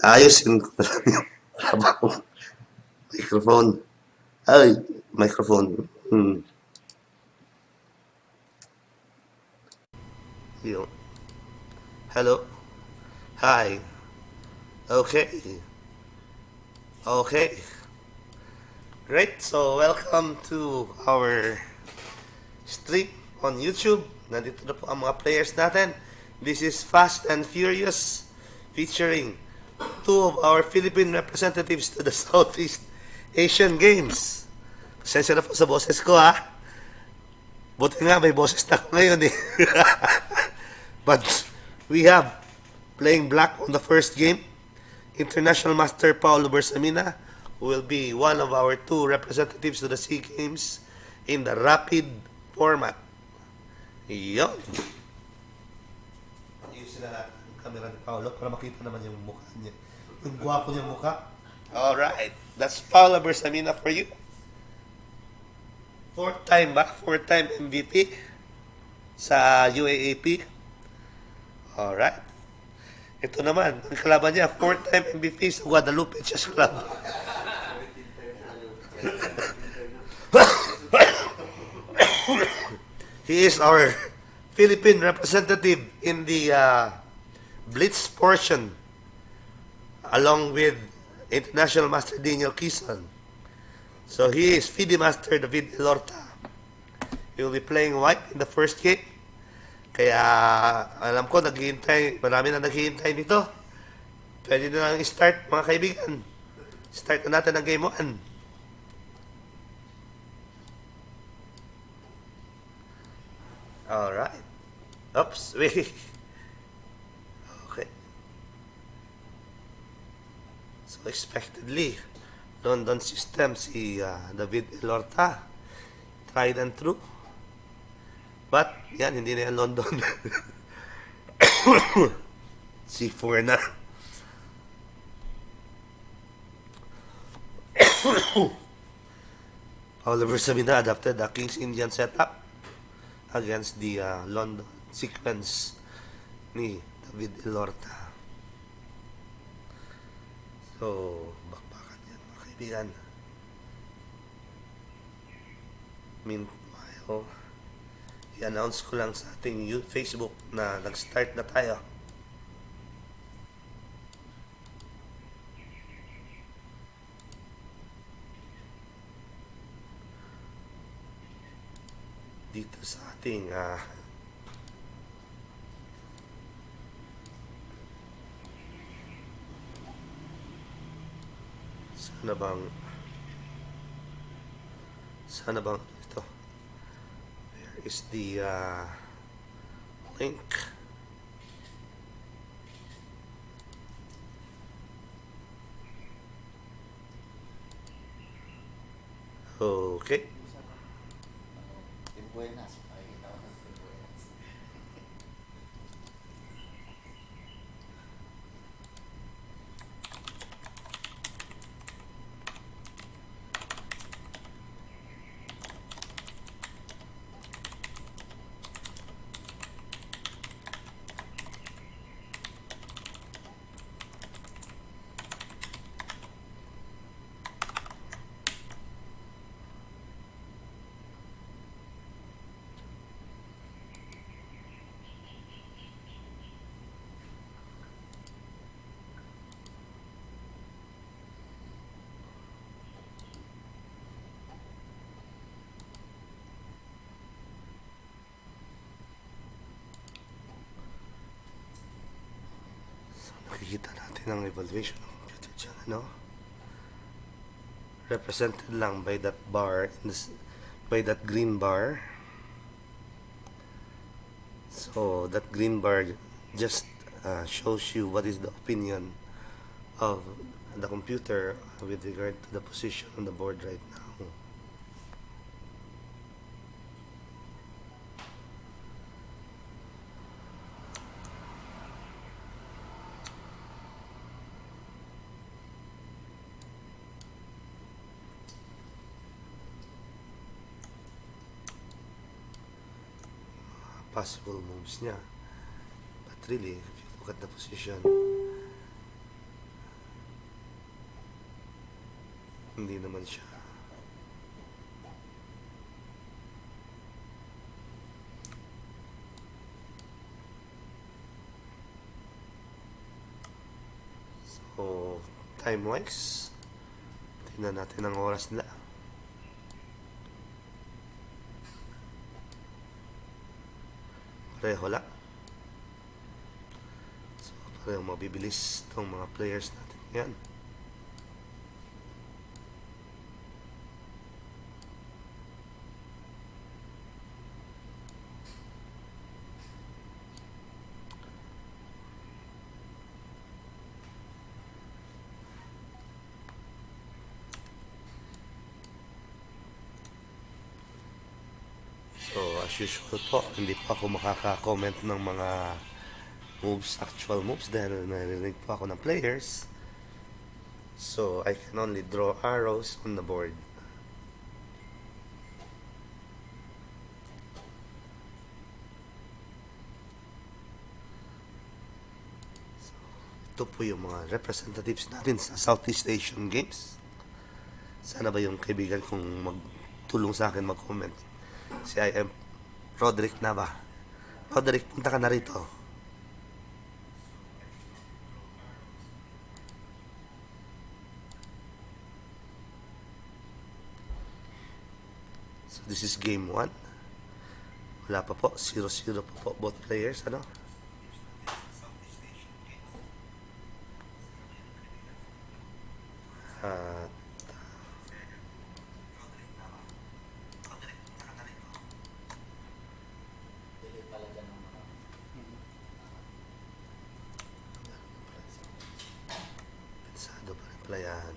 Ayusin ko lang yung trabaho. Microphone. Ay, microphone. Yung, hello? Hi. Okay. Okay. Great. So, welcome to our stream on YouTube. Nandito na po ang mga players natin. This is Fast and Furious featuring two of our Philippine representatives to the Southeast Asian Games. Pasensya na po sa boses ko, ha. Buti nga may boses na ako ngayon eh. But we have playing black on the first game, International Master Paulo Bersamina, who will be one of our two representatives to the SEA Games in the rapid format. Yun. Ayusin na natin yung camera ni Paulo para makita naman yung mukha niya. Yung gwapo niyang mukha. Alright. That's Paulo Bersamina for you. Fourth time MVP sa UAAP. Alright. Ito naman, ang kalaban niya, fourth time MVP sa Guadalupe Chess Club. He is our Philippine representative in the Blitz portion, along with International Master Daniel Kison. So he is FIDE Master David Elorta. He will be playing white in the first game. Kaya alam ko, marami na naghihintay nito. Pwede na lang i-start, mga kaibigan. Start na natin ang game 1. Alright. Oops, wait. Okay. So expectedly, London system si David Elorta. Tried and true. But, yan, hindi na yan London. C4 na. Paulo Bersamina adapted the King's Indian setup against the London sequence ni David Elorta. So, bakbakan yan, mga kaibigan. Meanwhile, i-announce ko lang sa ating Facebook na nag-start na tayo. Dito sa ating sana bang ito, where is the link? Okay. Nakikita natin ang evaluation ng computer dyan, ano? Represented lang by that bar, by that green bar. So that green bar just shows you what is the opinion of the computer with regard to the position on the board right now. Possible moves niya. But really, if you look at the position, Hindi naman siya. So, time-wise, tingnan natin ang oras nila. Pareho lang. So, pareho mabibilis itong mga players natin yan. So, as usual po, hindi pa ako makaka-comment ng mga moves, actual moves, dahil narinig po ako ng players. So, I can only draw arrows on the board. So, ito po yung mga representatives natin sa Southeast Asian Games. Sana ba yung kaibigan kong magtulong sa akin mag-comment? Si I am Roderick na ba? Roderick, punta ka na rito. So this is game 1. Wala pa po, 0-0 pa po both players, ano? At pensado pa rin playahan.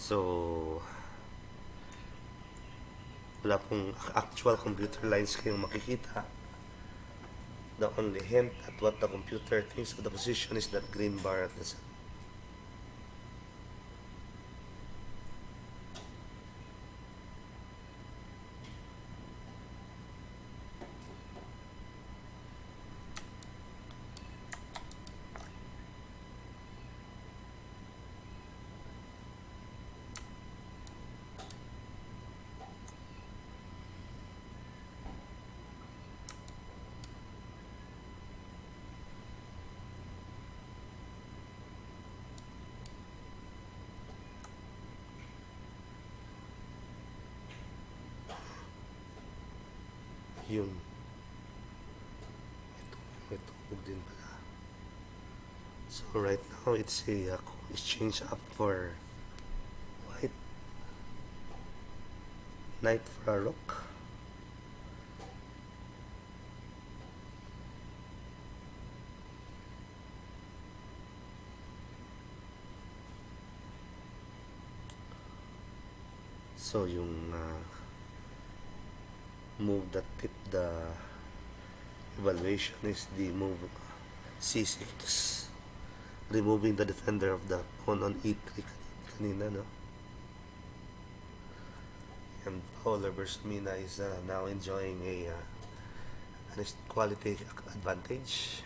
So, wala pong actual computer lines kayong makikita. The only hint at what the computer thinks of the position is that green bar at the center. Yun. May tubog din pala. So right now it's a exchange up for white. Knight for a rook. So yung move that tipped the evaluation is the move C6, removing the defender of the pawn on E3 kanina, no? And Paulo Bersamina is now enjoying a quality advantage.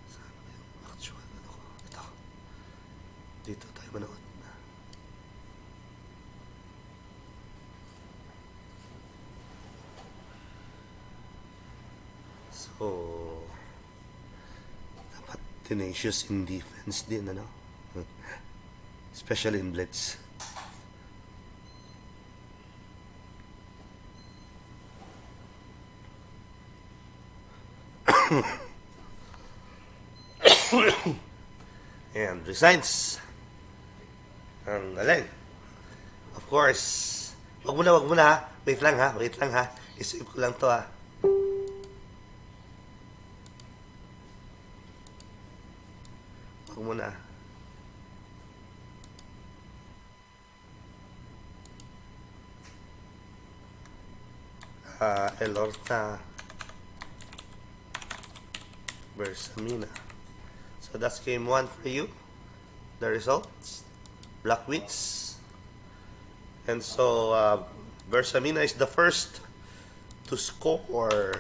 Saan ba yung actual ano ko? Ito. Dito tayo manood. So, dapat tenacious in defense din, ano? Especially in Blitz. And resigns. Ang galing. Of course. Wag mo na ha. Wait lang ha. Isip ko lang to ha. Wag mo na. Elorta Bersamina. So that's game 1 for you. The results. Black wins. And so Bersamina is the first to score.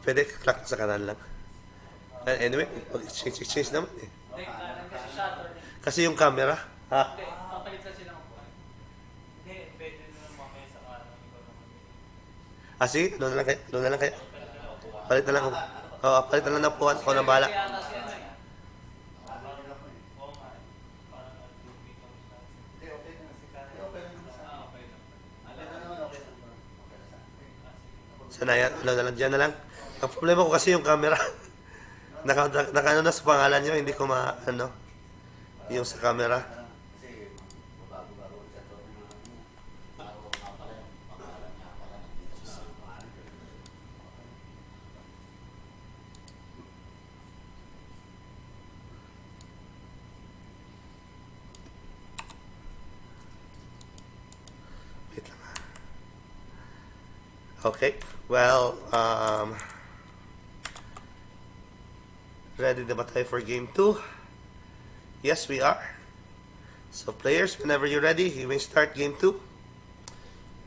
Pwede crack sa kanan lang. Anyway, exchange naman eh. Kasi yung camera. Ha? Sige, doon na lang kayo. Palit na lang. Palit na lang ng puwan. Ako nang bahala. Sanayan, na lang, dyan na lang. Ang problema ko kasi yung camera. Naka na sa pangalan nyo, hindi ko yung sa camera. Wait lang. Okay, well, ready na ba tayo for game 2? Yes, we are. So players, whenever you're ready, you may start game 2.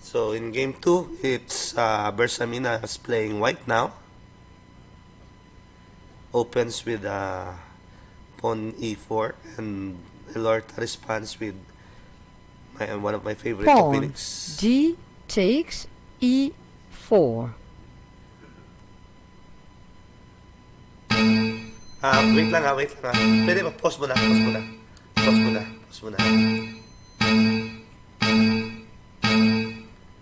So in game 2, it's Bersamina is playing white now. Opens with pawn e4, and Elorta responds with one of my favorite pawn techniques. d takes e4. Wait lang ha. Pwede ba? Pause mo na.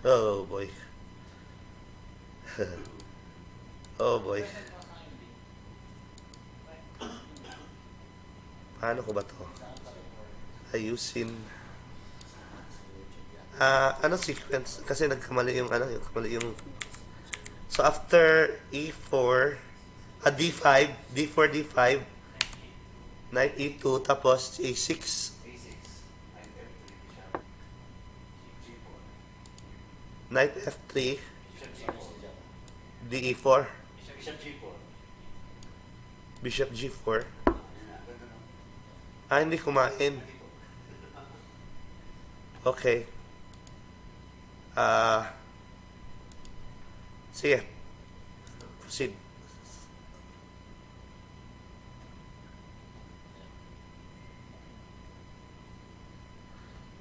Oh boy. Oh boy. Paano ko ba to? Ayusin. Ano sequence? Kasi nagkamali yung So after e4, d5, d4, d5, knight e2, tapos a6, knight f3, de4, bishop g4. Hindi kumain. Okay. Sige. Proceed.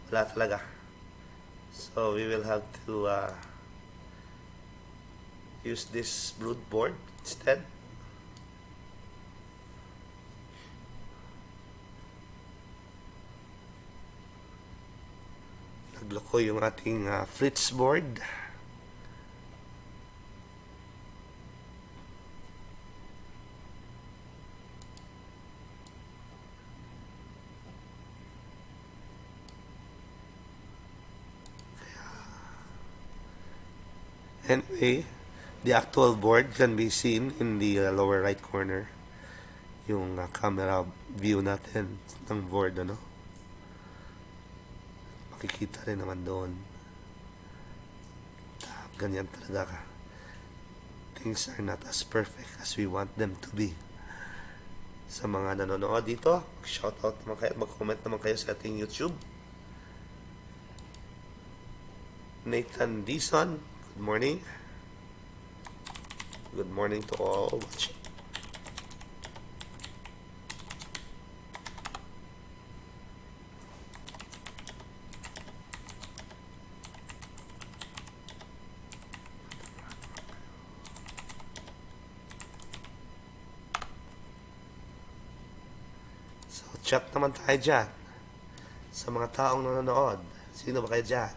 Wala talaga. So we will have to use this brood board instead. Nagloko yung ating Fritz board. Anyway, the actual board can be seen in the lower right corner. Yung camera view natin ng board, ano? Makikita rin naman doon. Ganyan talaga ka. Things are not as perfect as we want them to be. Sa mga nanonood dito, shoutout naman kayo, mag-comment naman kayo sa ating YouTube. Nathan Dison, good morning. Good morning to all watching. So, chat naman tayo dyan sa mga taong nanonood. Sino ba kayo dyan?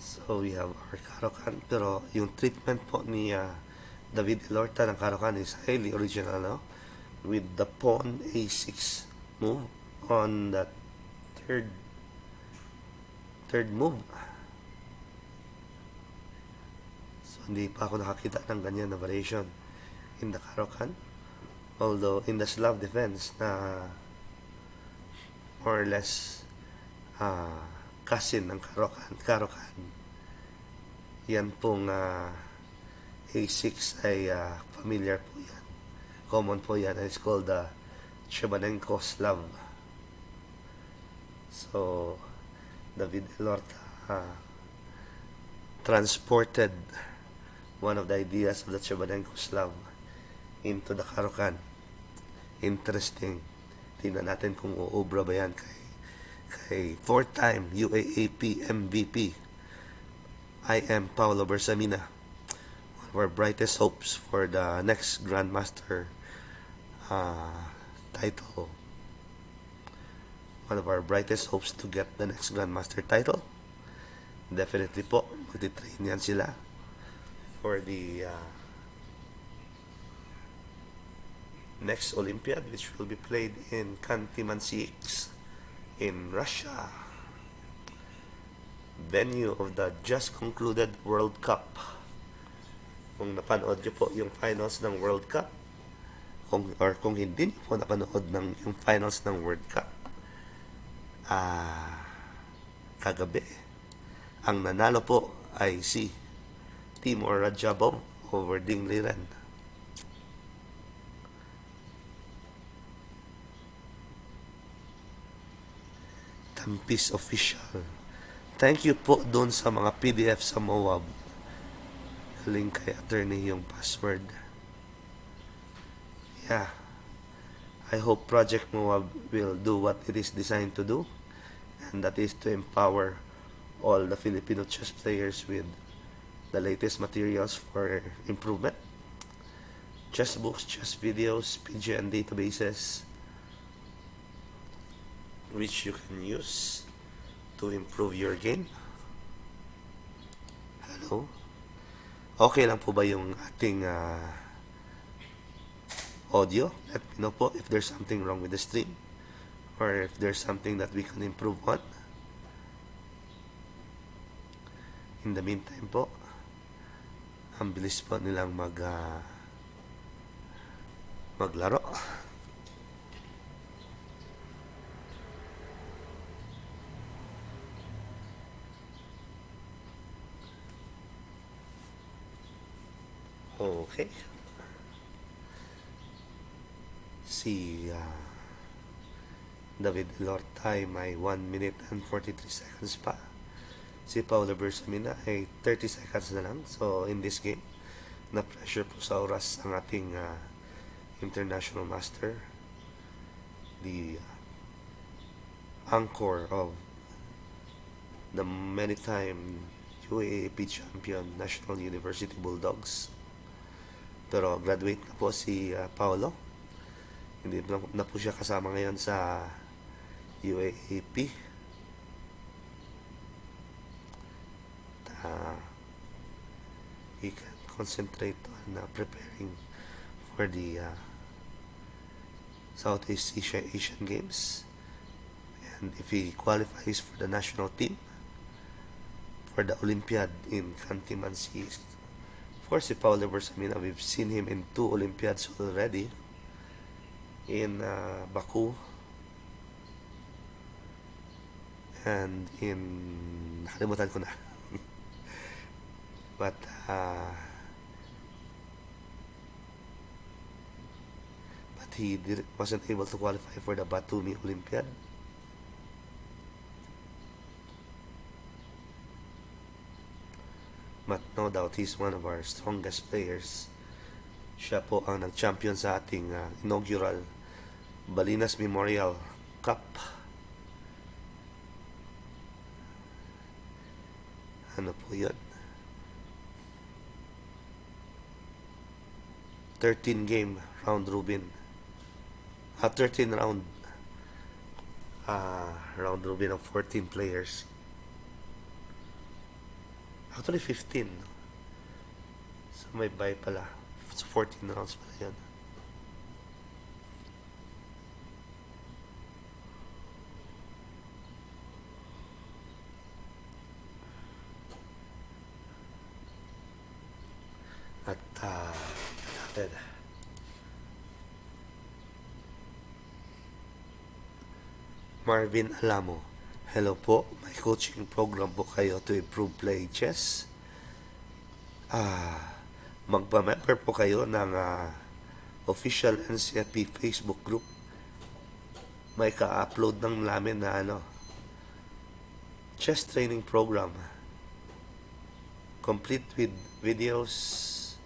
So, we have our Karokan. Pero, yung treatment po ni David Elorta ng Karokan is highly original, no? With the pawn a6 move on the third move. So, hindi pa ako nakakita ng ganyan na variation in the Karokan. Although, in the Slav defense na more or less cousin ng Karokan. Yan pong A6 ay familiar po yan. Common po yan. It's called the Chebanenko Slav. So, David Elorta transported one of the ideas of the Chebanenko Slav into the Karokan. Interesting. Tingnan natin kung uubra ba yan kay four-time UAAP MVP. I am Paulo Bersamina, one of our brightest hopes for the next Grandmaster title. One of our brightest hopes to get the next Grandmaster title. Definitely po, magti-train yan sila for the next Olympiad, which will be played in Khanty-Mansiysk in Russia, venue of the just concluded World Cup. Kung napanood nyo po yung finals ng World Cup, kung hindi nyo po napanood ng yung finals ng World Cup, kagabi, ang nanalo po ay si Timur Rajabov over Dingliren. Tampis Official. Thank you po doon sa mga PDF sa Moab. Link kay attorney yung password. Yeah. I hope Project Moab will do what it is designed to do. And that is to empower all the Filipino chess players with the latest materials for improvement. Chess books, chess videos, PGN databases, which you can use to improve your game. Hello? Okay lang po ba yung ating audio? Let me know po if there's something wrong with the stream or if there's something that we can improve on. In the meantime po, ang bilis po nilang maglaro. Okay. Si David Elorta ay may 1 minute and 43 seconds pa. Si Paulo Bersamina ay 30 seconds na lang. So, in this game, na-pressure po sa oras ang ating international master. The anchor of the many-time UAAP champion National University Bulldogs. Pero graduate na po si Paulo. Hindi na po siya kasama ngayon sa UAAP. He can concentrate on preparing for the Southeast Asian Games. And if he qualifies for the national team for the Olympiad in Khanty-Mansiysk. Of course, si Paulo Bersamina, we've seen him in 2 Olympiads already. In Baku and in nakalimutan ko na. But but he wasn't able to qualify for the Batumi Olympiad. But no doubt, he's one of our strongest players. Siya po ang nag-champion sa ating inaugural Balinas Memorial Cup. Ano po yun? 13 game round robin. 13 round robin of 14 players. Actually 15. So may bye pala. So 14 rounds pala yun. At natin. Marvin Alamo. Hello po. May coaching program po kayo to improve playing chess. Magpa-member po kayo ng official NCFP Facebook group. May ka-upload ng namin na chess training program. Complete with videos,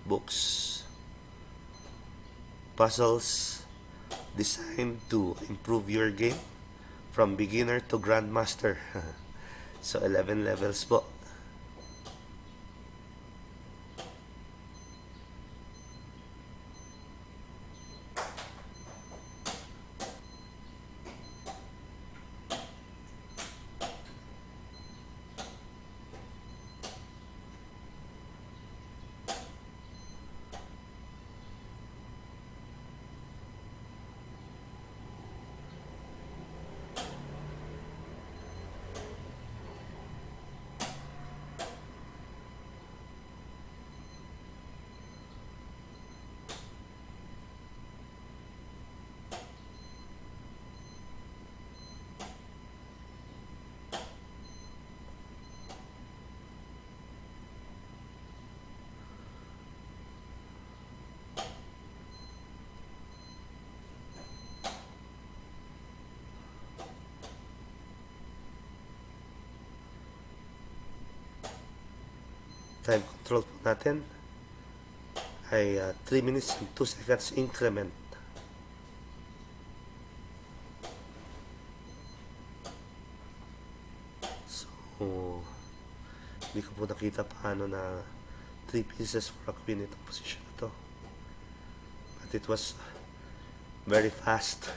books, puzzles, designed to improve your game from beginner to grandmaster. So 11 levels po. Time control po natin ay 3 minutes and 2 seconds increment. So, hindi ko po nakita paano na 3 pieces for a queen itong position na to. But it was very fast.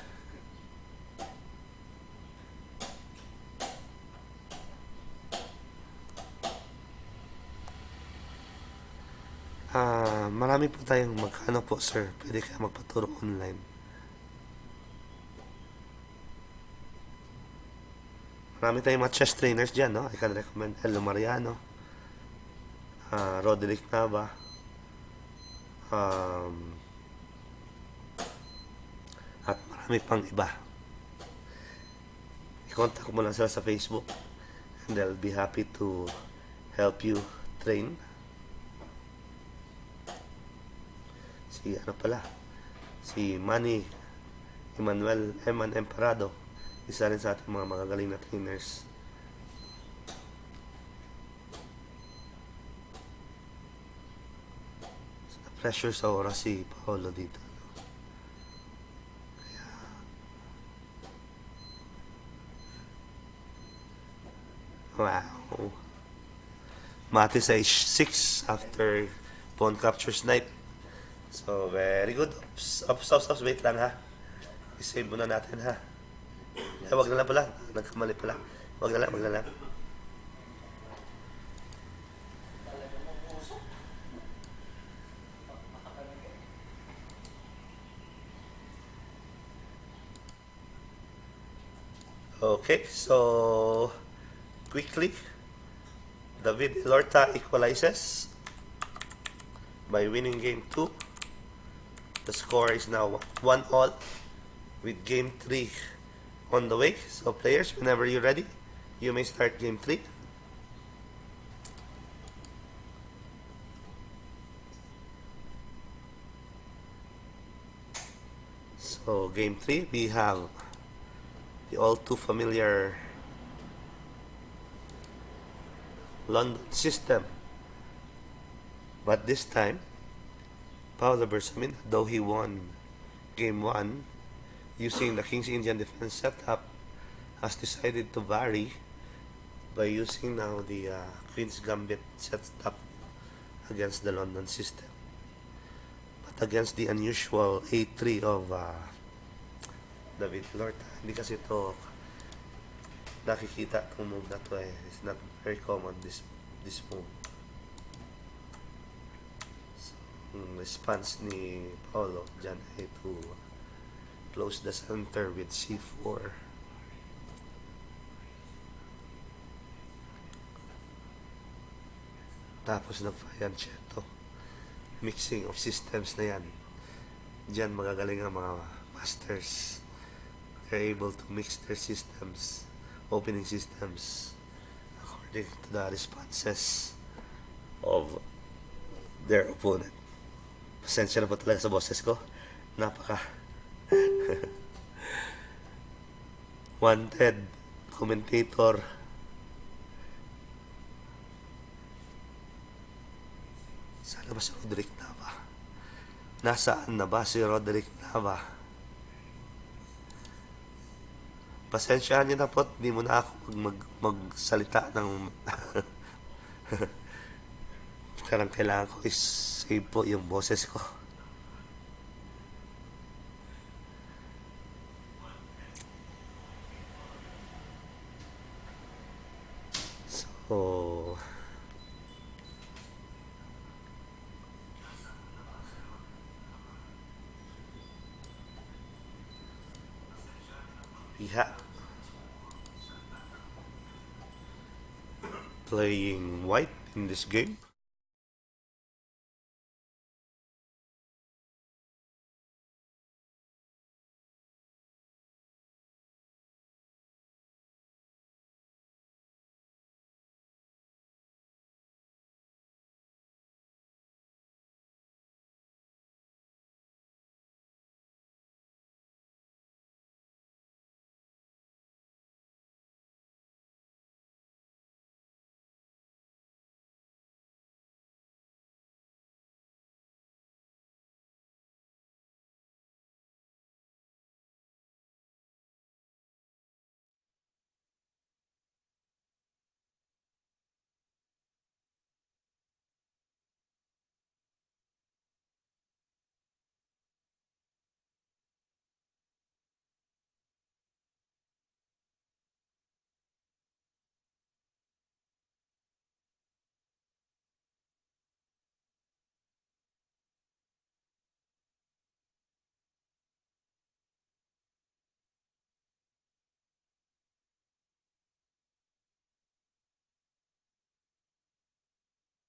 Marami po tayong magkano po, sir. Pwede kayo magpaturo online. Marami tayong mga chess trainers dyan, no? I can recommend Elo Mariano, Roderick Nava, at marami pang iba. I-contact mo lang sila sa Facebook and they'll be happy to help you train. Si Manny Emmanuel Eman Emperado, isa rin sa ating mga magagaling na trainers. So, pressure sa oras si Paulo dito. Wow. Mati sa 6 after pawn capture snipe. So, very good. Stop. Wait lang ha. I-save muna natin ha. Wag na lang pala. Nagkamali pala. Wag na lang. Okay, so quickly, David Elorta equalizes by winning game 2. The score is now 1-all with game 3 on the way. So players, whenever you're ready, you may start game 3. So game 3, we have the all too familiar London system. But this time, Paulo Bersamina, though he won game 1 using the King's Indian defense setup, has decided to vary by using now the Queen's Gambit setup against the London system. But against the unusual A3 of David Elorta, hindi kasi ito nakikita itong move na to eh. It's not very common, this move. So, response ni Paulo dyan ay to close the center with C4. Tapos nag-fianchetto. Mixing of systems na yan. Diyan magagaling ang mga masters. They're able to mix their systems, opening systems, according to the responses of their opponent. Pasensya na po talaga sa boses ko. Napaka wanted commentator. Sana ba si Roderick Nava? Nasaan na ba si Roderick Nava? Pasensyahan niyo na po, hindi mo na ako magsalita ng karang kailangan ko is-save po yung boses ko. So, we have playing white in this game.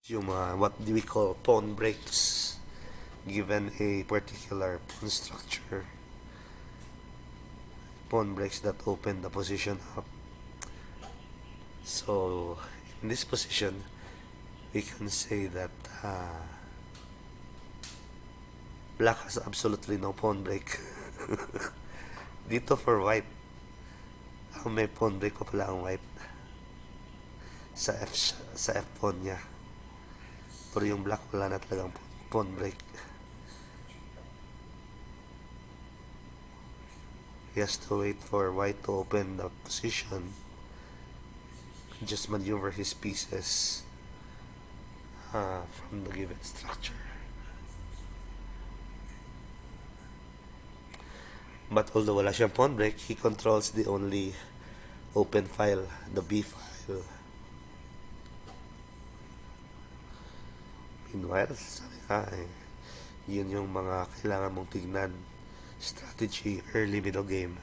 Yung what do we call pawn breaks given a particular pawn structure. Pawn breaks that open the position up. So, in this position, we can say that black has absolutely no pawn break. Dito for white, may pawn break pa pala ang white sa F pawn niya. Pero yung black wala na talagang pawn break. He has to wait for white to open the position, just maneuver his pieces from the given structure. But although wala siyang pawn break, he controls the only open file, the B file. Meanwhile, sabi nga yun yung mga kailangan mong tignan. Strategy, early middle game.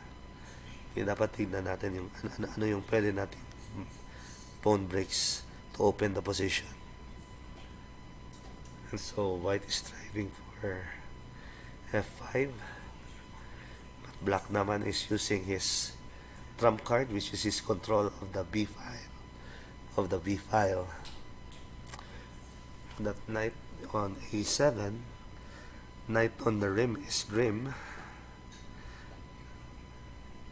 Yung dapat tignan natin yung ano yung pwede natin pawn breaks to open the position. And so white is striving for F5. But black naman is using his trump card, which is his control of the B file. That knight on A7, knight on the rim is grim.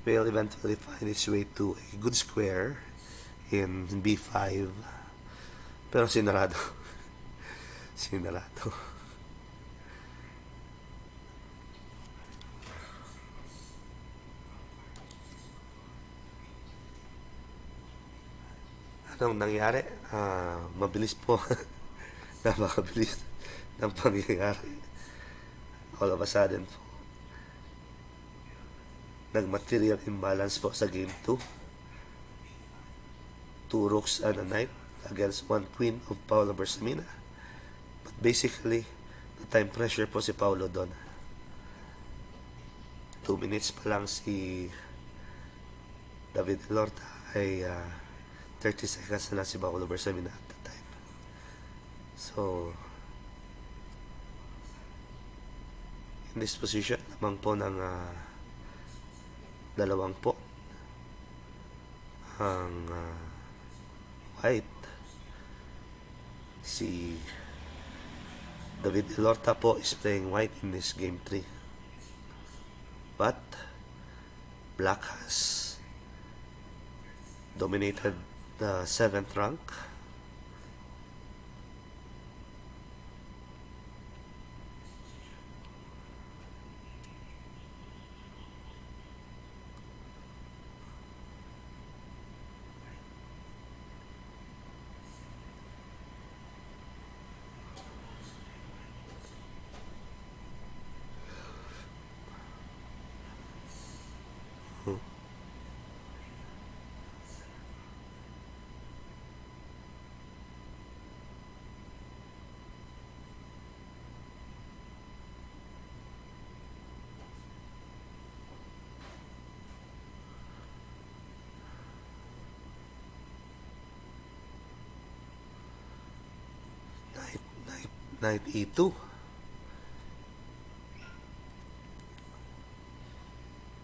will eventually find its way to a good square in b5. Pero sinarado. Sinarado. Anong nangyari? Mabilis po. Napakabilis ng pangyayari. All of a sudden po, nag-material imbalance po sa game 2. 2 rooks and a knight against 1 queen of Paulo Bersamina. But basically, the time pressure po si Paulo doon. 2 minutes pa lang si David Elorta ay 30 seconds na lang si Paulo Bersamina at the time. So, in this position lamang po ng dalawang po ang white. Si David Elorta po is playing white in this game 3. But black has dominated the 7th rank. Knight e2.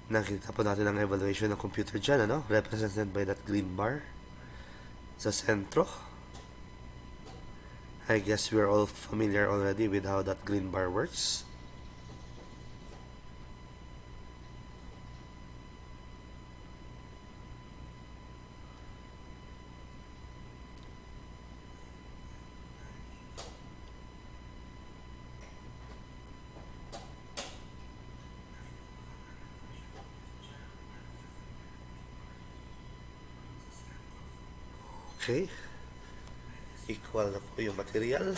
Nakita po natin ang evaluation ng computer dyan, ano? Represented by that green bar sa sentro. I guess we're all familiar already with how that green bar works. Okay. Equal na po yung material.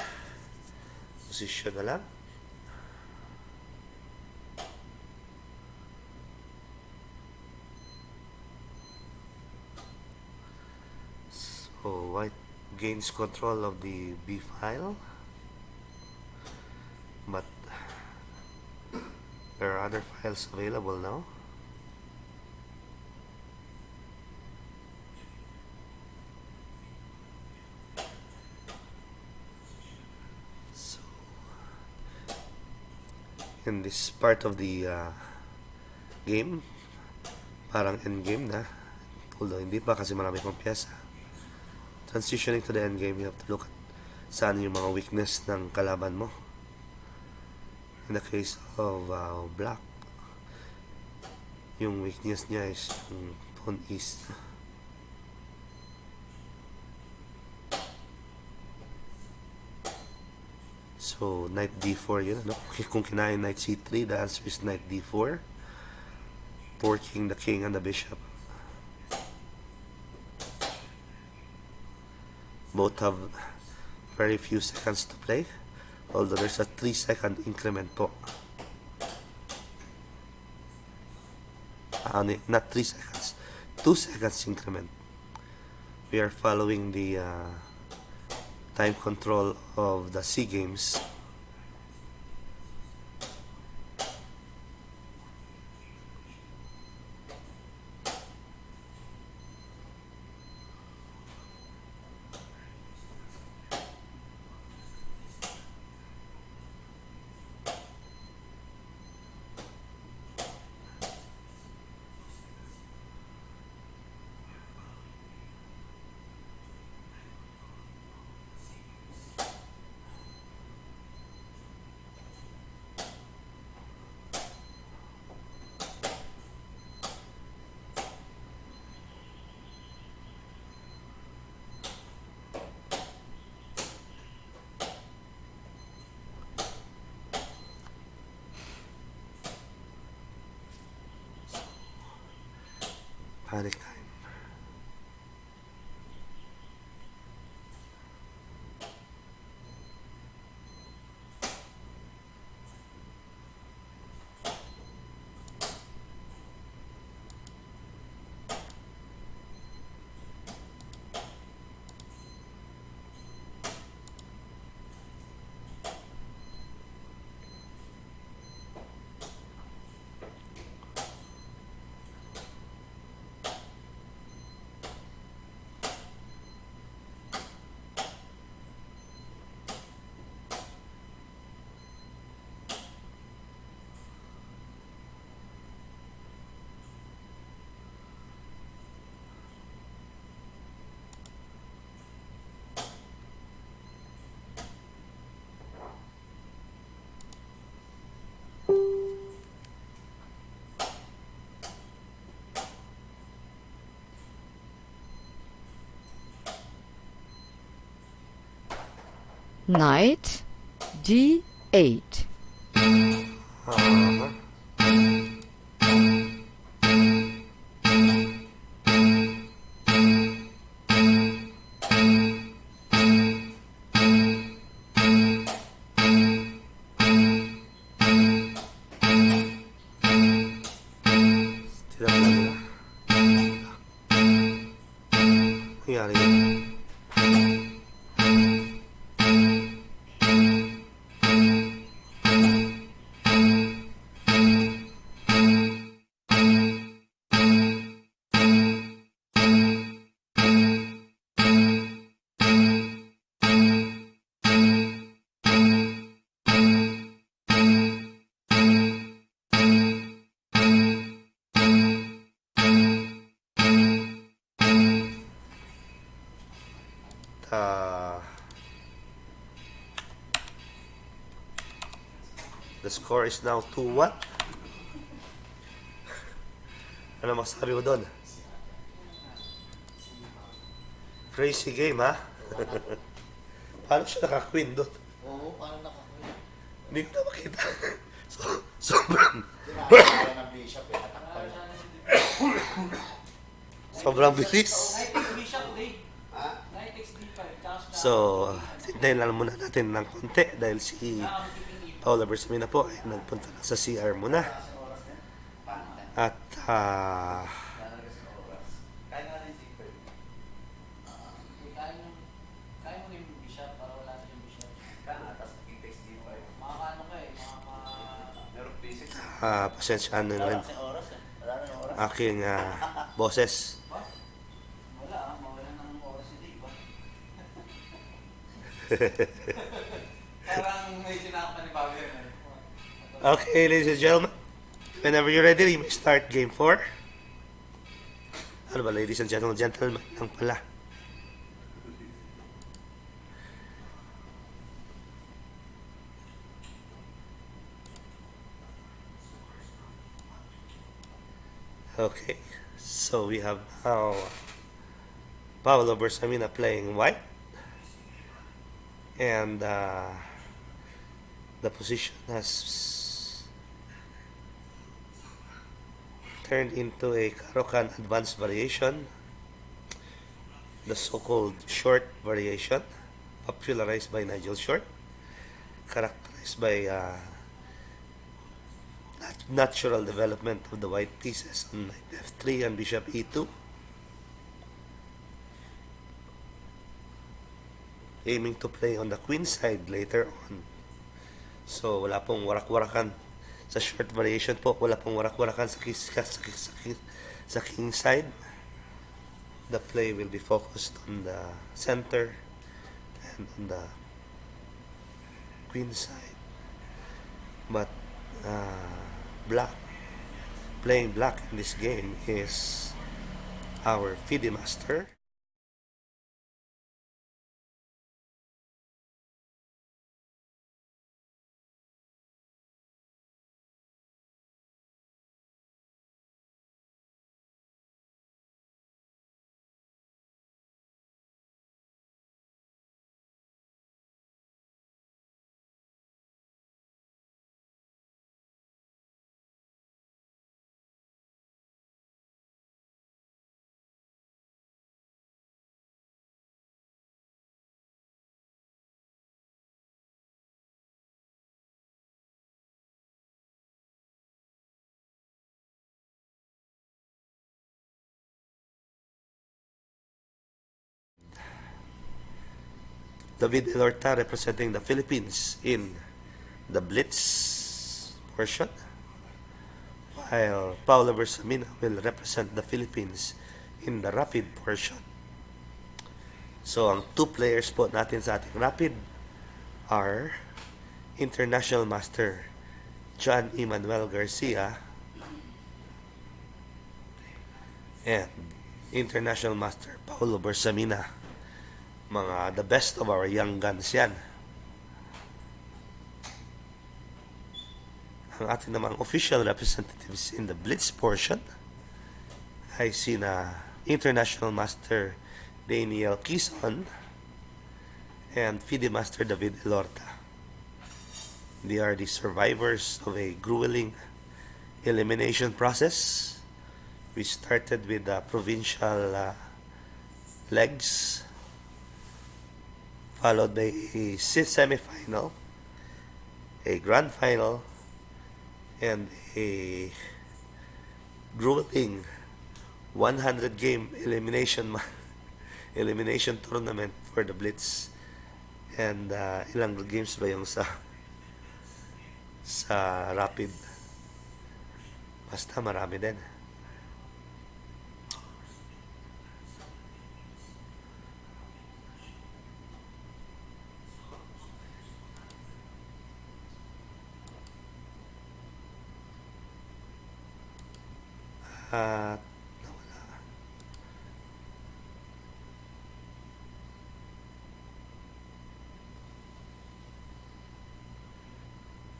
Position na lang. So, white gains control of the B file. But there are other files available now. In this part of the game, parang endgame na, although hindi pa kasi marami pang pyesa. Transitioning to the endgame, you have to look at saan yung mga weakness ng kalaban mo. In the case of black, yung weakness niya is yung pawn east. So, knight d4 yun, ano? Kung kinain knight c3, the answer is knight d4. Forking the king and the bishop. Both have very few seconds to play, although there's a 3-second increment po. Not 3 seconds, 2 seconds increment. We are following the time control of the SEA Games. Panic time. Knight d8. Uh-huh. Still ang nila. Nangyari yun. Uh, the score is now 2-1. Ano masasabi mo doon? Crazy game, ha? Paano siya naka-queen doon? Oo, paano nakakuha? Hindi ko na makita. Sobrang, Kaya ng bishop eh, natakpan. sobrang bilis. So, tintayin lang muna natin ng konti dahil si Paulo Bersamina po ay nagpunta na sa CR muna. At, Kaya nga rin si Fred. Kaya mo yung bishop para wala na yung bishop. Kaya, tapos king takes d5. Makakaano ka eh, Meron basic. pasensyaan na rin Wala oras eh. Wala na yung oras. aking boses. wala mawala ng oras si Dave Parang may sinakap ni Bobby yun eh. Okay, ladies and gentlemen, whenever you're ready, you may start game 4. Ano ba, ladies and gentlemen lang pala. Okay, so we have now Paulo Bersamina playing white, and the position has turned into a Karokan advanced variation, the so-called short variation, popularized by Nigel Short, characterized by natural development of the white pieces on knight f3 and bishop e2, aiming to play on the queen side later on. So wala pong warak-warakan sa short variation po, wala pong warak-warakan sa king side. The play will be focused on the center and on the queen side. But playing black in this game is our FIDE master, David Elorta representing the Philippines in the Blitz portion, while Paulo Bersamina will represent the Philippines in the Rapid portion. So, ang 2 players po natin sa ating Rapid are International Master John Emmanuel Garcia and International Master Paulo Bersamina. Mga the best of our young guns yan. Ang ating namang official representatives in the Blitz portion ay sina International Master Daniel Quezon and FIDE Master David Elorta. They are the survivors of a grueling elimination process. We started with the provincial legs, followed by a semi-final, a grand final, and a grueling 100-game elimination tournament for the Blitz. And ilang games ba yung sa Rapid? Basta marami din. At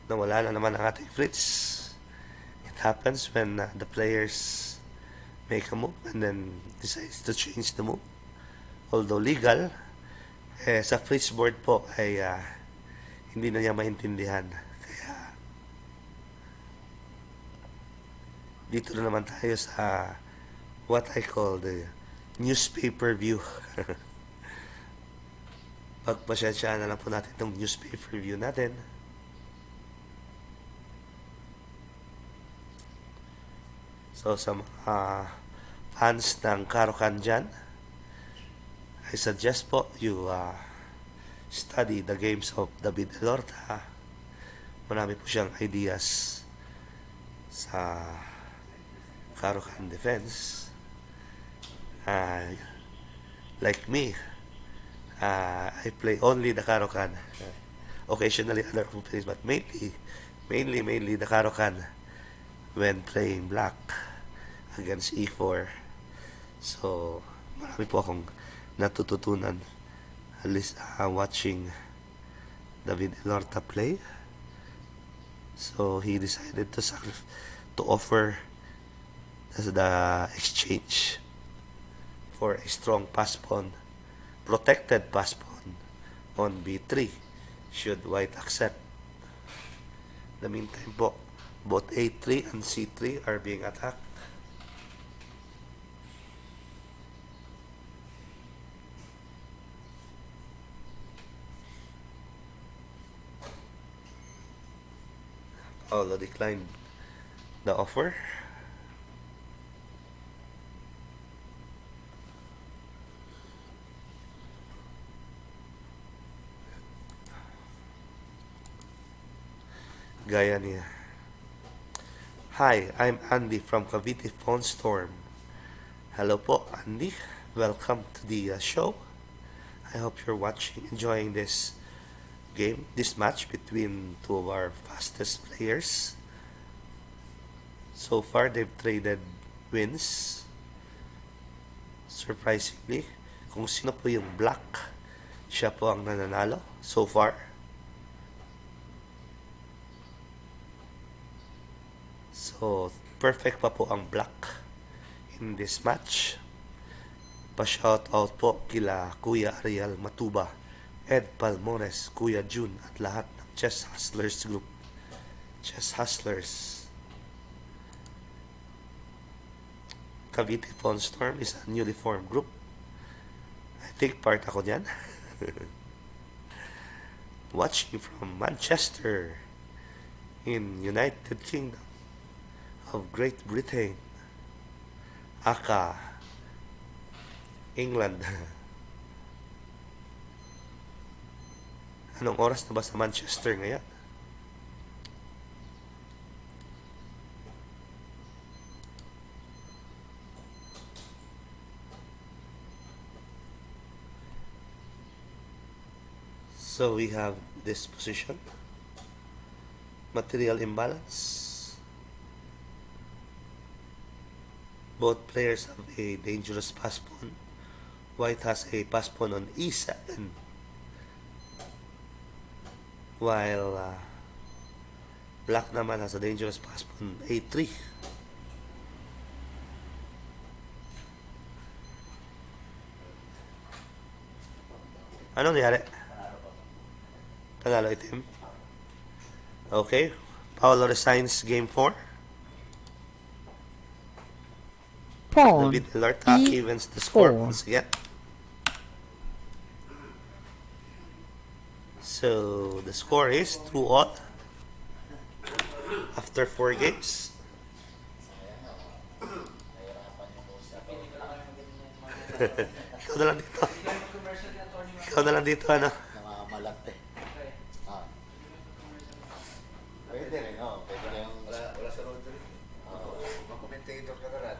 nawala na naman ang ating Fritz. It happens when the players make a move and then decides to change the move. Although legal, sa Fritz board po ay hindi na niya maintindihan. Kaya dito na naman tayo sa what I call the newspaper view. Pagpasyensyahan na lang po natin itong newspaper view natin. So, sa mga fans ng Karokan dyan, I suggest po you study the games of David Elorta. Marami po siyang ideas sa Karokan defense. Like me, I play only the Karokan. Occasionally other openings, but mainly the Karokan when playing black against E4. So, marami po akong natututunan at least watching David Elorta play. So, he decided to offer the exchange for a strong pass pawn, protected pass pawn on B3 should white accept. In the meantime po, both A3 and C3 are being attacked. Paulo declined the offer. Gaya niya. Hi, I'm Andy from Cavite Phone Storm. Hello po, Andy. Welcome to the show. I hope you're enjoying this game, this match between two of our fastest players. So far, they've traded wins. Surprisingly, kung sino po yung black, siya po ang nananalo so far. So, perfect pa po ang black in this match. Pa-shoutout po kila Kuya Ariel Matuba, Ed Palmores, Kuya Jun at lahat ng Chess Hustlers group. Chess Hustlers. Cavite Phone Storm is a newly formed group. I think part ako dyan. Watching from Manchester in United Kingdom of Great Britain, aka England. Anong oras na ba sa Manchester ngayon? So we have this position. Material imbalance. Both players have a dangerous pass pawn. White has a pass pawn on e7. While Black naman has a dangerous pass pawn a3. Ano nangyari? Panalo itim. Okay. Paulo resigns game 4. Pawn David Elorta evens the score E4. once again. So the score is 2-all after 4 games. Ikaw na lang dito. Hindi kayo mag-commercial ni Atty. Ikaw na lang dito, ano? Namamalat eh. Okay. Ah. Hindi Pwede rin, oh. Pwede rin. Wala sa road trip. Oo. Mag-commentator ka na rin.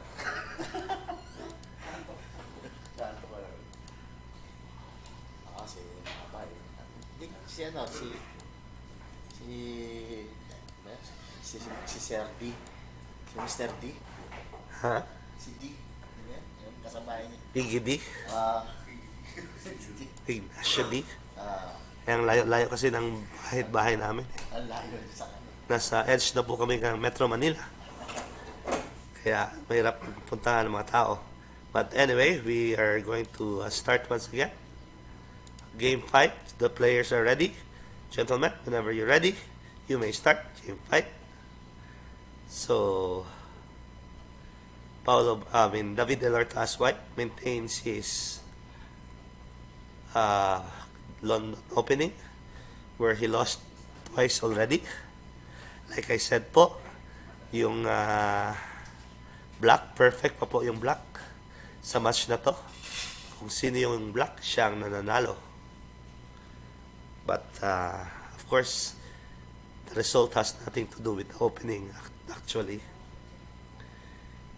Saan ka pala? Si Abay. Hindi, si ano, si Sir D. Si Mr. D. Ha? Si D. Diba? Yung kasabayan niya. Iggy D? Si D. Ignacio D? Ah, Ang layo-layo kasi ng bahay namin. ang layo sa kanya. Nasa edge na po kami ng Metro Manila. Kaya mahirap puntahan ng mga tao. But anyway, we are going to start once again. Game 5. The players are ready. Gentlemen, whenever you're ready, you may start game 5. So, David Elorta as white maintains his London opening where he lost twice already. Like I said po, yung black, perfect pa po yung black sa match na to. Kung sino yung black, siya ang nananalo. But, of course, the result has nothing to do with the opening, actually.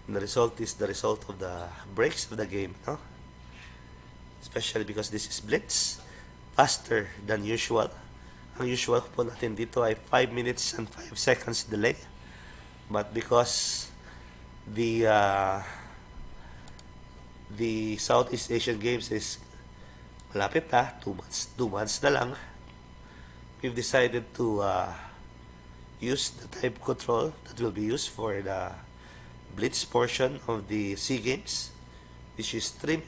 And the result is the result of the breaks of the game, no? Especially because this is Blitz, faster than usual. Ang usual po natin dito ay 5 minutes and 5 seconds delay. But because the Southeast Asian Games is malapit na, 2 months na lang, we've decided to use the time control that will be used for the Blitz portion of the SEA Games, which is 3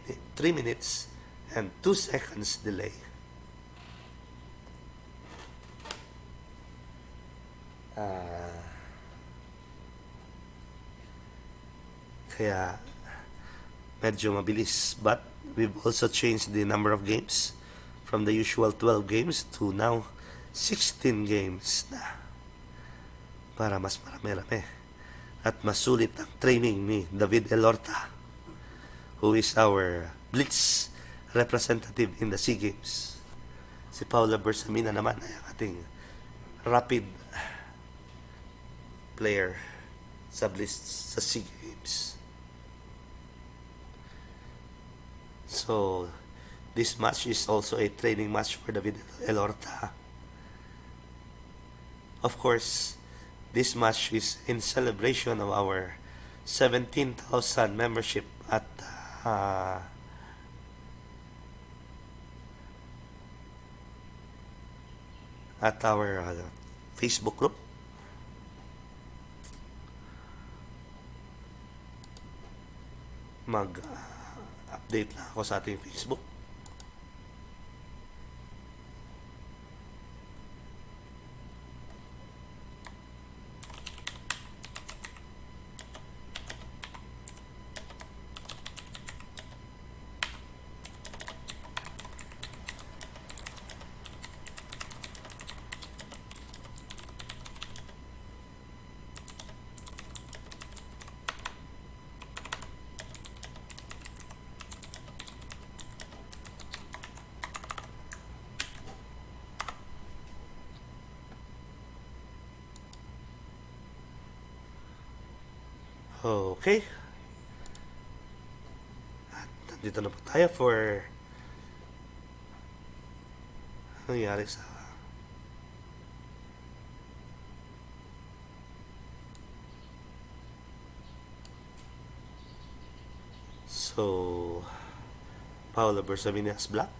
minutes and 2 seconds delay. Kaya medyo mabilis, but we've also changed the number of games from the usual 12 games to now 16 games na para mas marami-rami at masulit ang training ni David Elorta, who is our Blitz representative in the SEA Games. Si Paulo Bersamina naman ay ang ating rapid player sa Blitz sa SEA Games. So, this match is also a training match for David Elorta. Of course, this match is in celebration of our 17,000 membership at our Facebook group. Mag-update na ako sa ating Facebook. Okay. At nandito na po tayo for nangyari sa so Paulo Bersamina has black.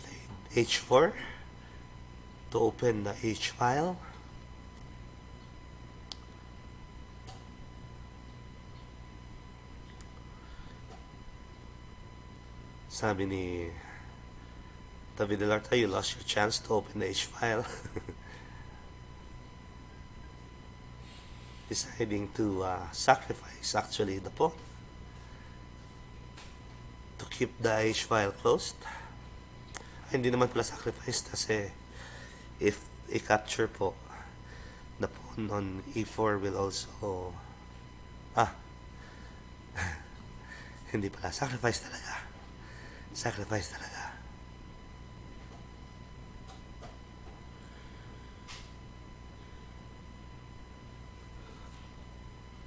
Played h4 to open the h file. Sabi ni David Elorta, you lost your chance to open the h file. Deciding to sacrifice actually the pawn to keep the h file closed. Ay, hindi naman pala sacrifice kasi if i-capture po the pawn on e4 will also hindi pala, sacrifice talaga.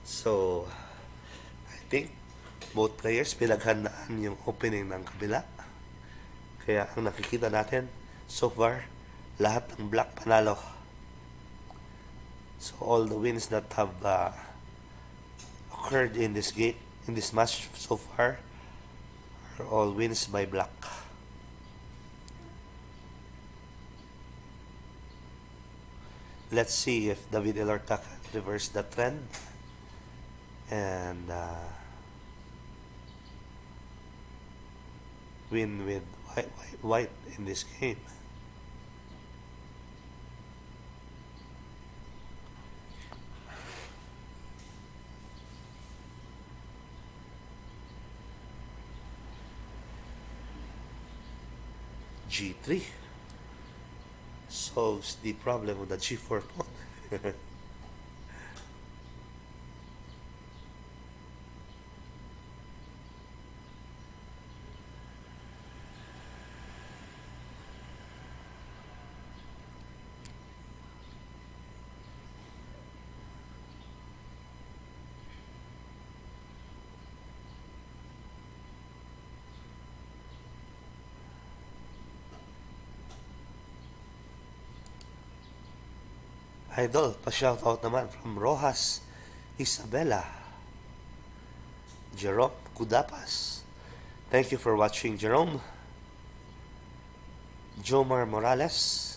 So I think both players pinaghandaan yung opening ng kabila, kaya ang nakikita natin so far lahat ng black panalo. So all the wins that have occurred in this match so far are all wins by black. Let's see if David Elorta can reverse the trend and win with white in this game. G3 solves the problem of the G4 pawn. Idol, pa-shoutout naman from Rojas Isabela, Jerome Kudapas. Thank you for watching, Jerome. Jomar Morales,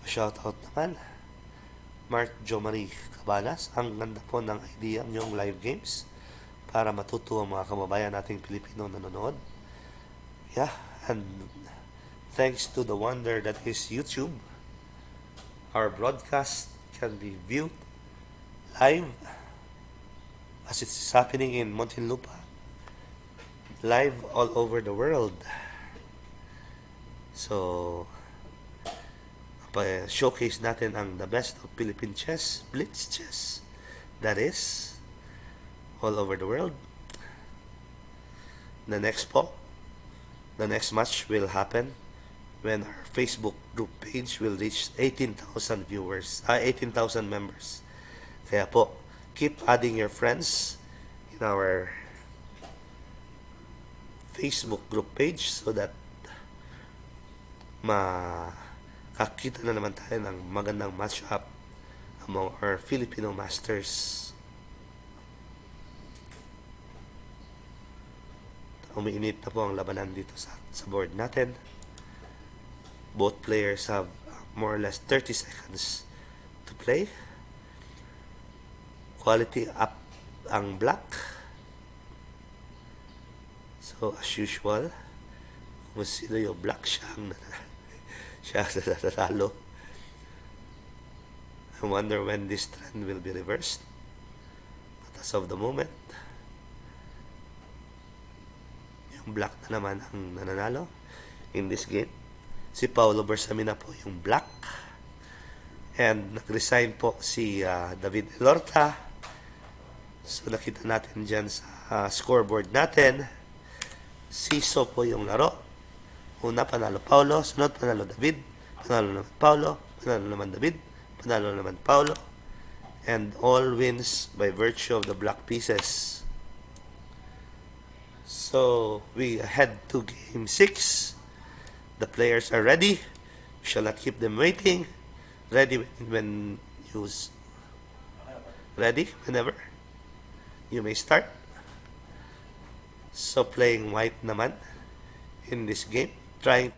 pa-shoutout naman. Mark Jomari Cabanas, ang ganda po ng idea ng live games para matuto ang mga kababayan nating Pilipino na nanonood. Yeah, and thanks to the wonder that is YouTube, our broadcast can be viewed live as it is happening in Muntinlupa, live all over the world. So, showcase natin ang the best of Philippine chess, Blitz chess, that is all over the world. The next match will happen when our Facebook group page will reach 18,000 viewers, 18,000 members. Kaya po, keep adding your friends in our Facebook group page so that makakita na naman tayo ng magandang match-up among our Filipino masters. Umiinit na po ang labanan dito sa board natin. Both players have more or less 30 seconds to play. Quality up ang black. So as usual, kung sino yung black, siya ang nanalo. I wonder when this trend will be reversed. But as of the moment, yung black na naman ang nananalo in this game. Si Paulo Bersamina po yung black. And nag-resign po si David Elorta. So nakita natin dyan sa scoreboard natin. Siso po yung laro. Una, panalo Paulo. Sunod, panalo David. Panalo naman Paulo. Panalo naman David. Panalo naman Paulo. And all wins by virtue of the black pieces. So, we head to game 6. The players are ready. We shall not keep them waiting. Ready when you... Ready whenever. You may start. So, playing white naman in this game. Trying...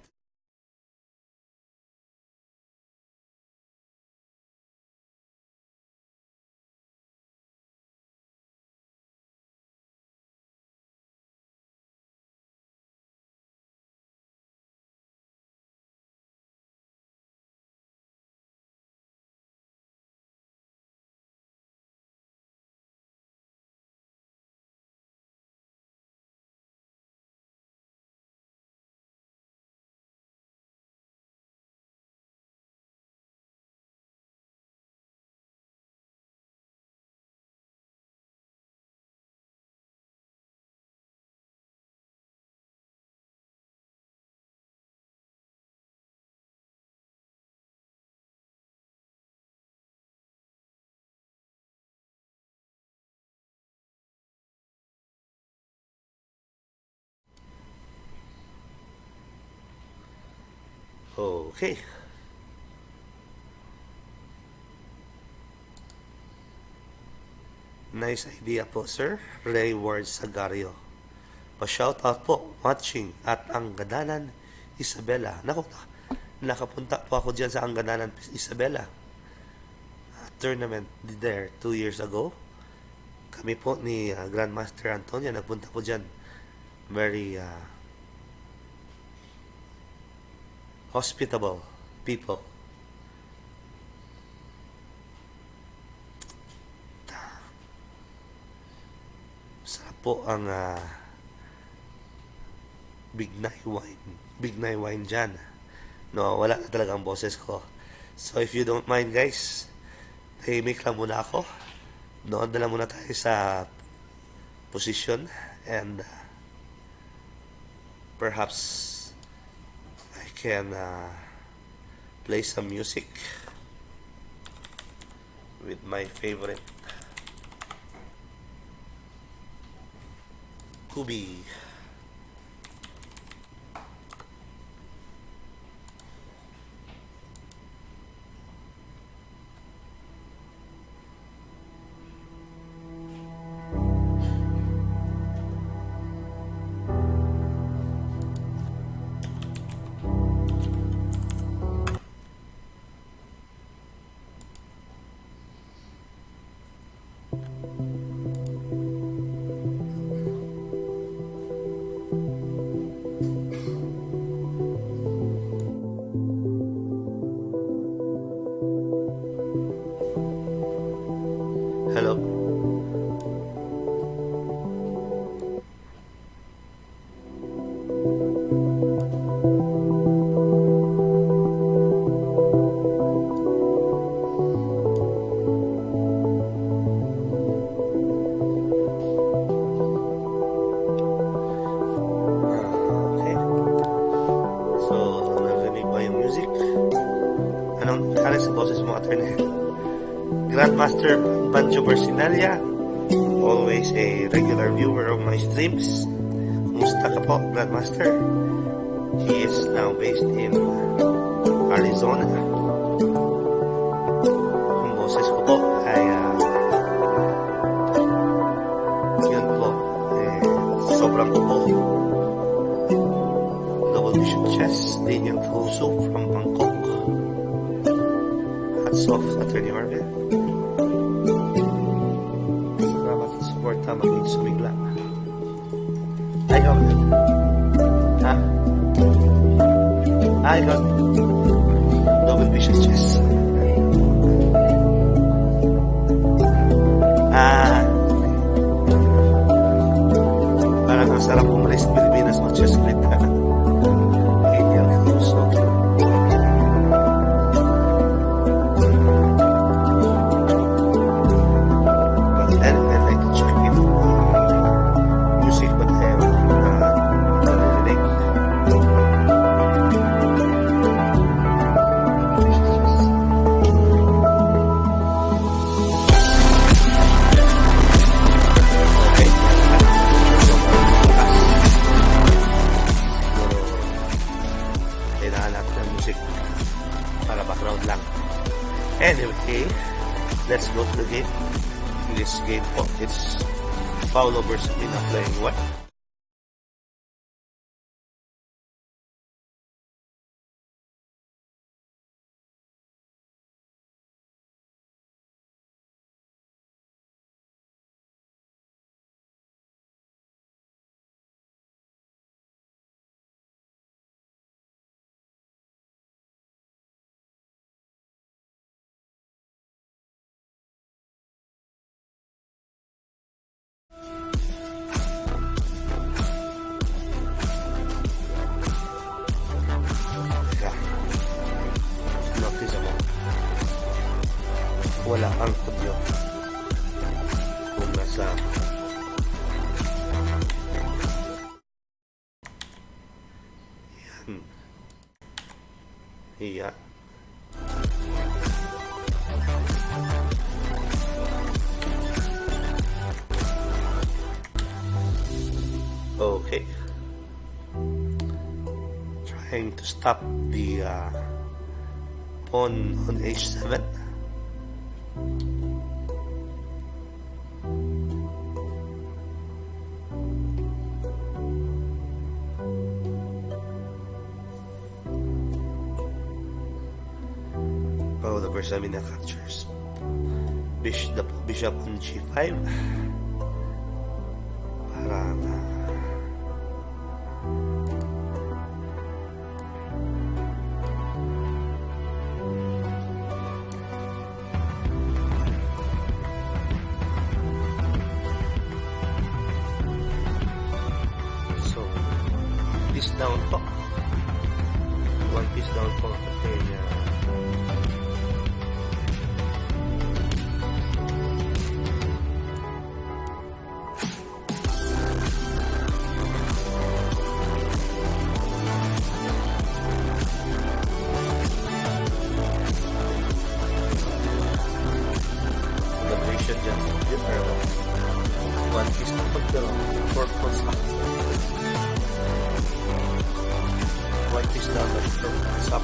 Okay. Nice idea po, sir. Rayward Sagario. Pa-shoutout po, watching at Angadanan, Isabela. Naku, nakapunta po ako dyan sa Angadanan, Isabela. Tournament there 2 years ago. Kami po ni Grandmaster Antonio, nagpunta po dyan. Very hospitable people. Sarap po ang Big Night Wine dyan. No, wala na talaga ang boses ko. So if you don't mind guys, tahimik lang muna ako. Doon na lang muna tayo sa position and perhaps I can play some music with my favorite Kubi. Hello. Okay. So, narinig ba yung music? Anong nangyari sa boses mo, attorney? Grandmaster Banjo Bersinalia, always a regular viewer of my streams. Kumusta ka po, Grandmaster? He is now based in Arizona. Ang boses ko po ay yun po, sobrang ko po. Double Bishop Chess, Daniel Tosu from Bangkok. Hats off, Attorney Marvin. Salamat sa support, maging sumigla. I got it. Ha? I got Double Bishop Chess. Parang ang sarap umalis sa Pilipinas mag-chess split. Daniel Tosu. I'd like to check if music but I have naririnig. It's Paulo Bersamina playing what? Wala ang kudyo kung nasa yan iya okay, trying to stop the pawn on h7. Paulo Bersamina captures bishop on g5 para so piece down po, one piece down po kasi one piece na pagdalo for stop. White piece down but for stop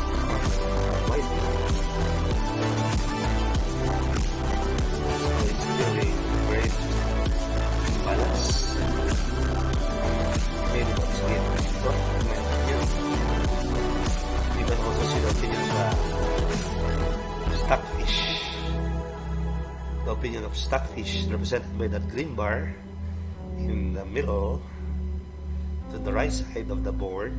white. So it's still a great balance. Maybe what's good. You can also see the opinion of stockfish. The opinion of stockfish represented by that green bar in the middle to the right side of the board.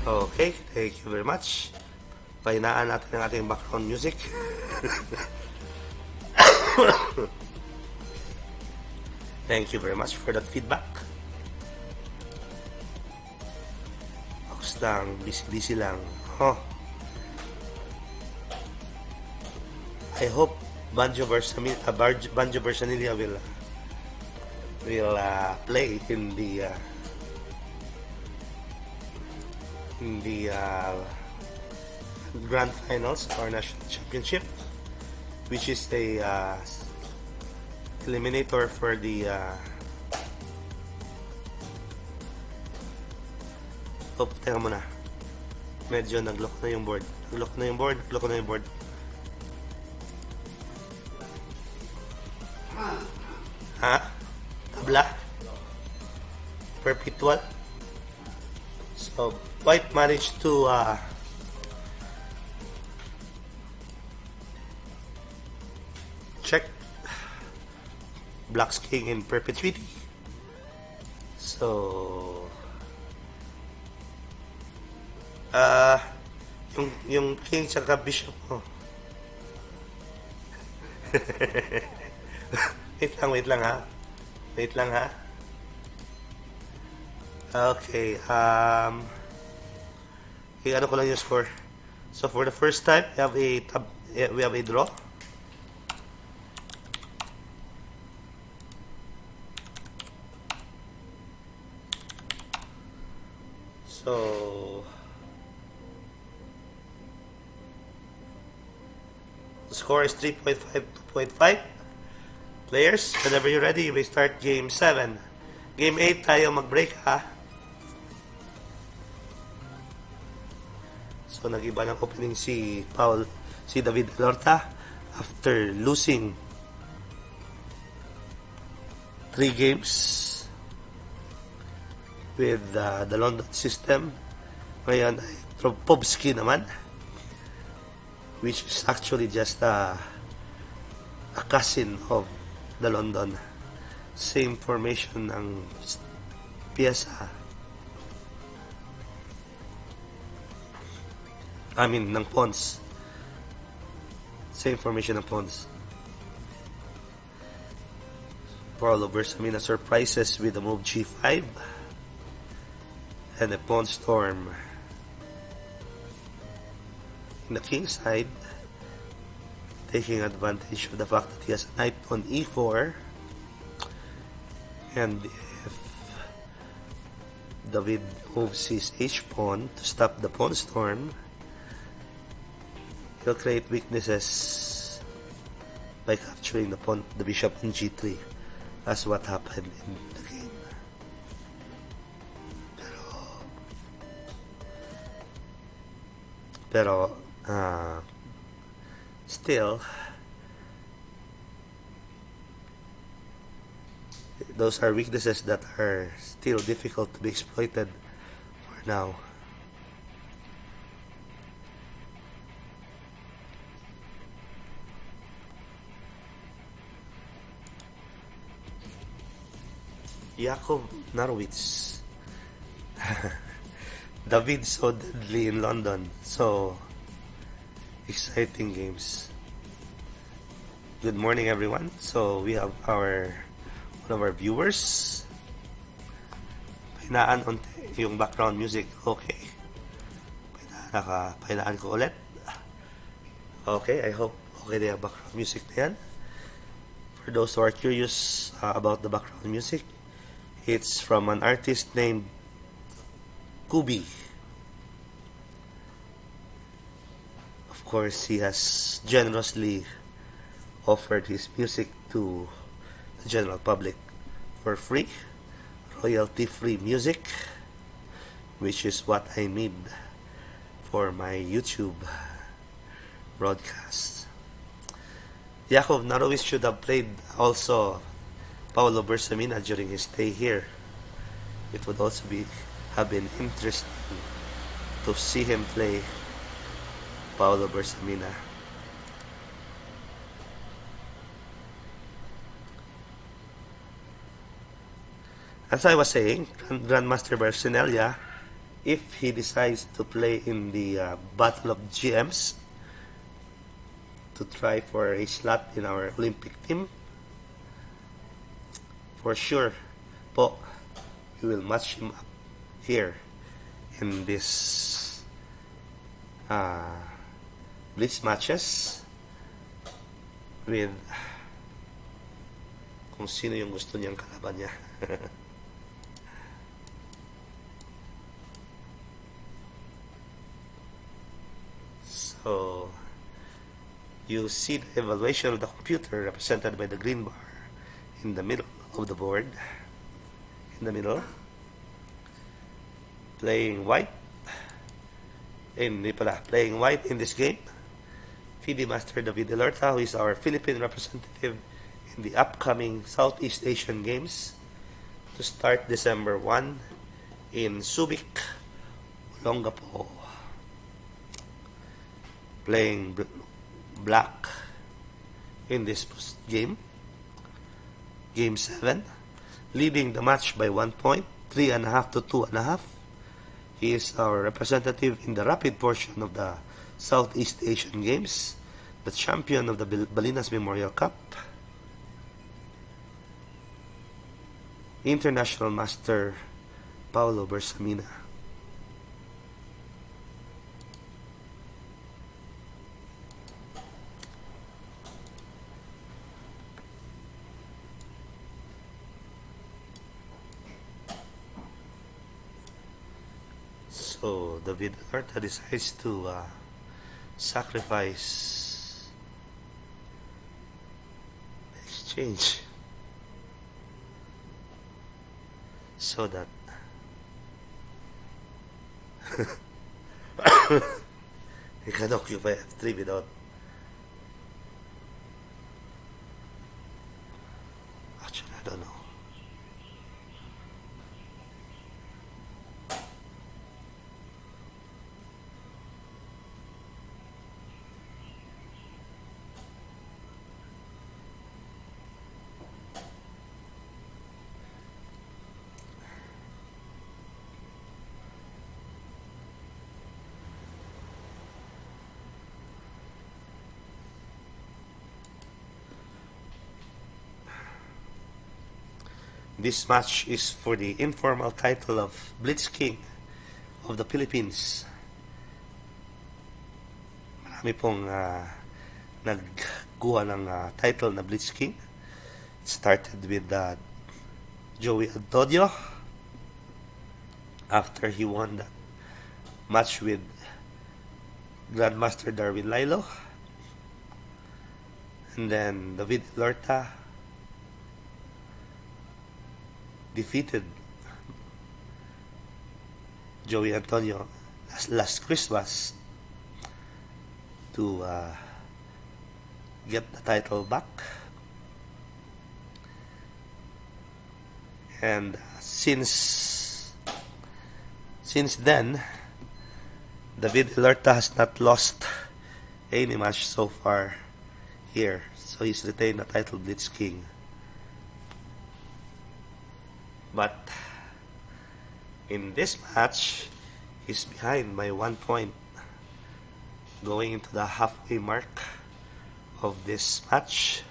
Okay, thank you very much. Pahinaan natin ang ating background music. Thank you very much for that feedback. Box lang, busy lang. Huh. I hope Banjo Bersamina will play in the in the Grand Finals or National Championship, which is a eliminator for the teka muna. Medyo nag-lock na yung board. Nag-lock na yung board. Ha? Tabla? Perpetual? So, White managed to check Black's king in perpetuity. So, yung king tsaka bishop mo. Wait lang ha. Okay, ano ko lang yung score. So for the first time, we have a draw. So the score is 3.5 2.5. Players, whenever you're ready, we start game 7. Game 8 tayo mag-break ha. So nag-iba ng opening si David Elorta after losing 3 games with the London system. Ngayon ay Tropovsky naman, which is actually just a cousin of the London. Same formation ng pyesa. Ng pawns. Same formation ng pawns. Paulo Bersamina surprises with the move g5 and a pawn storm in the king side, taking advantage of the fact that he has knight on e4, and if David moves his h-pawn to stop the pawn storm, he'll create weaknesses by capturing the bishop on g3. That's what happened in the game. Pero still, those are weaknesses that are still difficult to be exploited for now. Yakov Narwitz. David so deadly in London. So exciting games. Good morning everyone. So we have one of our viewers. Pahinaan unti yung background music. Okay. Pahinaan ko ulit. Okay, I hope okay na yung background music na yan. For those who are curious about the background music, it's from an artist named Kubi. Of course, he has generously offered his music to the general public for free, royalty-free music, which is what I need for my YouTube broadcast. Yakov Narowitz should have played also Paulo Bersamina during his stay here. It would also have been interesting to see him play Paulo Bersamina. As I was saying, Grandmaster Bersinelia, if he decides to play in the Battle of GMs to try for a slot in our Olympic team, for sure po, we will match him up here in this Blitz matches with kung sino yung gusto niyang kalaban niya. So you see the evaluation of the computer represented by the green bar in the middle of the board. In the middle. Playing white. Playing white in this game. FIDE Master David Elorta, who is our Philippine representative in the upcoming Southeast Asian Games to start December 1 in Subic, Olongapo. Playing black in this game. Game 7. Leading the match by 1 point, 3.5 to 2.5. He is our representative in the rapid portion of the Southeast Asian Games, the champion of the Balinas Memorial Cup, International Master Paulo Bersamina. So David Elorta decides to sacrifice exchange so that he can occupy F3 without actually I don't know. This match is for the informal title of Blitz King of the Philippines. Marami pong nagkuha ng title na Blitz King. It started with Joey Antonio after he won that match with Grandmaster Darwin Lilo. And then David Elorta defeated Joey Antonio last Christmas to get the title back. And since then, David Elorta has not lost any match so far here, so he's retained the title Blitz King. But in this match, he's behind by 1 point going into the halfway mark of this match.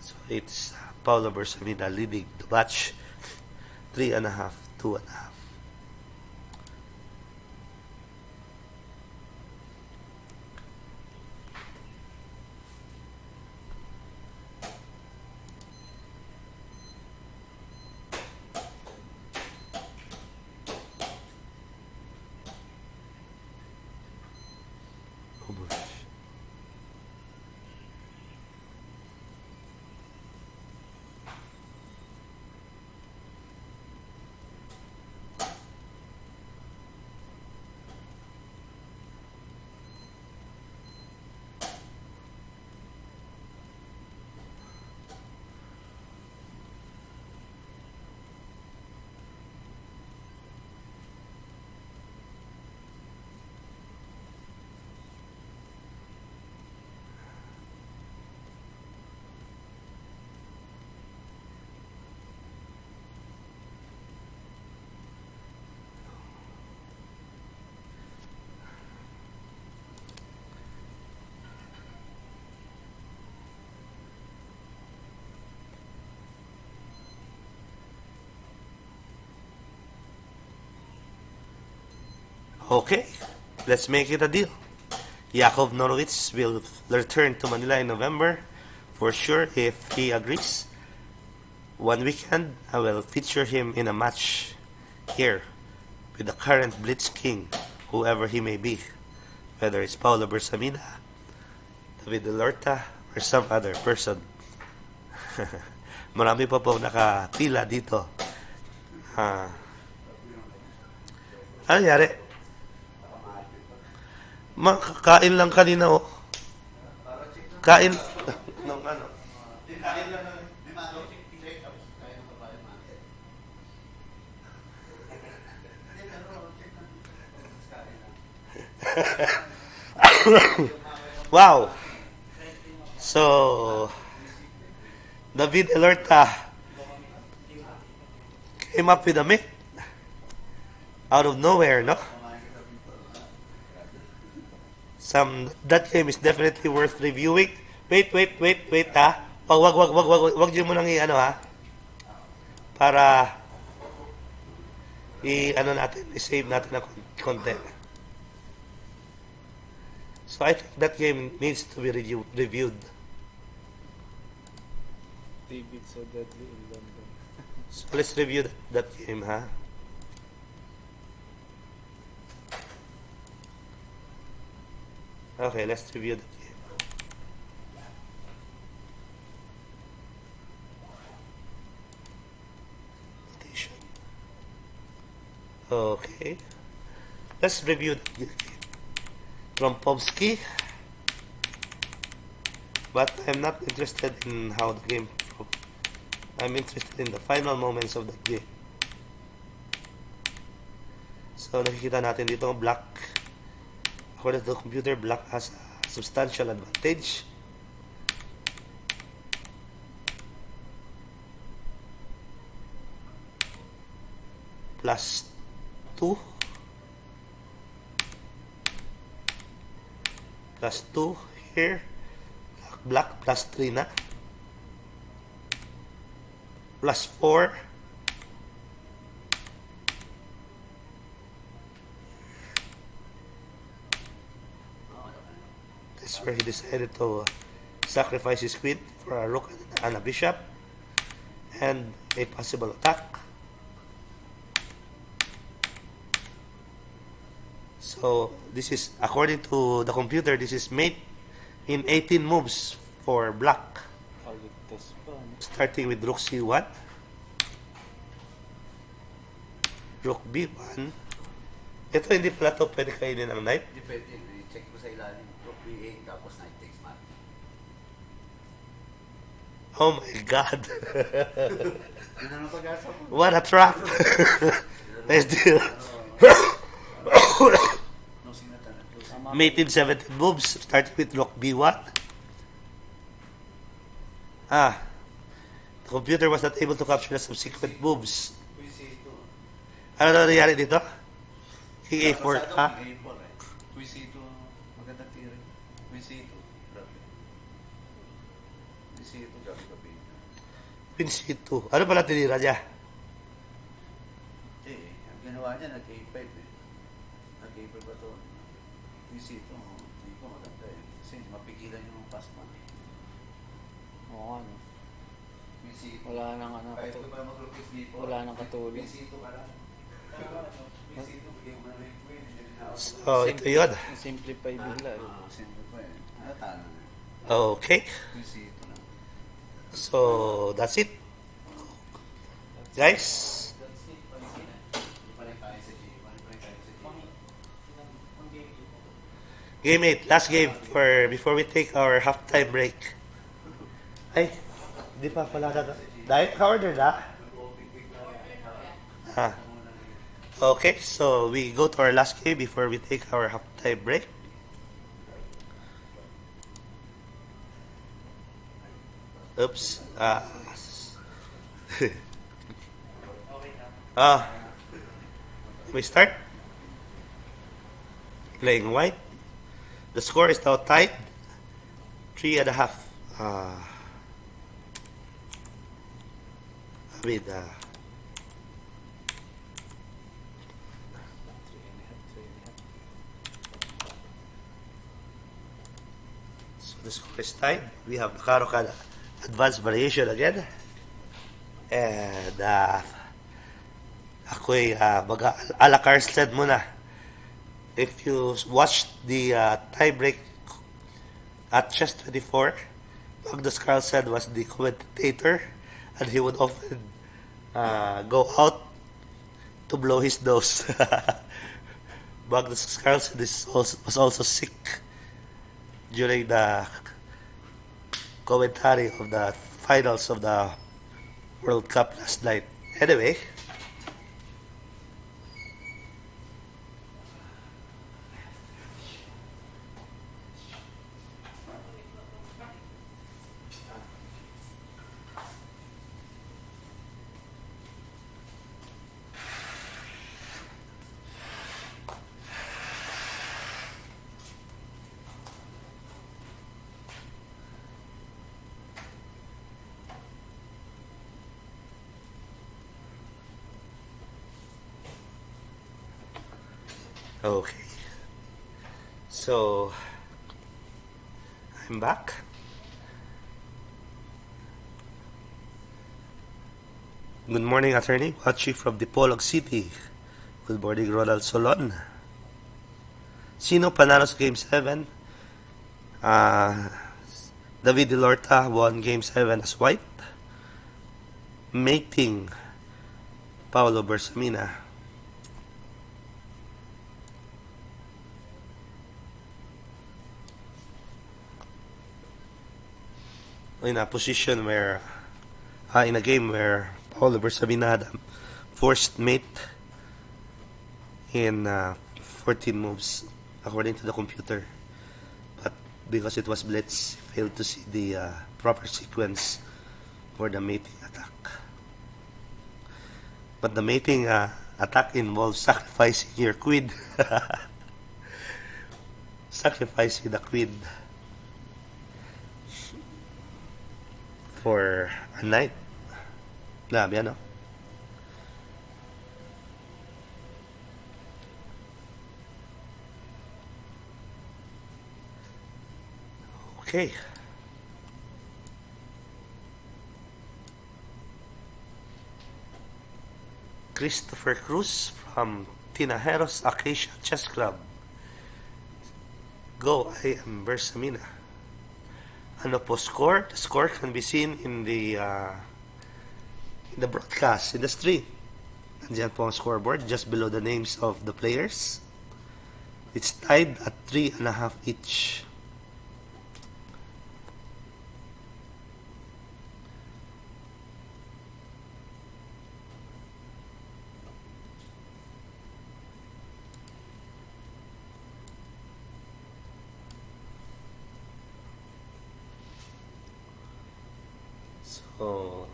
So it's Paulo Bersamina leading the match 3.5, 2.5. Okay, let's make it a deal. Yakov Norwitz will return to Manila in November for sure if he agrees. One weekend, I will feature him in a match here with the current Blitz King, whoever he may be, whether it's Paulo Bersamina, David Elorta, or some other person. Marami pa po nakapila dito. Ano nangyari? Kakain lang kanina, oh. Kain. Nung ano? Kain lang ng wow. So, David Elorta came up with a myth out of nowhere, no? That game is definitely worth reviewing. Wait, ha? Wag niyo mo nang i-ano, ha? Para i-save natin ang content. So I think that game needs to be reviewed. David so deadly in London. So let's review that game, ha? Okay, let's review that game. Notation. Okay. Let's review that game. Trompovsky. But I'm not interested in how the game. I'm interested in the final moments of the game. So nakikita natin dito ang black. According to the computer, black has a substantial advantage. +2. +2 here. Black +3 na. +4. That's where he decided to sacrifice his queen for a rook and a bishop and a possible attack. So this is, according to the computer, this is made in 18 moves for black. Starting with rook c1, rook b1. Ito hindi pala ito pwede kainin ng knight. Hindi pwede. I-check ko sa ilalim. Rook B8 tapos knight takes mat. Oh my God. Yun ang pag-asa ko. What a trap. Nice deal. Mate in 17 moves, starting with rook b1. The computer was not able to capture the subsequent moves. Ano na nangyari dito? King a4, ha? Queen C2, magandang tira. Queen C2, grabe. Queen C2, gabi-gabi. Queen c2. Ano pala tinira niya? Ang ginawa niya, nag-A5 eh. Nag-A5 ba ito? Queen C2, hindi ko maganda eh. Kasi mapigilan yung pasma. Oo, ano. Queen C2. Wala nang ano, Kahit ko pa mag-Queen C4. wala nang katulong. Queen C2 ka lang. Queen C2, bigyan mo na rin Queen. So, ito yun. Simplify bigla eh. Simple pa eh. Talo na. Okay. Queen C2 na. So, that's it. Guys, game 8, last game before we take our halftime break. Ay, di pa pala na. Dahil ka-order na? Okay, so we go to our last game before we take our halftime break. Oops. We start playing white. The score is now tied 3.5. So the score is tied. We have Karoka advanced variation again. And ako'y mag-alakarsled muna. if you watched the tiebreak at Chess 24, Magnus Carlsen was the commentator, and he would often go out to blow his nose. Magnus Carlsen was also sick during the commentary of the finals of the World Cup last night. Anyway, okay. So, I'm back. Good morning, attorney. Watching from Dipolog City. Good morning, Ronald Solon. Sino panalo sa Game 7? David Elorta won Game 7 as white. Mating Paulo Bersamina. In a position where, in a game where Paulo Bersamina had a forced mate in 14 moves, according to the computer. But because it was Blitz, he failed to see the proper sequence for the mating attack. But the mating attack involves sacrificing your queen. Sacrificing the queen for a knight. Grabe, ano? Okay. Christopher Cruz from Tinajeros Acacia Chess Club. Go, I am Bersamina. Ano po score? The score can be seen in the broadcast, in the stream. Nandiyan po ang scoreboard, just below the names of the players. It's tied at 3.5 each. So,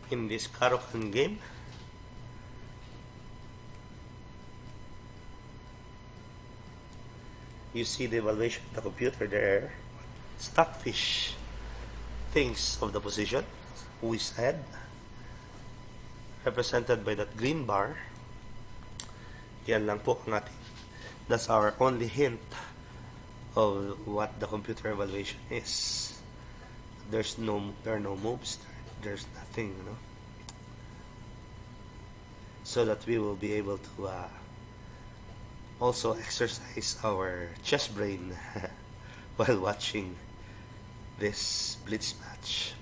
in this Karokan game, you see the evaluation of the computer there. Stockfish thinks of the position, who is ahead, represented by that green bar. Yan lang po ang ating. That's our only hint of what the computer evaluation is. There are no moves. There's nothing, you know. So that we will be able to also exercise our chess brain while watching this Blitz match.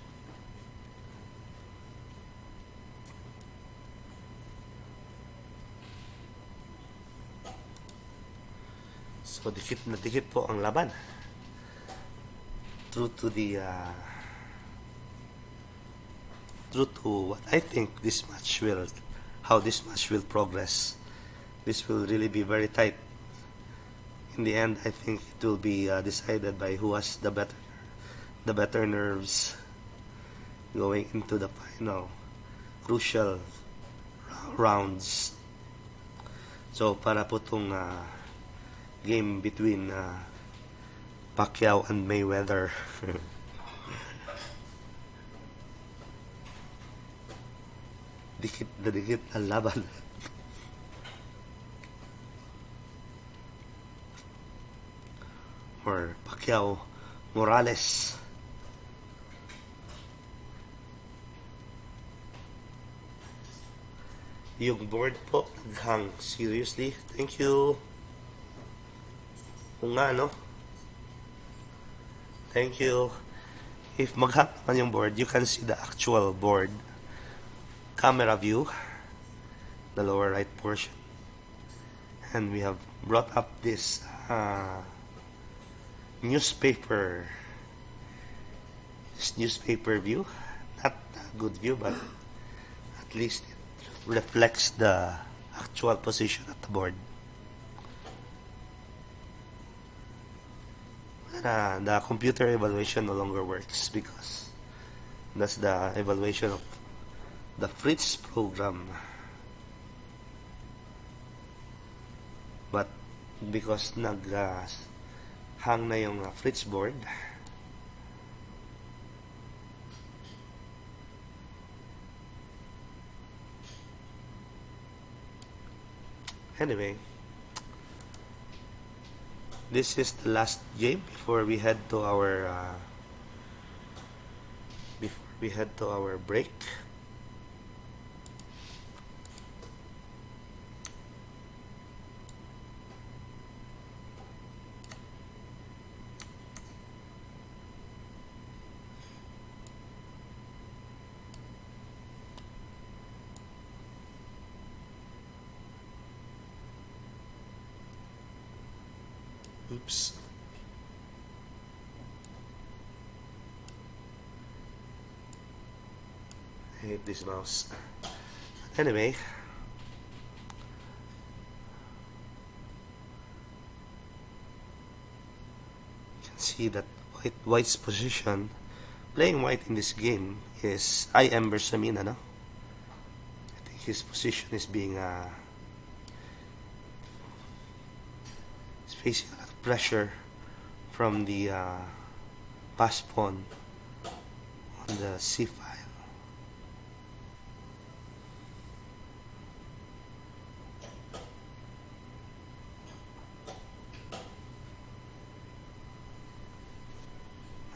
So dikit na dikit po ang laban. True to what I think how this match will progress. This will really be very tight. In the end, I think it will be decided by who has the better nerves going into the final crucial rounds. So para po itong game between Pacquiao and Mayweather. Dikit na dikit ang laban. Or Pacquiao Morales. Yung board po, naghang. Seriously? Thank you. Kung nga, no? Thank you. If maghang naman yung board, you can see the actual board. Camera view. The lower right portion. And we have brought up this newspaper. This newspaper view. Not a good view, but at least it reflects the actual position of the board. The computer evaluation no longer works because that's the evaluation of the Fritz program. But because hang na yung Fritz board, anyway, this is the last game before we head to our break. Oops. I hate this mouse. Anyway, you can see that white's position, playing white in this game is Bersamina, no? I think his position is being facing a lot of pressure from the pass pawn on the c file.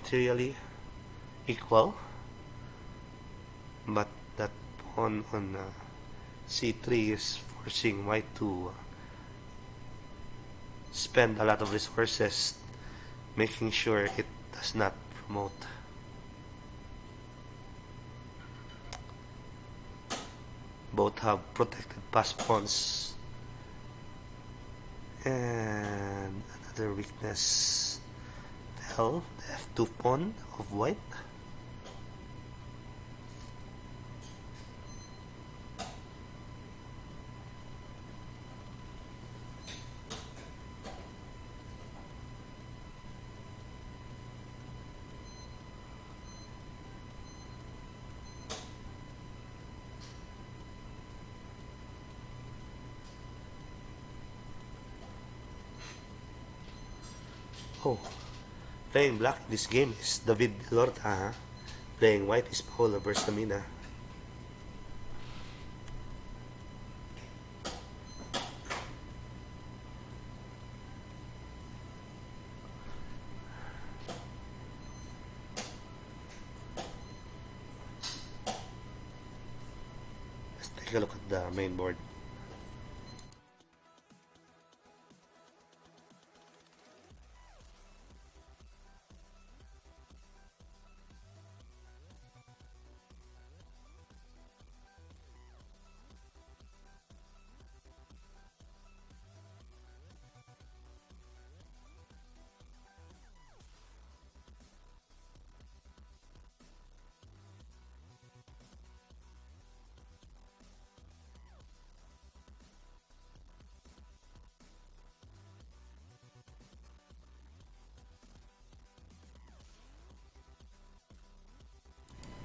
Materially equal, but that pawn on c3 is forcing white to spend a lot of resources making sure it does not promote. Both have protected pass pawns. And another weakness fell, the f2 pawn of white. Oh, playing black in this game is Elorta, huh? Playing white is Paulo Bersamina. Let's take a look at the main board.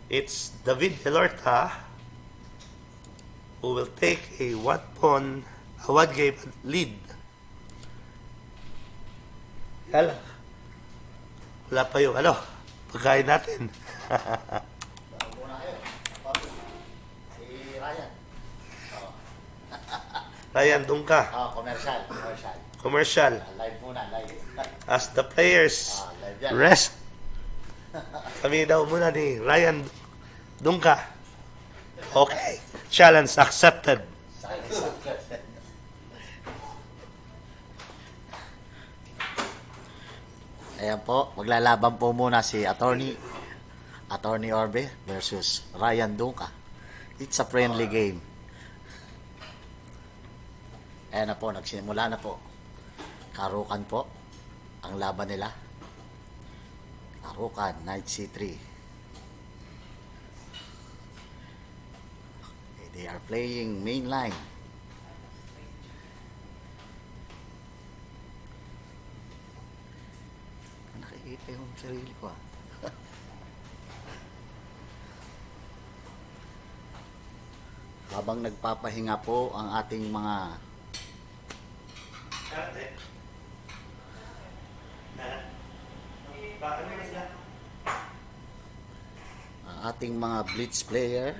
It's Elorta who will take a one game lead. Wala pa yung pagkain natin. Muna kayo. Si Ryan. Ryan, doon ka. Commercial. Live muna, live. As the players Live yan. rest. Kami daw muna ni Ryan, doon ka. Okay. Challenge accepted. Sa akin, soccer. Ayan po, maglalaban po muna si Attorney Orbe versus Ryan Dunca. It's a friendly game. Ayan na po, nagsimula na po. Karukan po ang laban nila. Karukan, Knight C3. Okay, they are playing main line. Nakikita yung sarili ko ah. Habang nagpapahinga po ang ating mga Blitz player.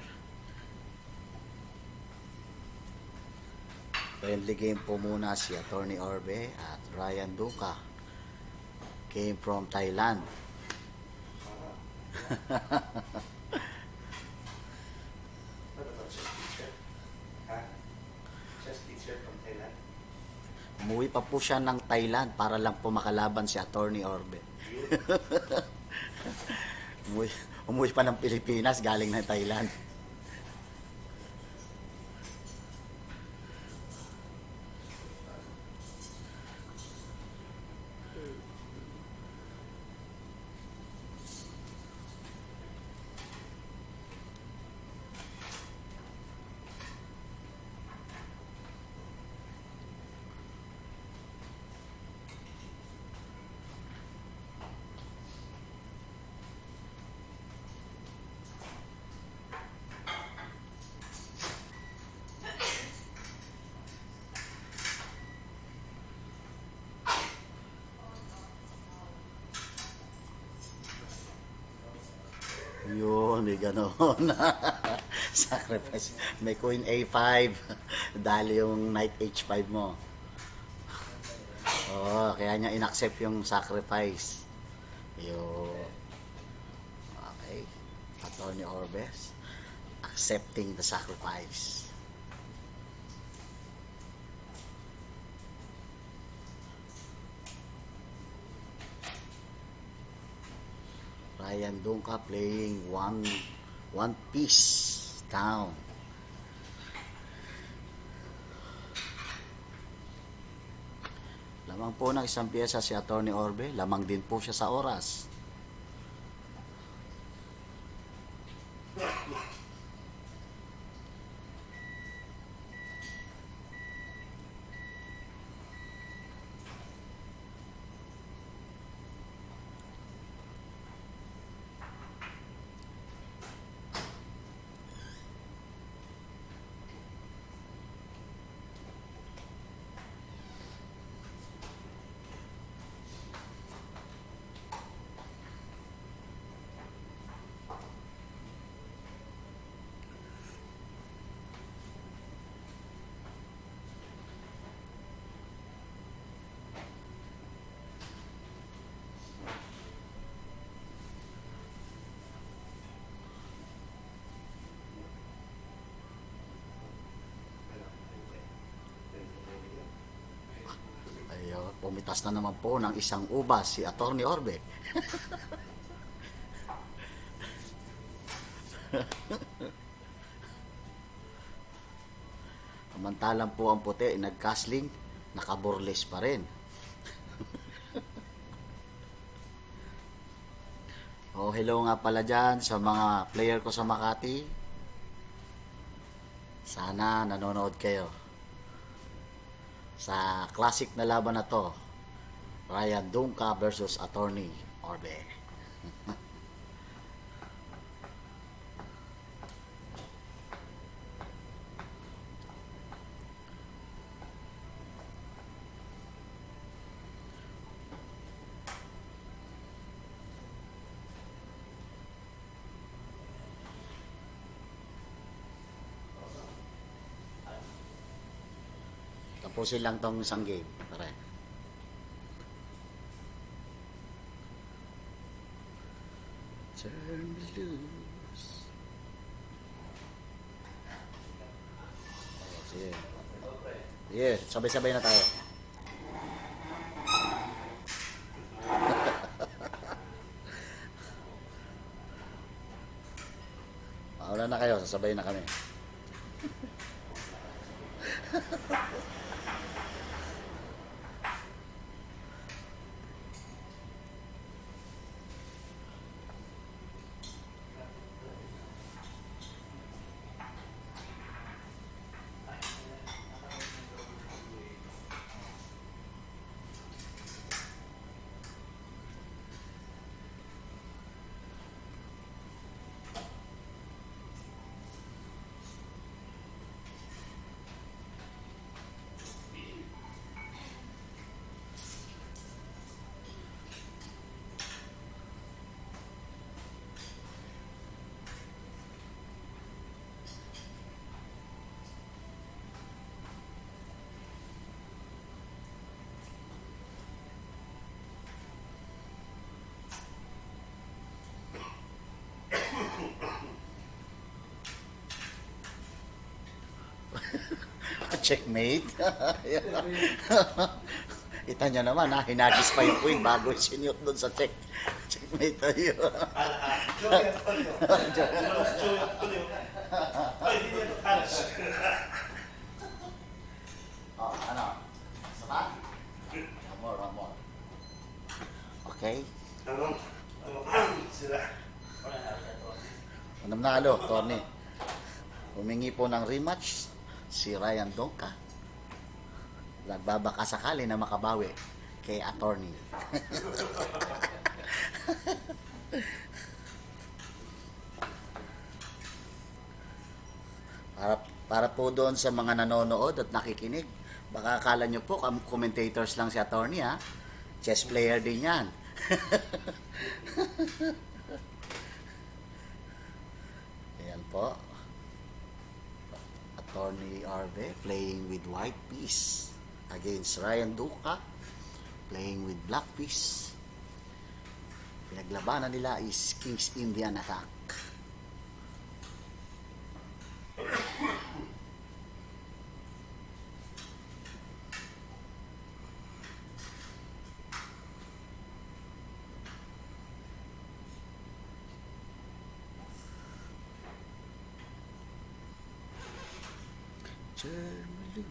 Friendly game po muna si Attorney Orbe at Ryan Dunca. Came from Thailand. Umuwi pa po siya ng Thailand para lang po makalaban si Attorney Orbe. umuwi pa ng Pilipinas galing ng Thailand. Yun, may gano'n. Sacrifice. May queen A5. Dali yung knight H5 mo. Oh, kaya niya inaccept yung sacrifice. Yun. Okay. Attorney Orbes. Accepting the sacrifice. Ryan Dunca playing one piece down. Lamang po ng isang piyesa si Attorney Orbe. Lamang din po siya sa oras. Pumitas na naman po ng isang ubas si Attorney Orbe. Samantalang po ang puti nagkasling, nakaburles pa rin. Oh, hello nga pala dyan sa mga player ko sa Makati. Sana nanonood kayo sa classic na laban na to, Ryan Dunca versus Attorney Orbe. Tapusin lang tong isang game. Pare. Turn loose. Sige. Sige, sabay-sabay na tayo. Mauna na kayo, sasabay na kami. Checkmate. Kita nyo naman ha, hinagis pa yung queen bago sinyot doon sa checkmate tayo. Oh, ano? Sama? Amor. Okay. Sila. Nanalo, Tony. Humingi po ng rematch si Ryan Donka. Nagbabaka sakali na makabawi kay attorney. para po doon sa mga nanonood at nakikinig, baka akala nyo po commentators lang si attorney ha. Chess player din yan. Ayan po. Attorney Arbe playing with white piece against Ryan Duca playing with black piece. Pinaglabanan nila is King's Indian attack. Germans.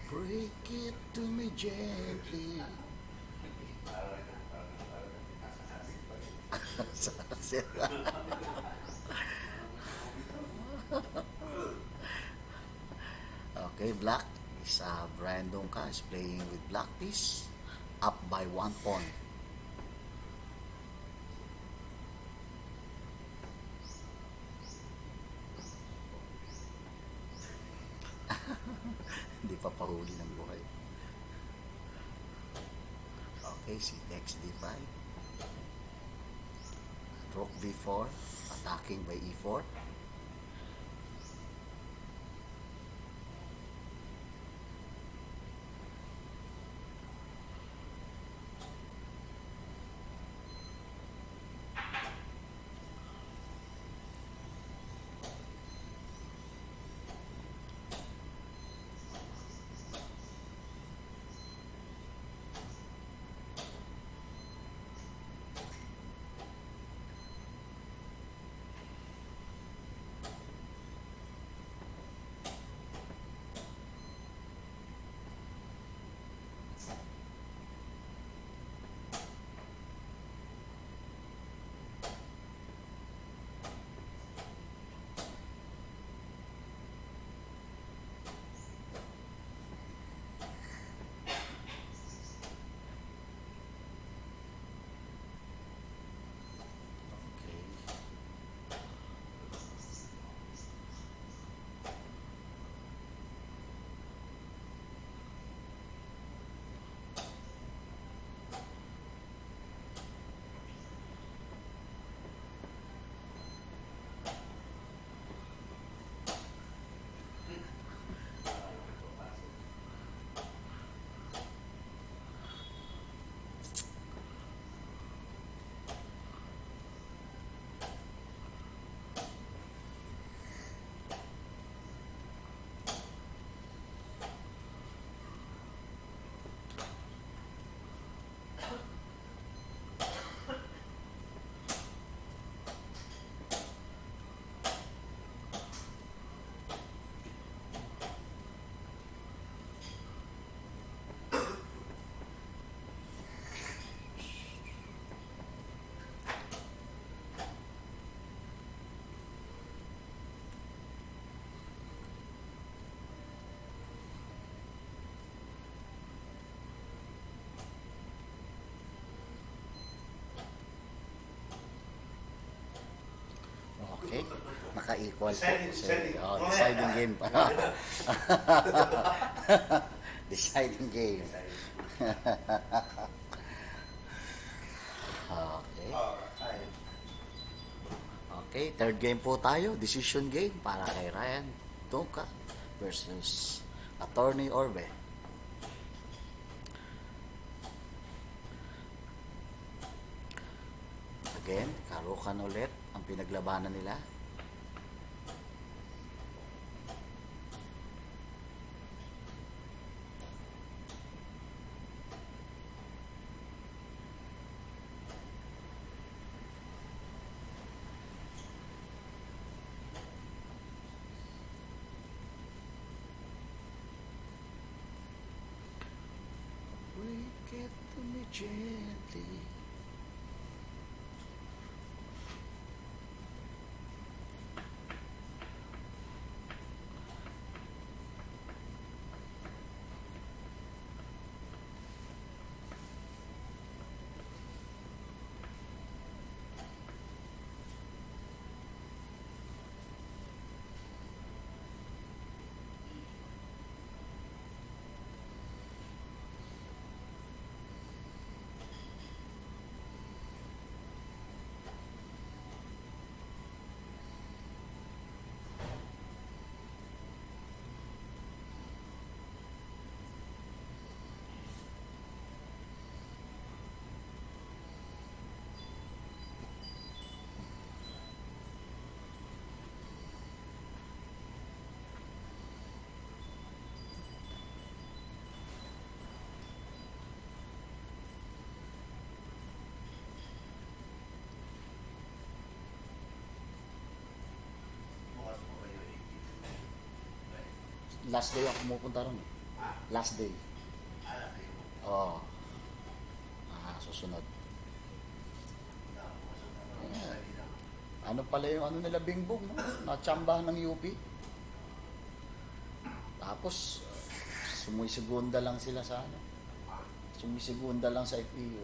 Break it to me gently. Okay, Black is Brian Donka is playing with Black Piece, up by 1 point. Hindi pa pahuli ng buhay. Okay, si Dex D5. Rook B4, attacking by E4. Okay, naka-equal po. Deciding game pa. Deciding game. Okay. Okay, third game po tayo. Decision game para kay Ryan Donka versus Attorney Orbe. Again, karukan ulit ang pinaglabanan nila. Break it to me gently. Last day ako pumupunta ron. Last day. Oo. Susunod. Ano pala yung ano nila bingbog, no? Natsambahan ng UP. Tapos, sumisigunda lang sila sa ano. Sumisigunda lang sa FPU.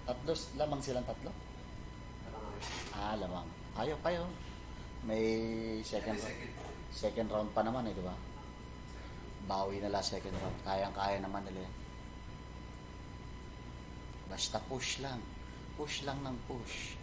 Tatlo, lamang silang tatlo? Lamang. Ayaw kayo. May second round pa naman eh, di ba? Bawi nila second round. Kayang-kaya naman nila yan. Basta push lang. Push lang ng push.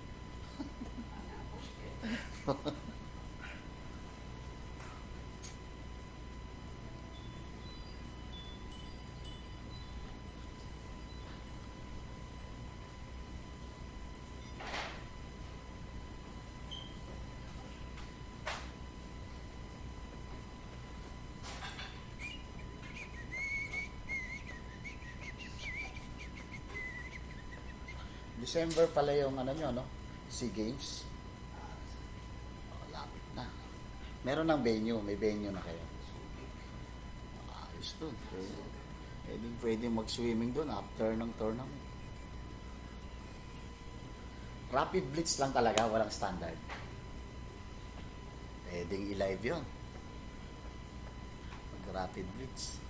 December pala yung ano nyo, no? SEA Games. Lapit na. Meron ng venue. May venue na kayo. Ayos dun. Pwede mag-swimming dun after ng tournament. Rapid Blitz lang talaga. Walang standard. Pwedeng i-live yun. Mag-Rapid Blitz.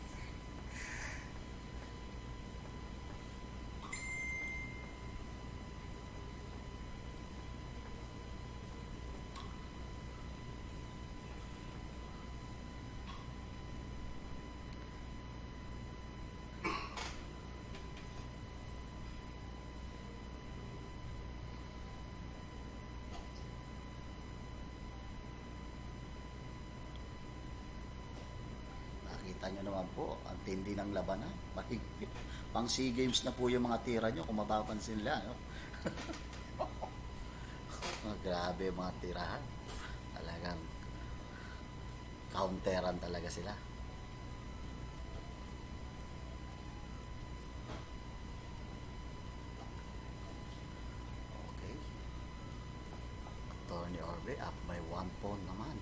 Kita nyo naman po, ang tindi ng labanan. Pang SEA Games na po yung mga tira nyo, kung mapapansin nila. No? Grabe yung mga tirahan. Talagang counteran talaga sila. Okay. Attorney Orbe up by 1 pawn naman.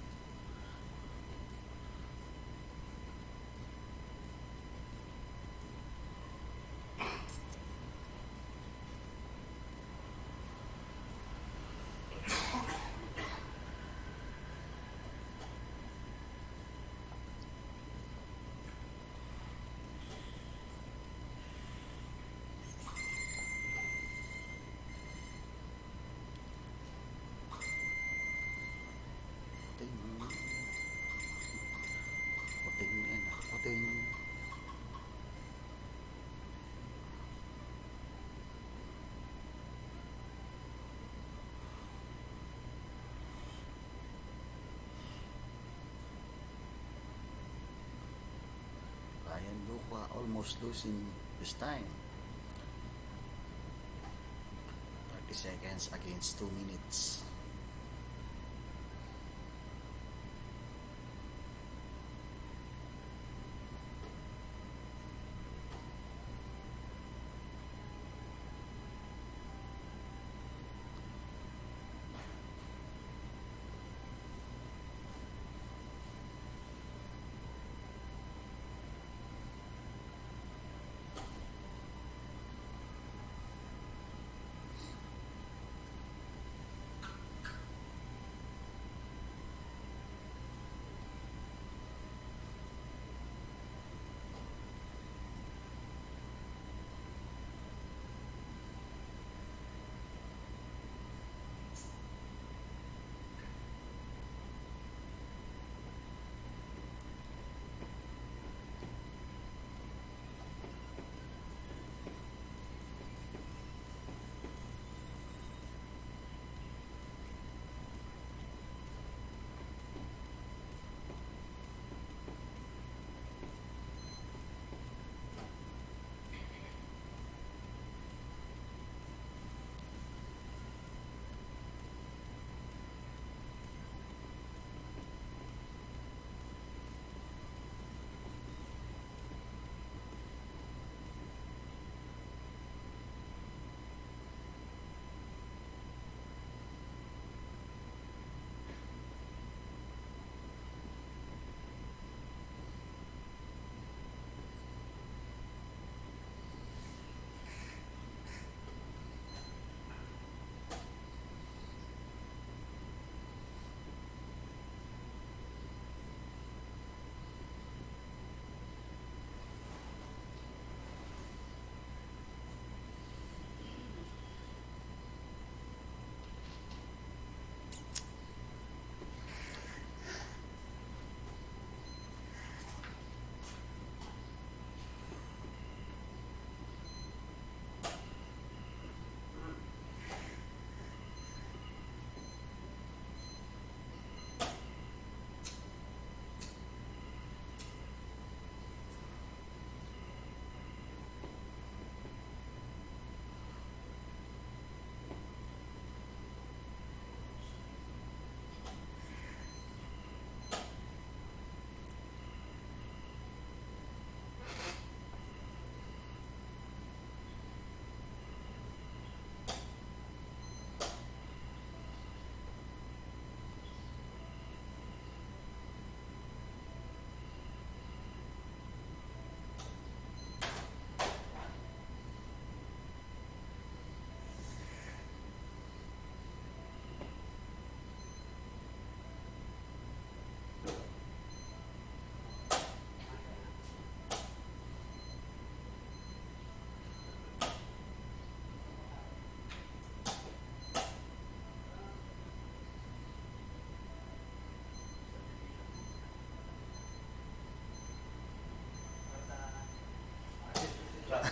Puting. Ryan Duca almost losing this time. 30 seconds against 2 minutes.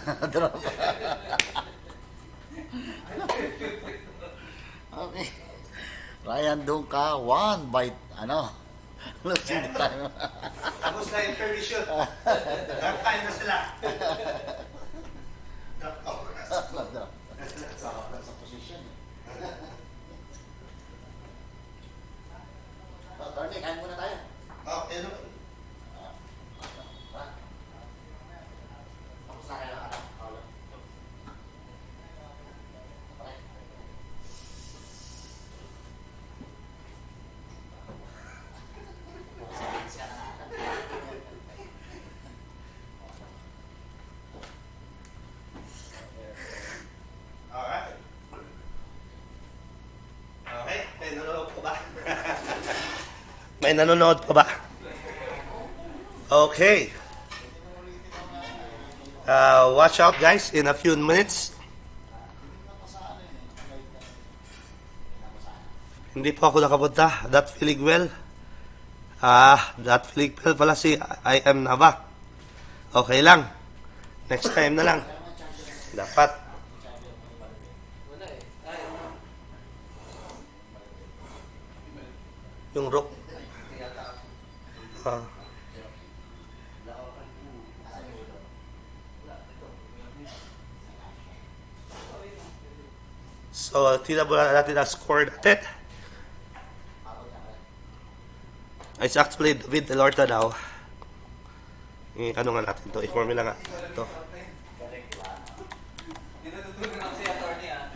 Drop. Okay. Ryan Dungka, 1 by, losing time. Tapos na intermission. Drop time na sila. Drop over na. Sa position. Attorney, kain muna tayo. Okay, ano? Tapos na kayo. Paulo. Alright. Okay, may nanonood pa ba? May nanonood pa ba? Okay. Watch out guys, in a few minutes. Hindi po ako nakapunta. That feeling well. That feeling well pala si I am Nava. Okay lang. Next time na lang. Dapat. Wala eh. Ay, Yung rook. Ah. So, tingnan mo natin ang score natin. It's actually with Elorta now. Ano nga natin to? I-formula nga ito. Dinututulog na ako si attorney ah.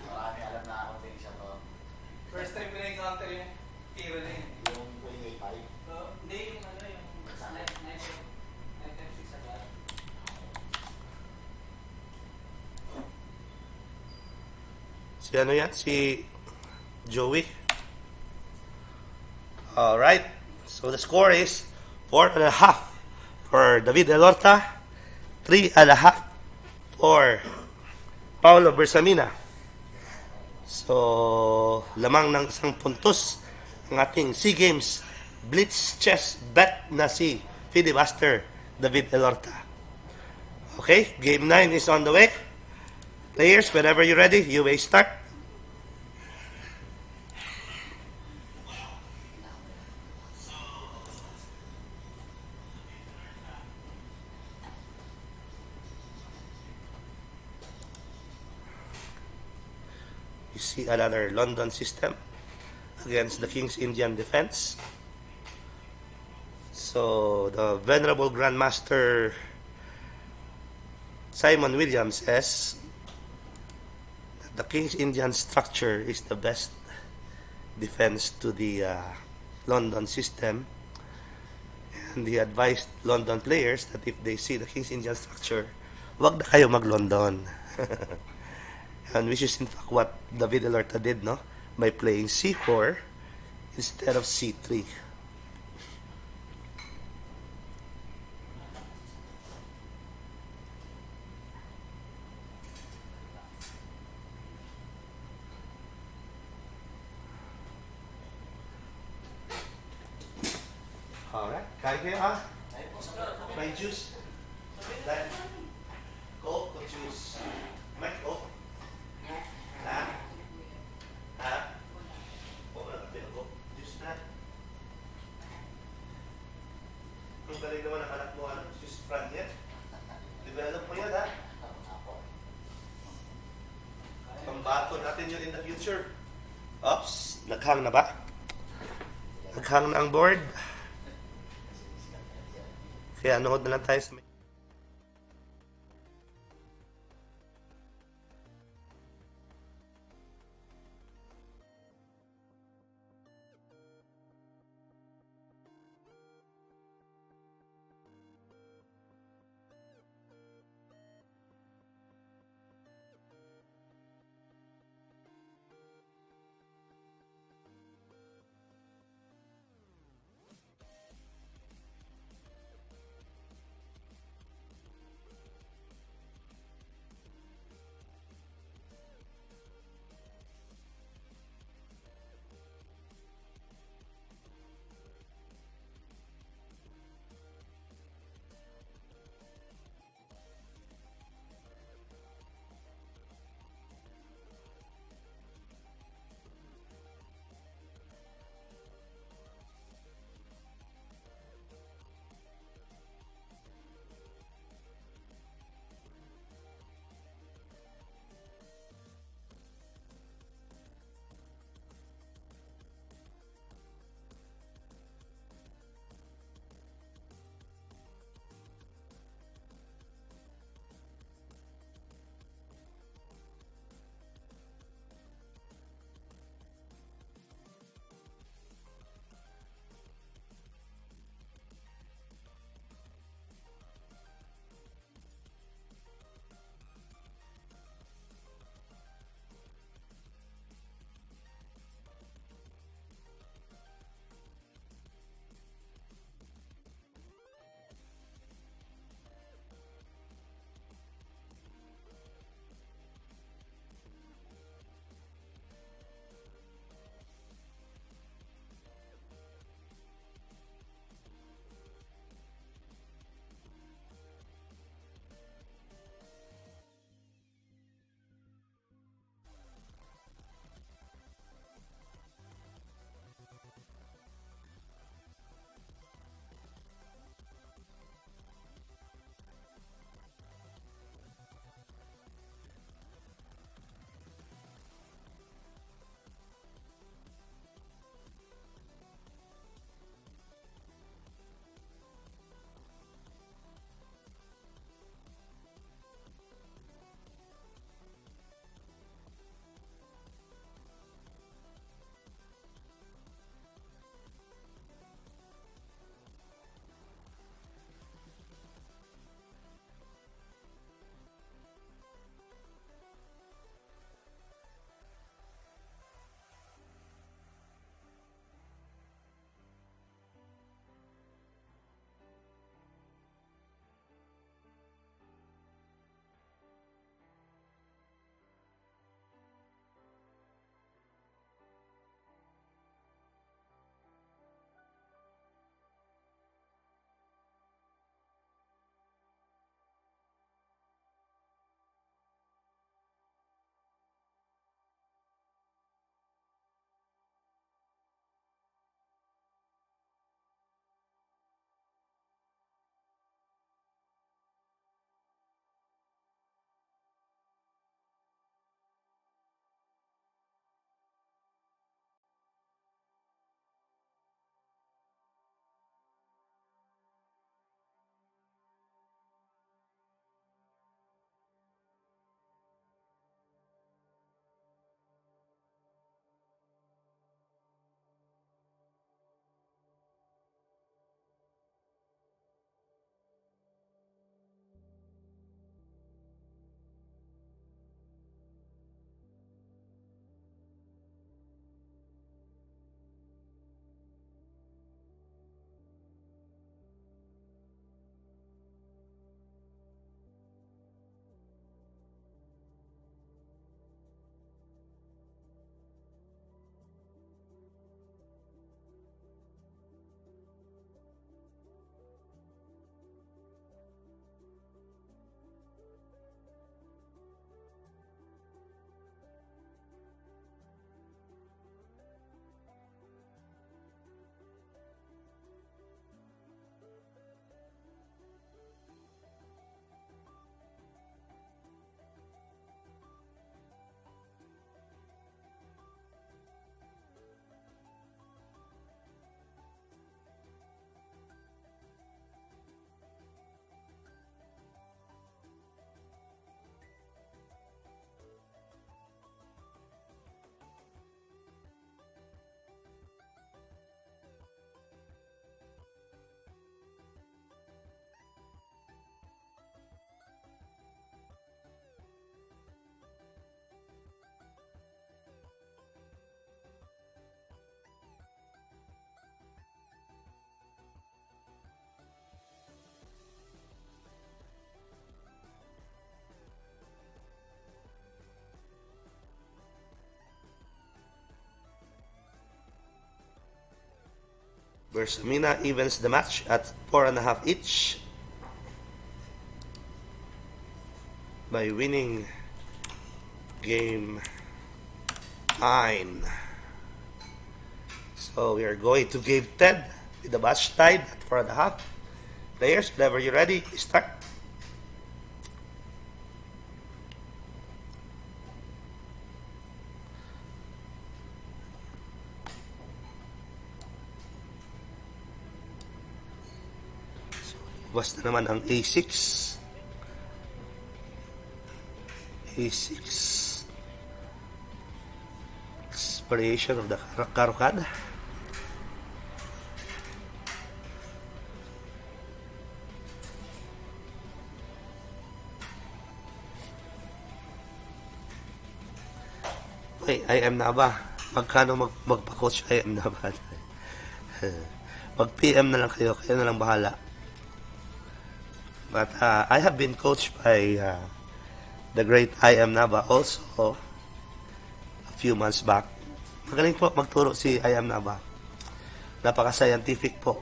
Marami alam na ako din siya to. First time ko na-encounter yung hero na yun. Yung 28-5. Hindi yung ano yung 9.6 agad. Si ano yan? Si Joey. Alright. So the score is 4.5 for David Elorta, 3.5 for Paulo Bersamina. So, lamang ng isang puntos ang ating SEA Games Blitz chess bet na si Filibuster David Elorta. Okay, game 9 is on the way. Players, whenever you're ready, you may start. You see another London system against the King's Indian defense. So the venerable Grandmaster Simon Williams says that the King's Indian structure is the best defense to the London system. And he advised London players that if they see the King's Indian structure, wag na kayo mag-London. And which is in fact what David Elorta did, no? By playing c4 instead of c3. Alright, kain kayo ha? May juice? Dahil, Coke o juice? May Coke? Ha? Ha? O wala ka pinag-Coke? Juice na? Ang galing naman ang anak mo, juice brand yan. Develop mo yan ha? Pambato natin yun in the future. Oops, naghang na ba? Naghang na ang board. Kaya nood na lang tayo sa Bersamina evens the match at 4.5 each by winning game 9. So we are going to game 10 with the match tied at 4.5. Players, whenever you're ready, start. Basta naman ang A6. A6. Variation of the Karukan. Okay, I am na ba? Magkano magpa-coach I am na ba? Mag-PM na lang kayo na lang bahala. But I have been coached by the great I am Naba also a few months back. Magaling po magturo si I am Naba. Napaka-scientific po.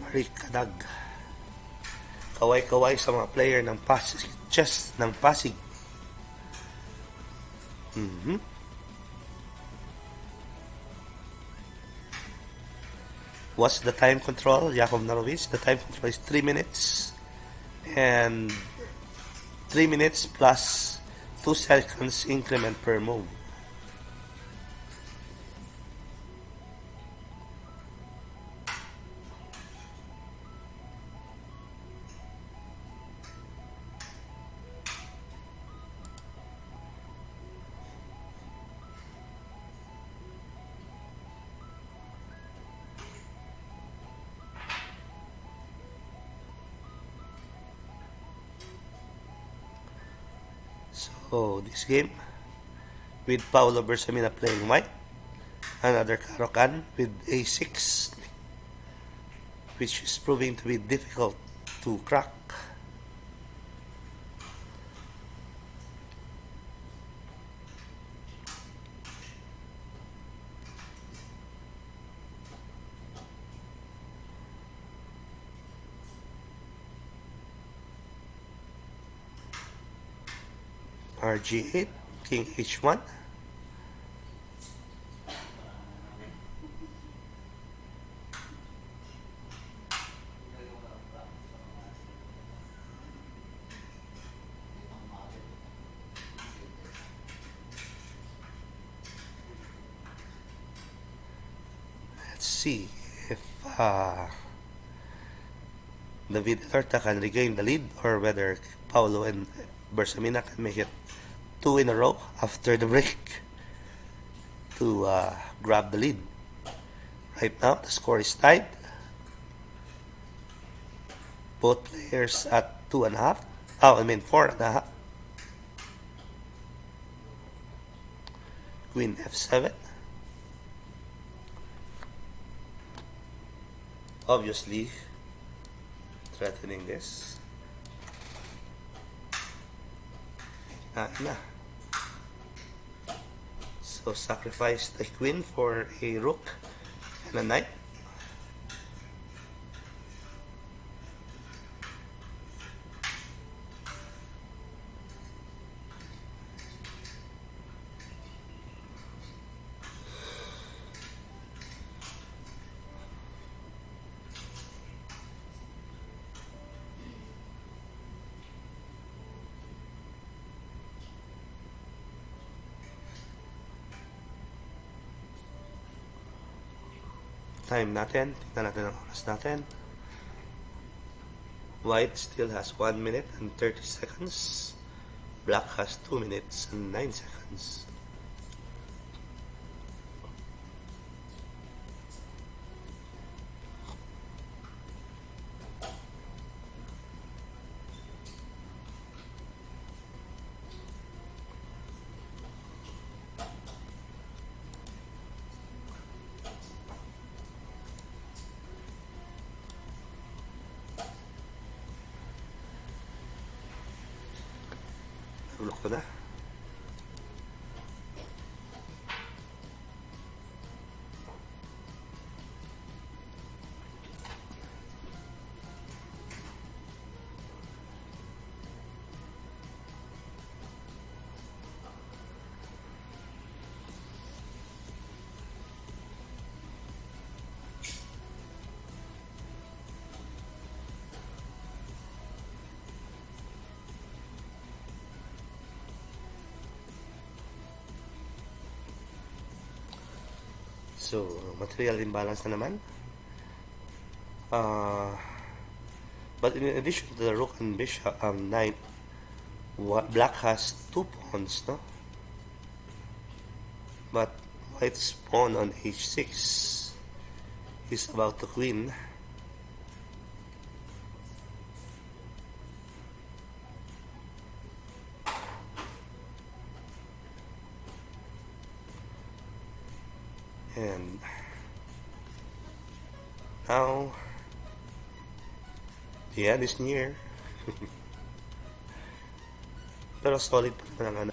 Marie Kadag. Kaway-kaway sa mga player ng Pasig, chess ng Pasig. What's the time control? Yakov Narowitz. The time control is 3 minutes. And 3 minutes plus 2 seconds increment per move. So this game with Paulo Bersamina playing white, another Karokan with A6, which is proving to be difficult to crack. RG8, King H1. Let's see if David Elorta can regain the lead or whether Paulo and Bersamina can make it 2 in a row after the break to grab the lead. Right now, the score is tied. Both players at 2.5. 4.5. Queen F7. Obviously, threatening this. So sacrifice the queen for a rook and a knight. Time natin. Tignan natin ang oras natin. White still has 1 minute and 30 seconds. Black has 2 minutes and 9 seconds. Tulok ko na. So, material imbalance na naman. But in addition to the rook and bishop, knight, black has 2 pawns, no? But white's pawn on h6 is about to queen. And now the end is near. Pero solid pa naman ang ano.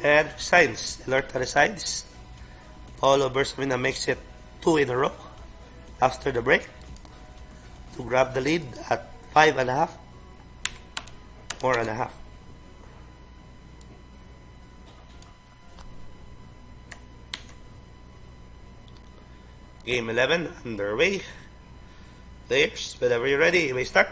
And resigns. Elorta resigns. Paulo Bersamina makes it 2 in a row after the break to grab the lead at 5.5, 4.5. Game 11 underway. Players, whenever you're ready, you may start.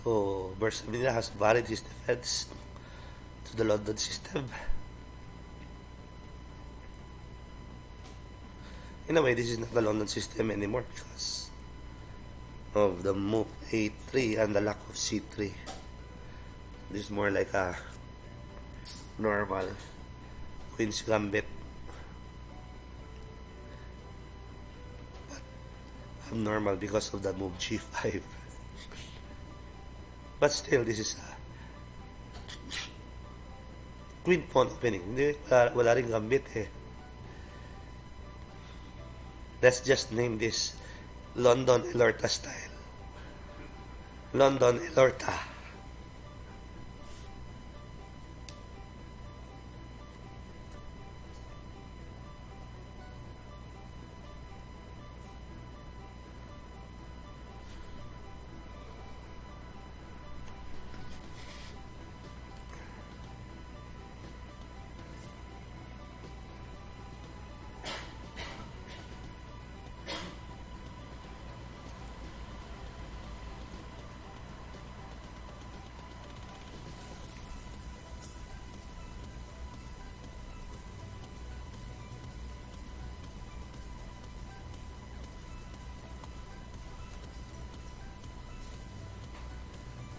So, Bersamina has varied his defense to the London system. In a way, this is not the London system anymore because of the move a3 and the lack of c3. This is more like a normal Queen's Gambit. But abnormal because of the move g5. But still, this is a queen pawn opening. Hindi, wala rin gambit eh. Let's just name this London Elorta style. London Elorta.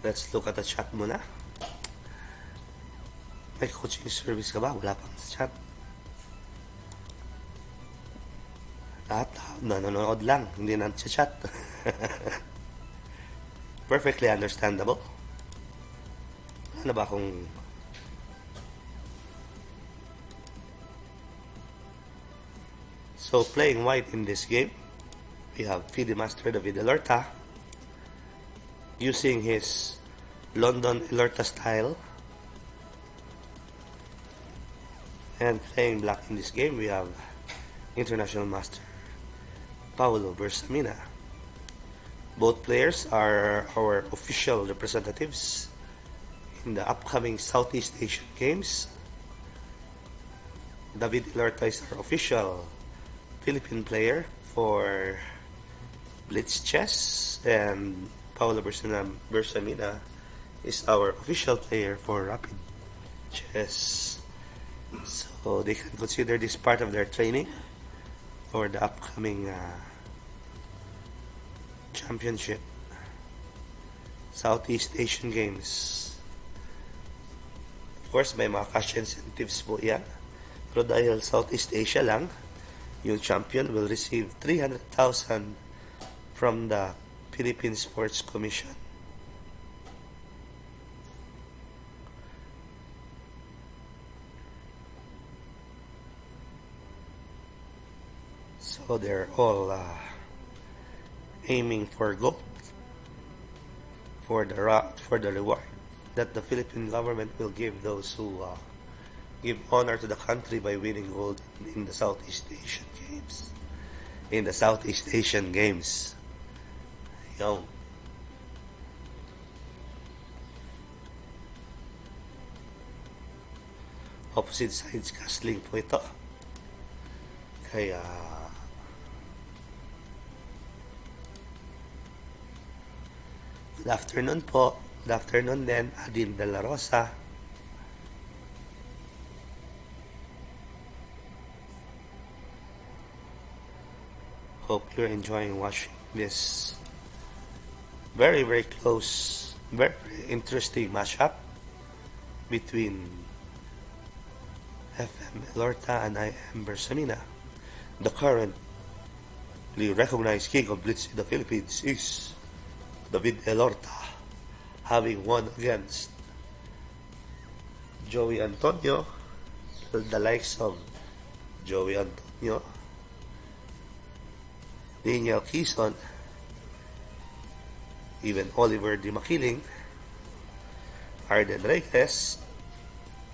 Let's look at the chat muna. May coaching service ka ba? Wala pang chat. Lahat nanonood lang, hindi na chat. Perfectly understandable. Ano ba kung so playing white in this game, we have FIDE Master David Elorta using his London Elorta style, and playing black in this game we have International Master Paulo Bersamina. Both players are our official representatives in the upcoming Southeast Asian Games. David Elorta is our official Philippine player for Blitz Chess, and Paulo Bersamina is our official player for Rapid Chess. So they can consider this part of their training for the upcoming championship, Southeast Asian Games. Of course, may mga cash incentives po yan. Pero dahil Southeast Asia lang, yung champion will receive 300,000 from the Philippine Sports Commission. So they're all aiming for gold for the reward that the Philippine government will give those who give honor to the country by winning gold in the Southeast Asian Games. In the Southeast Asian Games. Yo. Opposite sides castling po ito. Kaya good afternoon po. Good afternoon din, Adin De La Rosa. Hope you're enjoying watching this very, very close, very, very interesting mashup between FM Elorta and I am Bersamina. The currently recognized king of Blitz in the Philippines is David Elorta, having won against Joey Antonio, the likes of Joey Antonio, Daniel Quezon, even Oliver Di Makiling, Arden Reyes.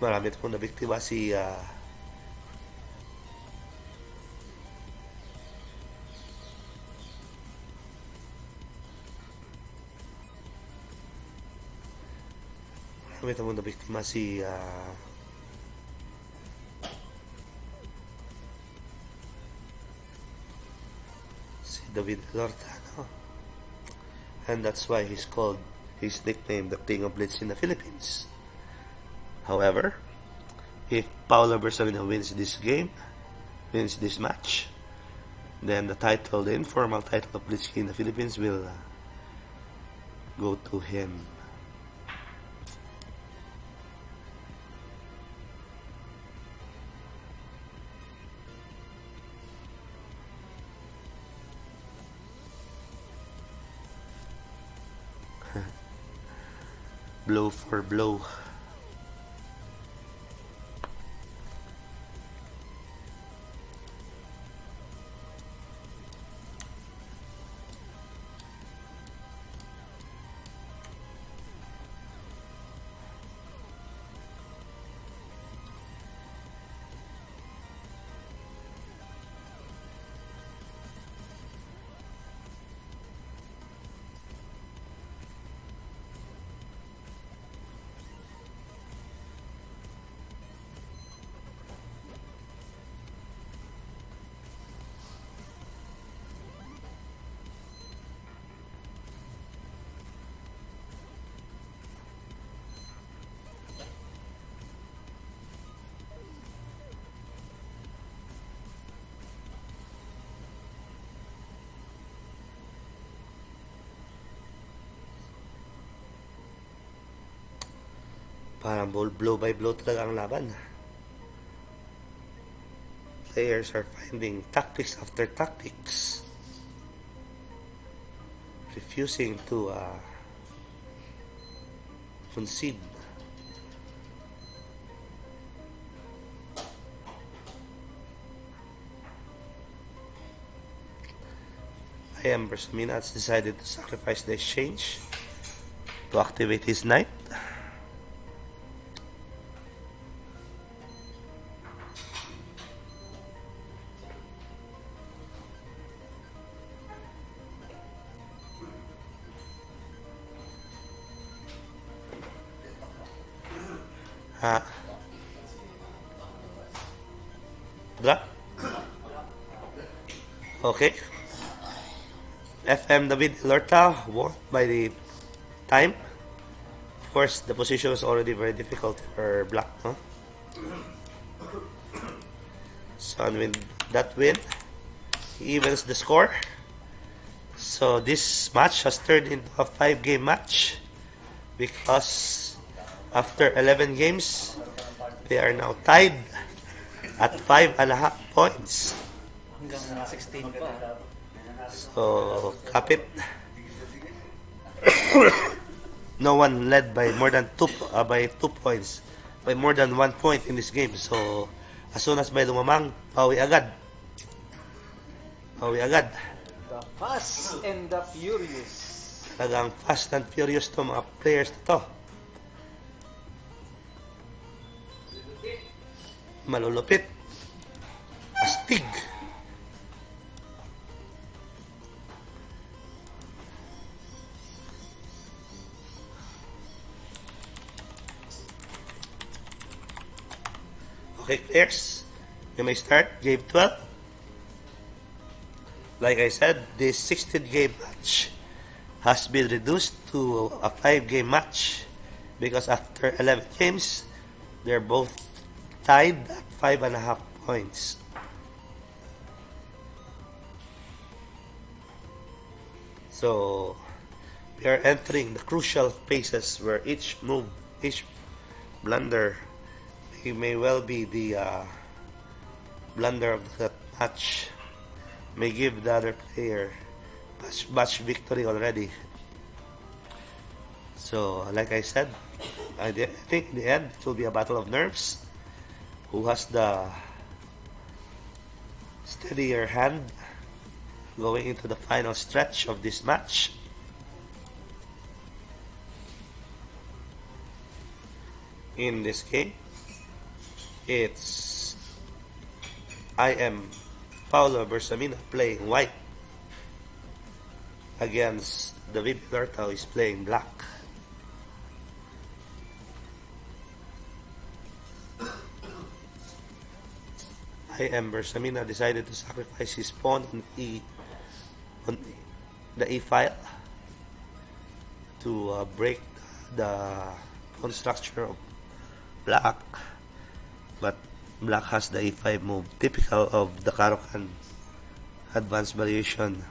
Marami pong nabiktima si marami pong nabiktima si David Elorta, no? And that's why he's nicknamed the King of Blitz in the Philippines. However, if Paulo Bersamina wins this match, then the informal title of Blitz King in the Philippines will go to him. Blow for blow. Parang blow by blow talaga ang laban. Players are finding tactics after tactics, refusing to concede. I am Bersamina has decided to sacrifice the exchange to activate his knight. Ha? Black? Okay. FM David Elorta won by the time. Of course, the position was already very difficult for Black, no? So, and with that win, he evens the score. So, this match has turned into a 5-game match because after 11 games, they are now tied at 5.5 points. Hanggang 16 pa. So, kapit. No one led by more than 2 points, by more than 1 point in this game. So, as soon as may lumamang, pawi agad. Pawi agad. The Fast and the Furious. Talagang fast and furious to mga players na to. Malulupit. Astig. Okay, players, you may start game 12. Like I said, this 16-game match has been reduced to a 5-game match because after 11 games, they're both tied at 5.5 points. So, we are entering the crucial phases where each move, each blunder, he may well be the blunder of that match, may give the other player match victory already. So, like I said, I think in the end it will be a battle of nerves. Who has the steadier hand going into the final stretch of this match? In this game, I am Paulo Bersamina playing white against David Elorta, who is playing black. I am Bersamina decided to sacrifice his pawn on the E file to break the pawn structure of black. But black has the E5 move, typical of the Karokan advanced variation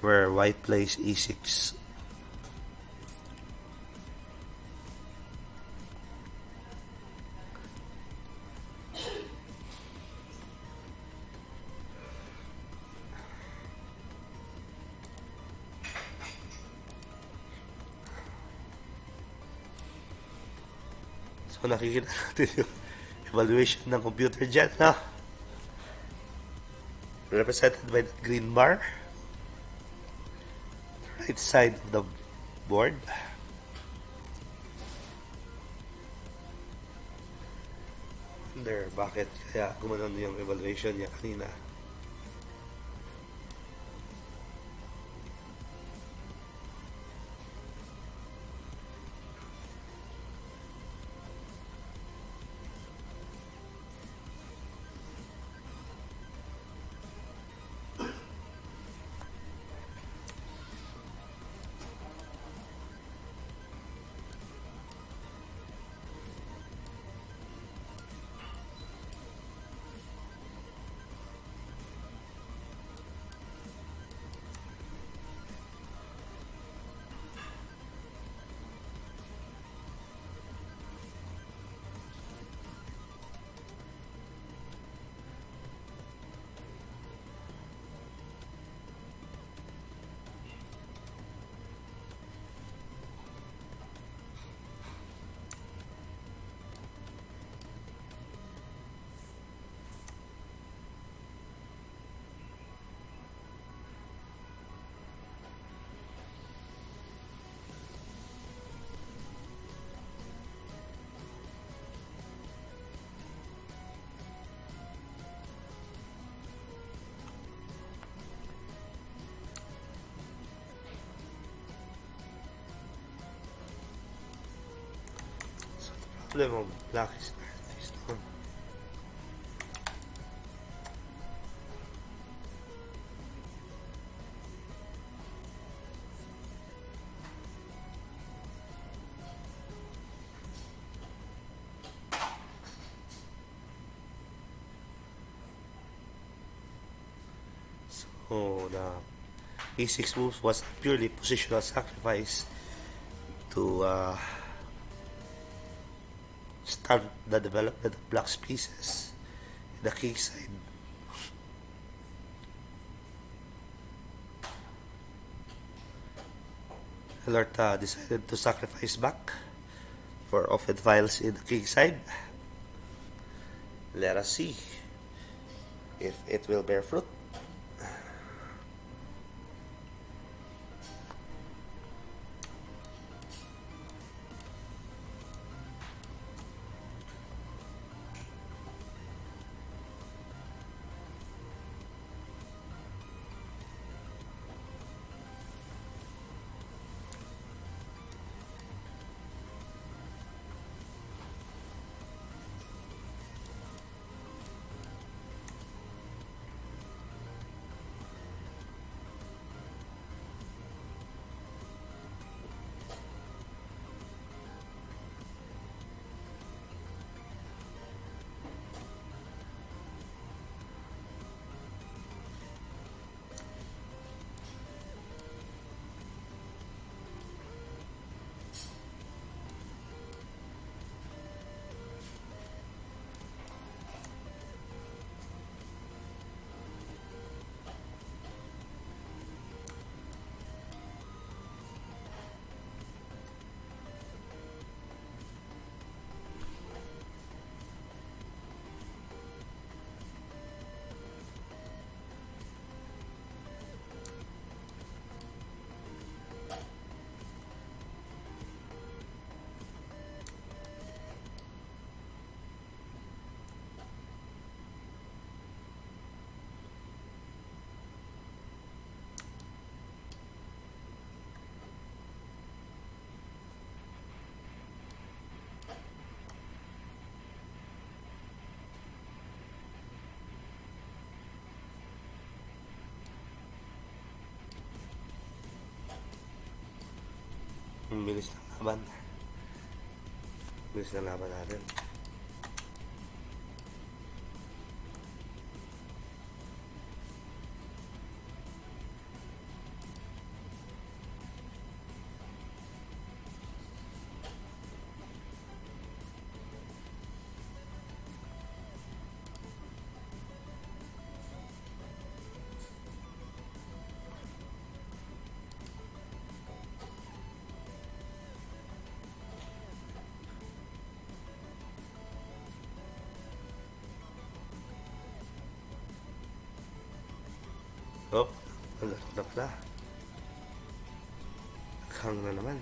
where white plays E6. So nakikita natin yung evaluation ng computer dyan, no? Represented by the green bar. Right side of the board. Wonder bakit kaya gumanon yung evaluation niya kanina. Problem of black is this one. So the E6 moves was purely positional sacrifice to start the development of black's pieces in the king side. Elorta decided to sacrifice back for offense files in the king side. Let us see if it will bear fruit. Ang bilis ng laban. Bilis ng laban natin. Oh, alert na pala. Naghang na naman.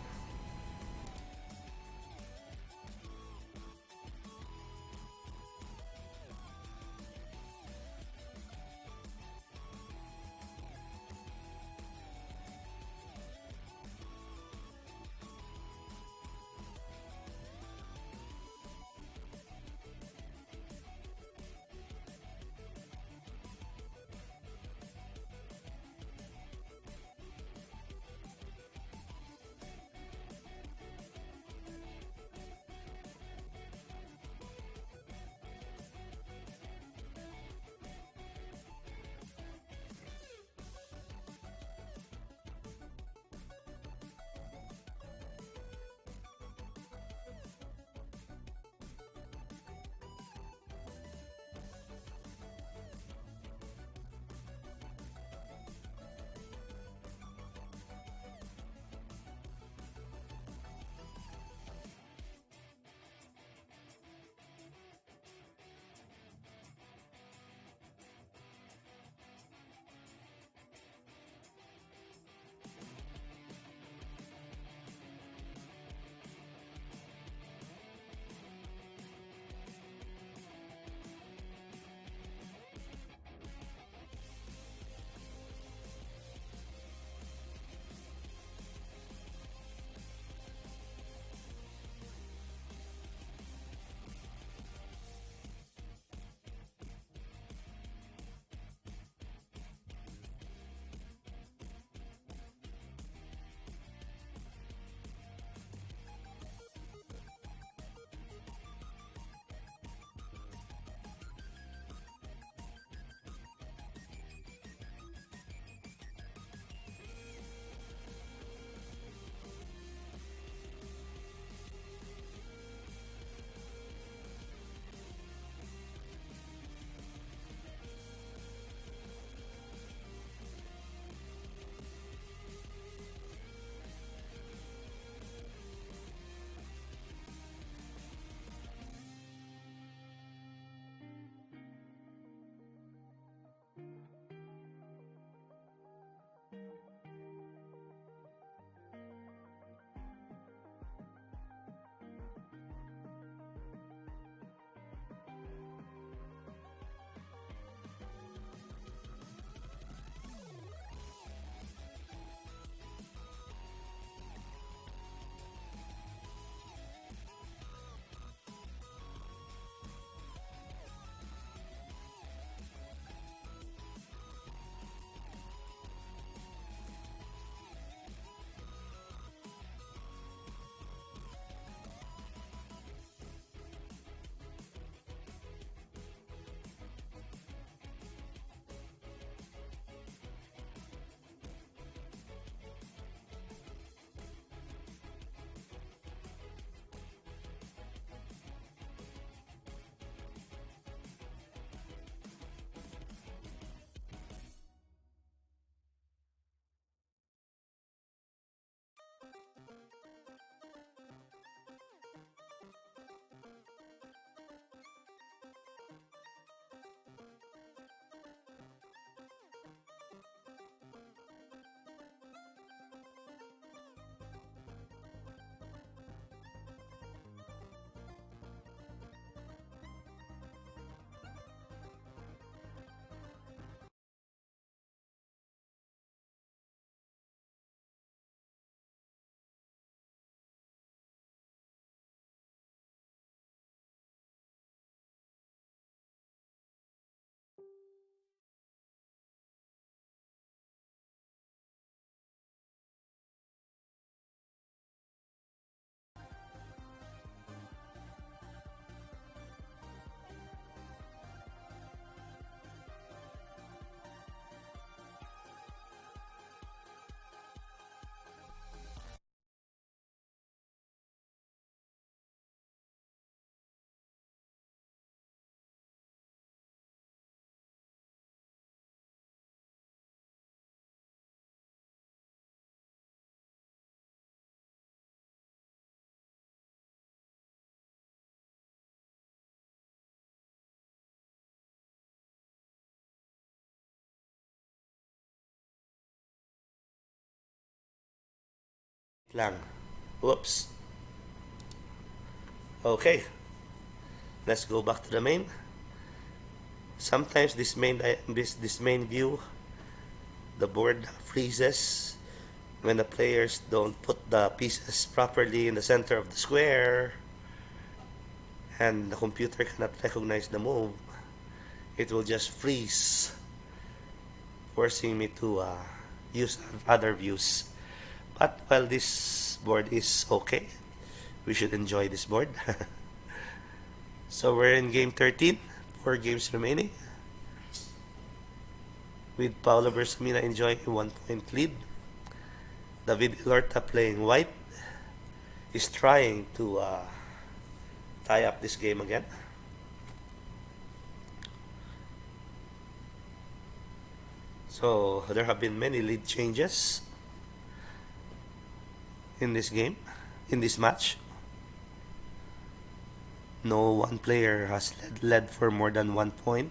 lang. Whoops. Okay. Let's go back to the main. Sometimes this main view, the board freezes when the players don't put the pieces properly in the center of the square and the computer cannot recognize the move. It will just freeze, forcing me to use other views. But while this board is okay, we should enjoy this board. So we're in game 13, 4 games remaining, with Paulo Bersamina enjoying a 1-point lead. David Elorta playing white is trying to tie up this game again. So there have been many lead changes in this game, in this match. No one player has led for more than 1 point.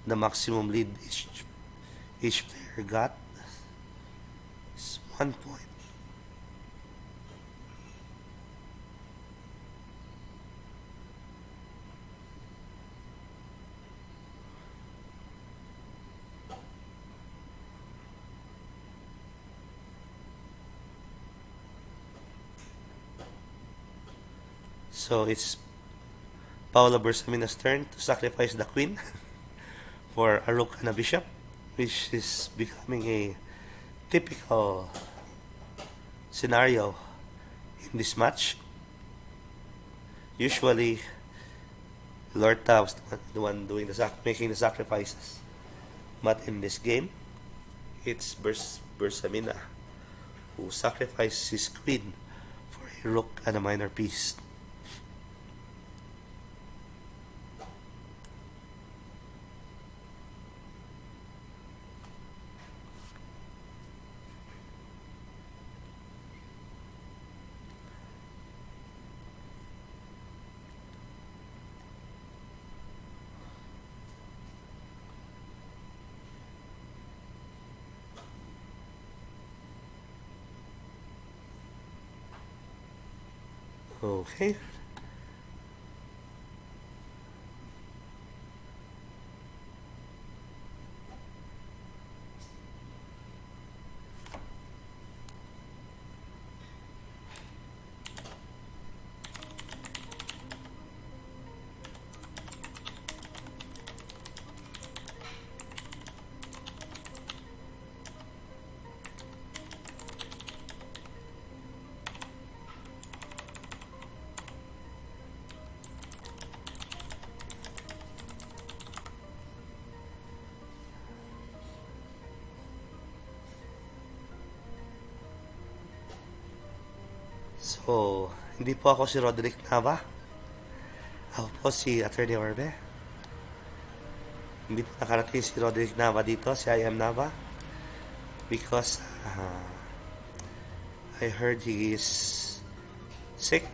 The maximum lead each player got is 1 point. So it's Paulo Bersamina's turn to sacrifice the queen for a rook and a bishop, which is becoming a typical scenario in this match. Usually, Elorta was the one doing making the sacrifices, but in this game, it's Bersamina who sacrificed his queen for a rook and a minor piece. Okay. So, hindi po ako si Roderick Nava. Ako po si Attorney Orbe. Hindi po nakarating si Roderick Nava dito, si I am Nava. Because I heard he is sick.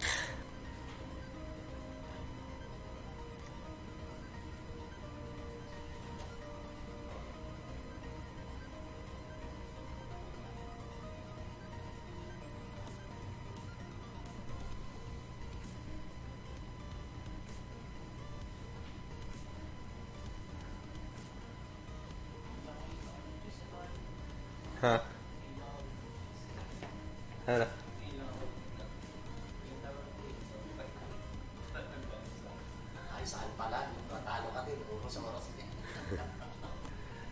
Ha? Ano? Ay, saan pala? Natalo ka din. Puro sa oras niya.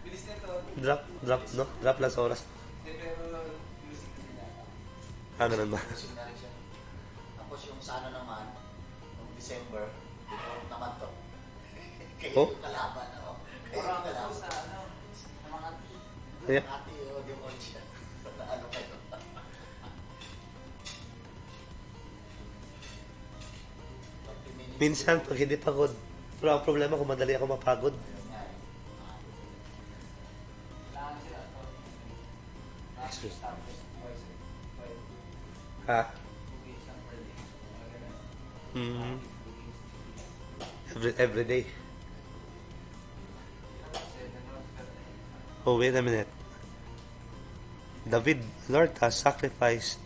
Bilis nito. Drop lang sa oras. Pero bilis nila. Ganun ba? Lusing na rin siya. Tapos yung sana naman, noong December, before naman to. Kayo Oh? yung kalaban, ano? Kayo yung kalaban. Sa ano? Sa mga Yeah. ati o demonsia. Ano kayo? Minsan, pag hindi pagod, pero ang problema kung madali ako mapagod. Kailangan sila. Last week, tapos twice. Ha? 2 weeks lang per day. Mga ganun. Every day. Oh, wait a minute. David Elorta sacrificed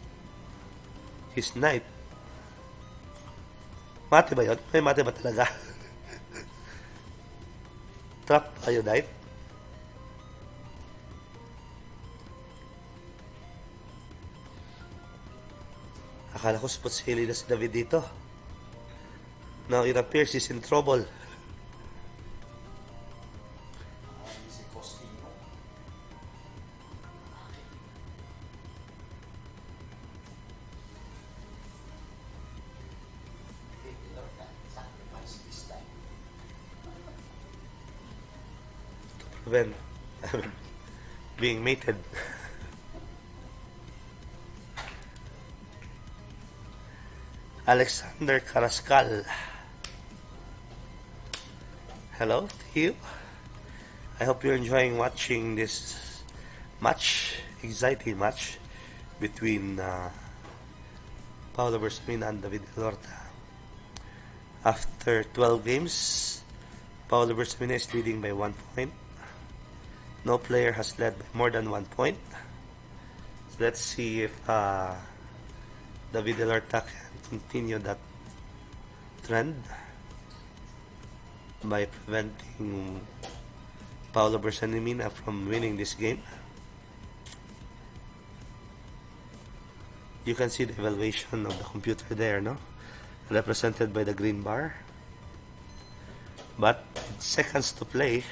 his knight. Mate ba yun? May mate ba talaga? Trap kayo, knight? Akala ko spot silly na si David dito. Now it appears he's in trouble. Si Costino. Elorta, sacrifice this time. Prevent being mated. Alexander Carrascal. Hello to you. I hope you're enjoying watching this match, exciting match between Paulo Bersamina and David Elorta. After 12 games, Paulo Bersamina is leading by 1 point. No player has led by more than 1 point. So let's see if David Elorta can continue that trend by preventing Paulo Bersamina from winning this game. You can see the evaluation of the computer there, no? Represented by the green bar. But seconds to play.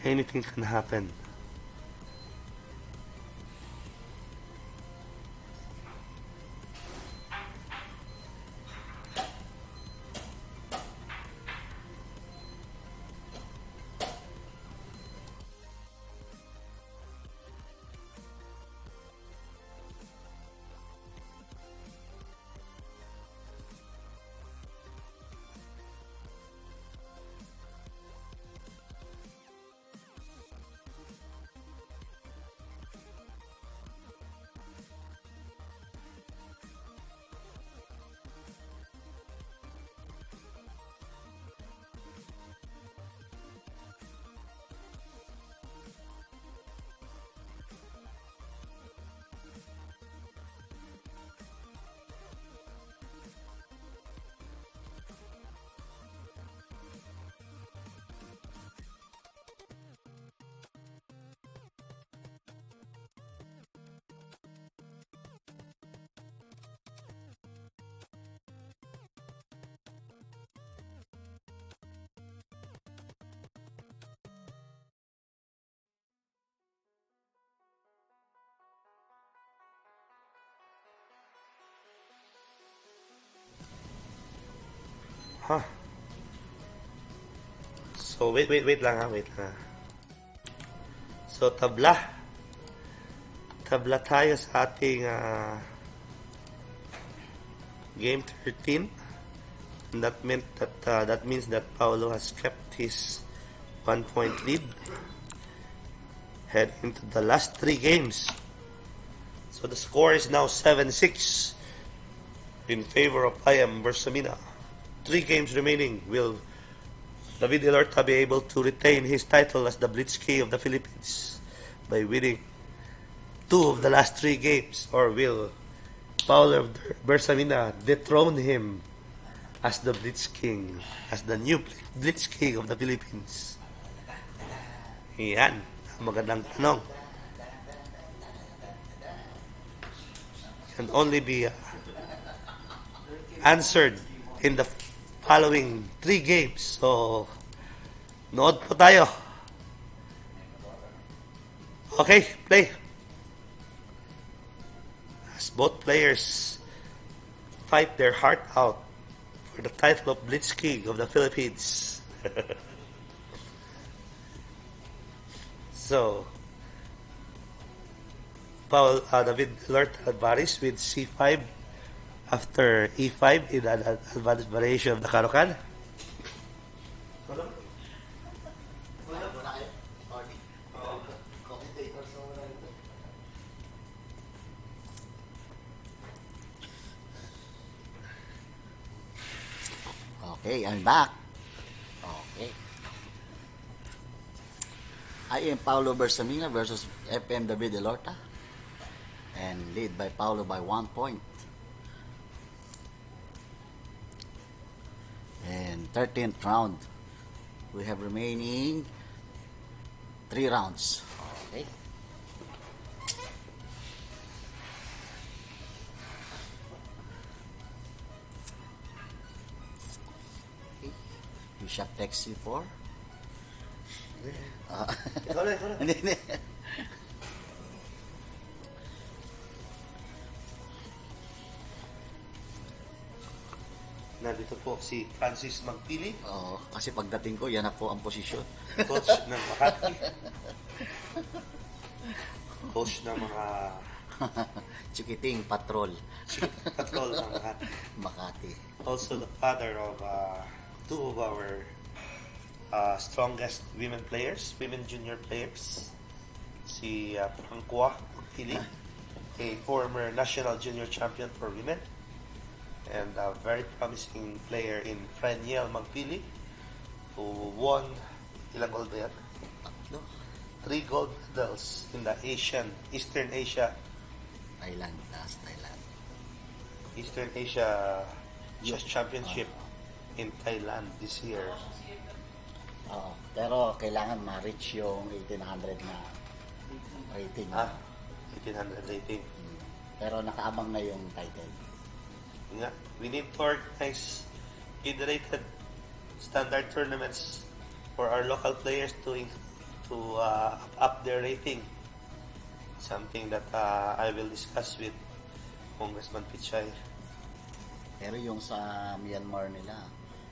Anything can happen. Huh. So, wait lang ha, wait lang ha. So, tabla tayo sa ating game 13. And that means that Paulo has kept his 1 point lead head into the last 3 games. So the score is now 7-6 in favor of Bersamina. 3 games remaining. Will David Elorta be able to retain his title as the Blitz King of the Philippines by winning 2 of the last 3 games? Or will Paulo Bersamina dethrone him as the Blitz King, as the new Blitz King of the Philippines? Yan, magandang tanong. Can only be answered in the following 3 games. So, nood po tayo. Okay, play. As both players fight their heart out for the title of Blitz King of the Philippines. So, David Elorta advances with C5 after E5 in an advanced variation of the Karokan. Okay, I'm back. Okay. I am Paulo Bersamina versus FM David Elorta. And lead by Paulo by 1 point. And 13th round. We have remaining 3 rounds. Okay. Bishop takes C4. Ikaw na, ikaw na. Hindi, hindi. Nandito po si Francis Magpili, Oo, kasi pagdating ko, yan na po ang posisyon. coach ng Makati. Coach ng mga Chikiting Patrol. patrol ng Makati. Makati. Also the father of two of our strongest women players, women junior players. Si Francois Magpili, a former national junior champion for women. And a very promising player in Freniel Magpili, who won ilang gold ba yan? Tatlo. 3 gold medals in the Eastern Asia Chess Championship in Thailand this year. Oo, pero kailangan ma-reach yung 1800 na rating. 1800 rating. Pero nakaabang na yung title. Nga, we need to organize federated standard tournaments for our local players to up their rating. Something that I will discuss with Congressman Pichay. Pero yung sa Myanmar nila,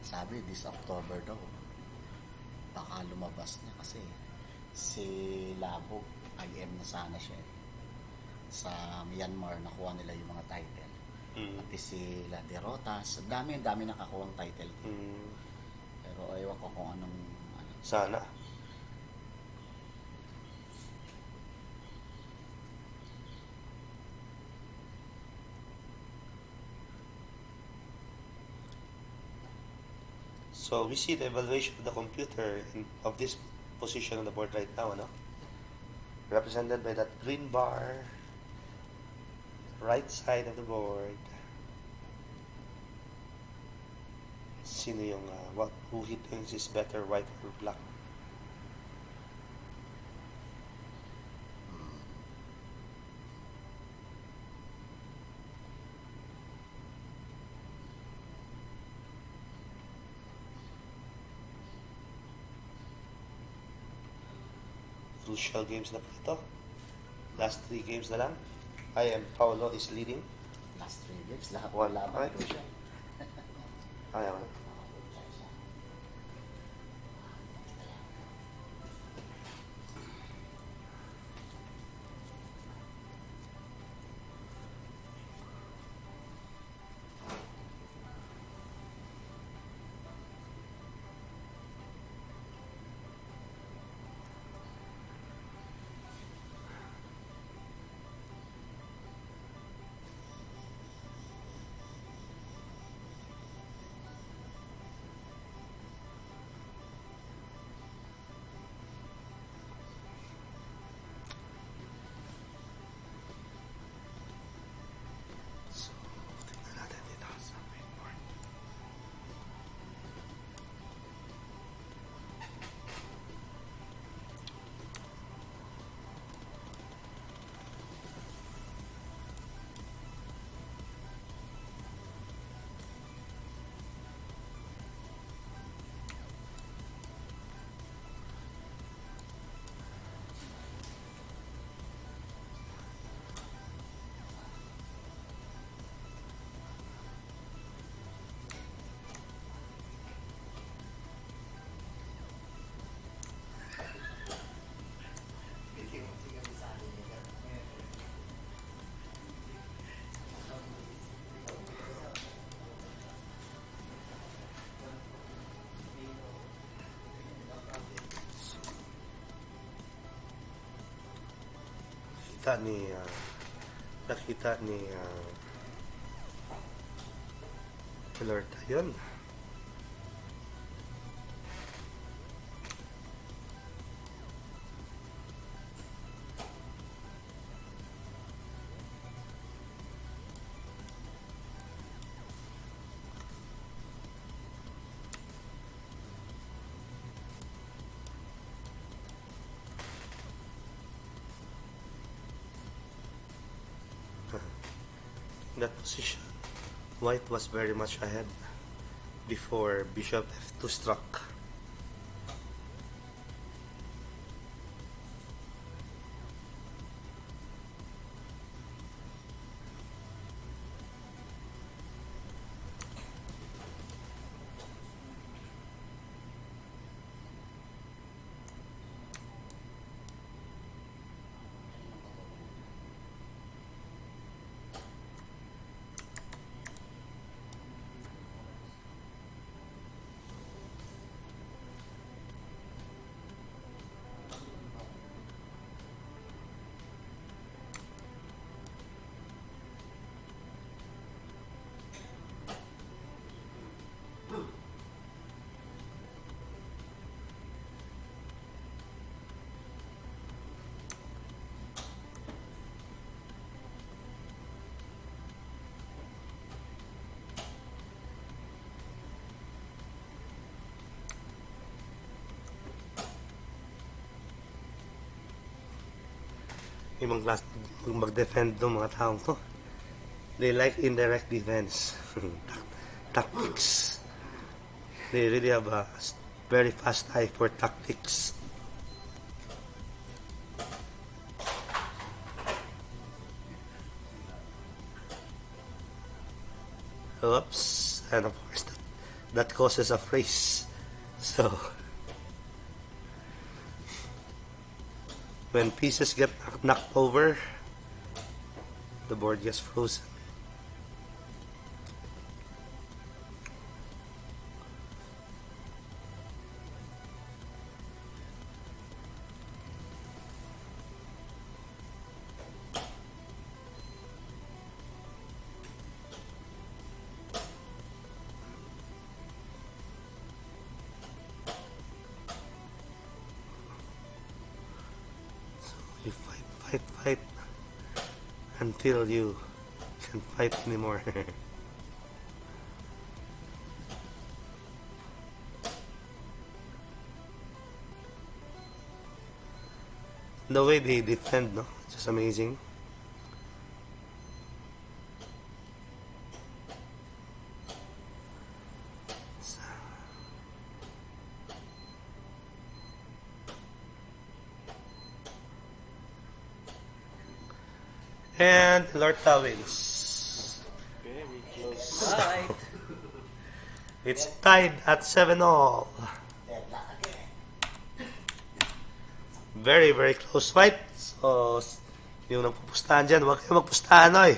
sabi this October daw, baka lumabas na kasi si Labog, IM na sana siya. Sa Myanmar, nakuha nila yung mga title. Pati sila Derotas, dami nakakuha ang title. Pero ayaw ko kung anong Sana. So we see the evaluation of the computer of this position on the board right now, no? Represented by that green bar, right side of the board. Sino yung who he thinks is better, white or black? Crucial games na po ito. Last 3 games na lang. I am Paulo is leading. last 3 games, lahat One. laban Okay. ko siya. Ayaw na. Nakita ni Elorta yun. that position, white was very much ahead before bishop f2 struck. Ibang class mag-defend ng mga taong to. They like indirect defense. Tactics. They really have a very fast eye for tactics. Oops. And of course that causes a freeze. So when pieces get knocked over, the board gets frozen. You fight until you can't fight anymore. The way they defend, no? Just amazing. And Elorta wins. Very close fight. It's tied at 7-all. Deadlock again. Very, very close fight. So, yung nagpupustahan dyan, huwag kayo magpustahan, oy.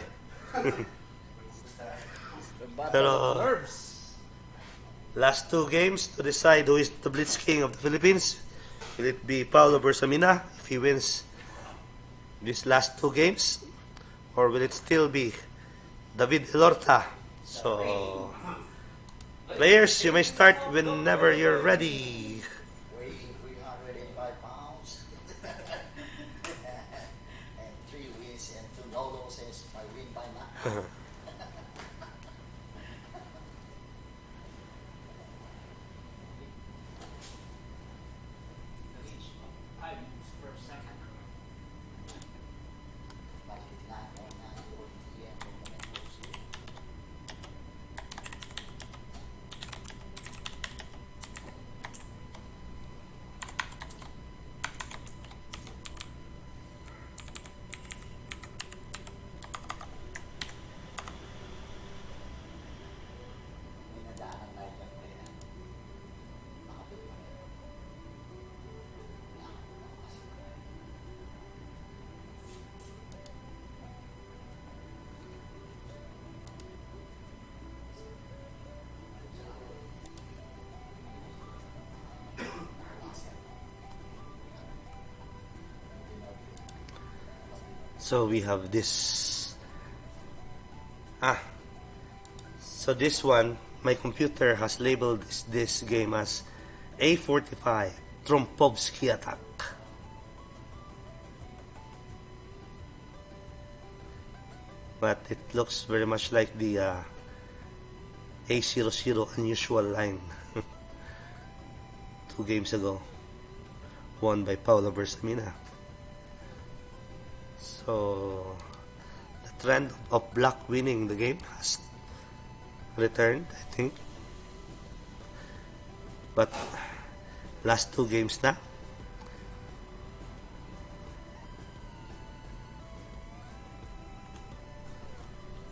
The battle Pero, of nerves. last two games to decide who is the Blitz King of the Philippines. Will it be Paulo Bersamina if he wins these last two games? Or will it still be David Elorta? So, players, you may start whenever you're ready. Weighing 385 pounds. And 3 wins and 2 no losses. I win by knockout. Bakit na ako na OTM kung nag-post yun? May nadaanan tayo dyan pa yan. Nakapit pa rin. Nakapit pa rin. So we have this. So this one, my computer has labeled this game as A45 Trompovsky attack. But it looks very much like the A00 unusual line 2 games ago, won by Paulo Bersamina. So the trend of black winning the game has returned, I think. But last two games na.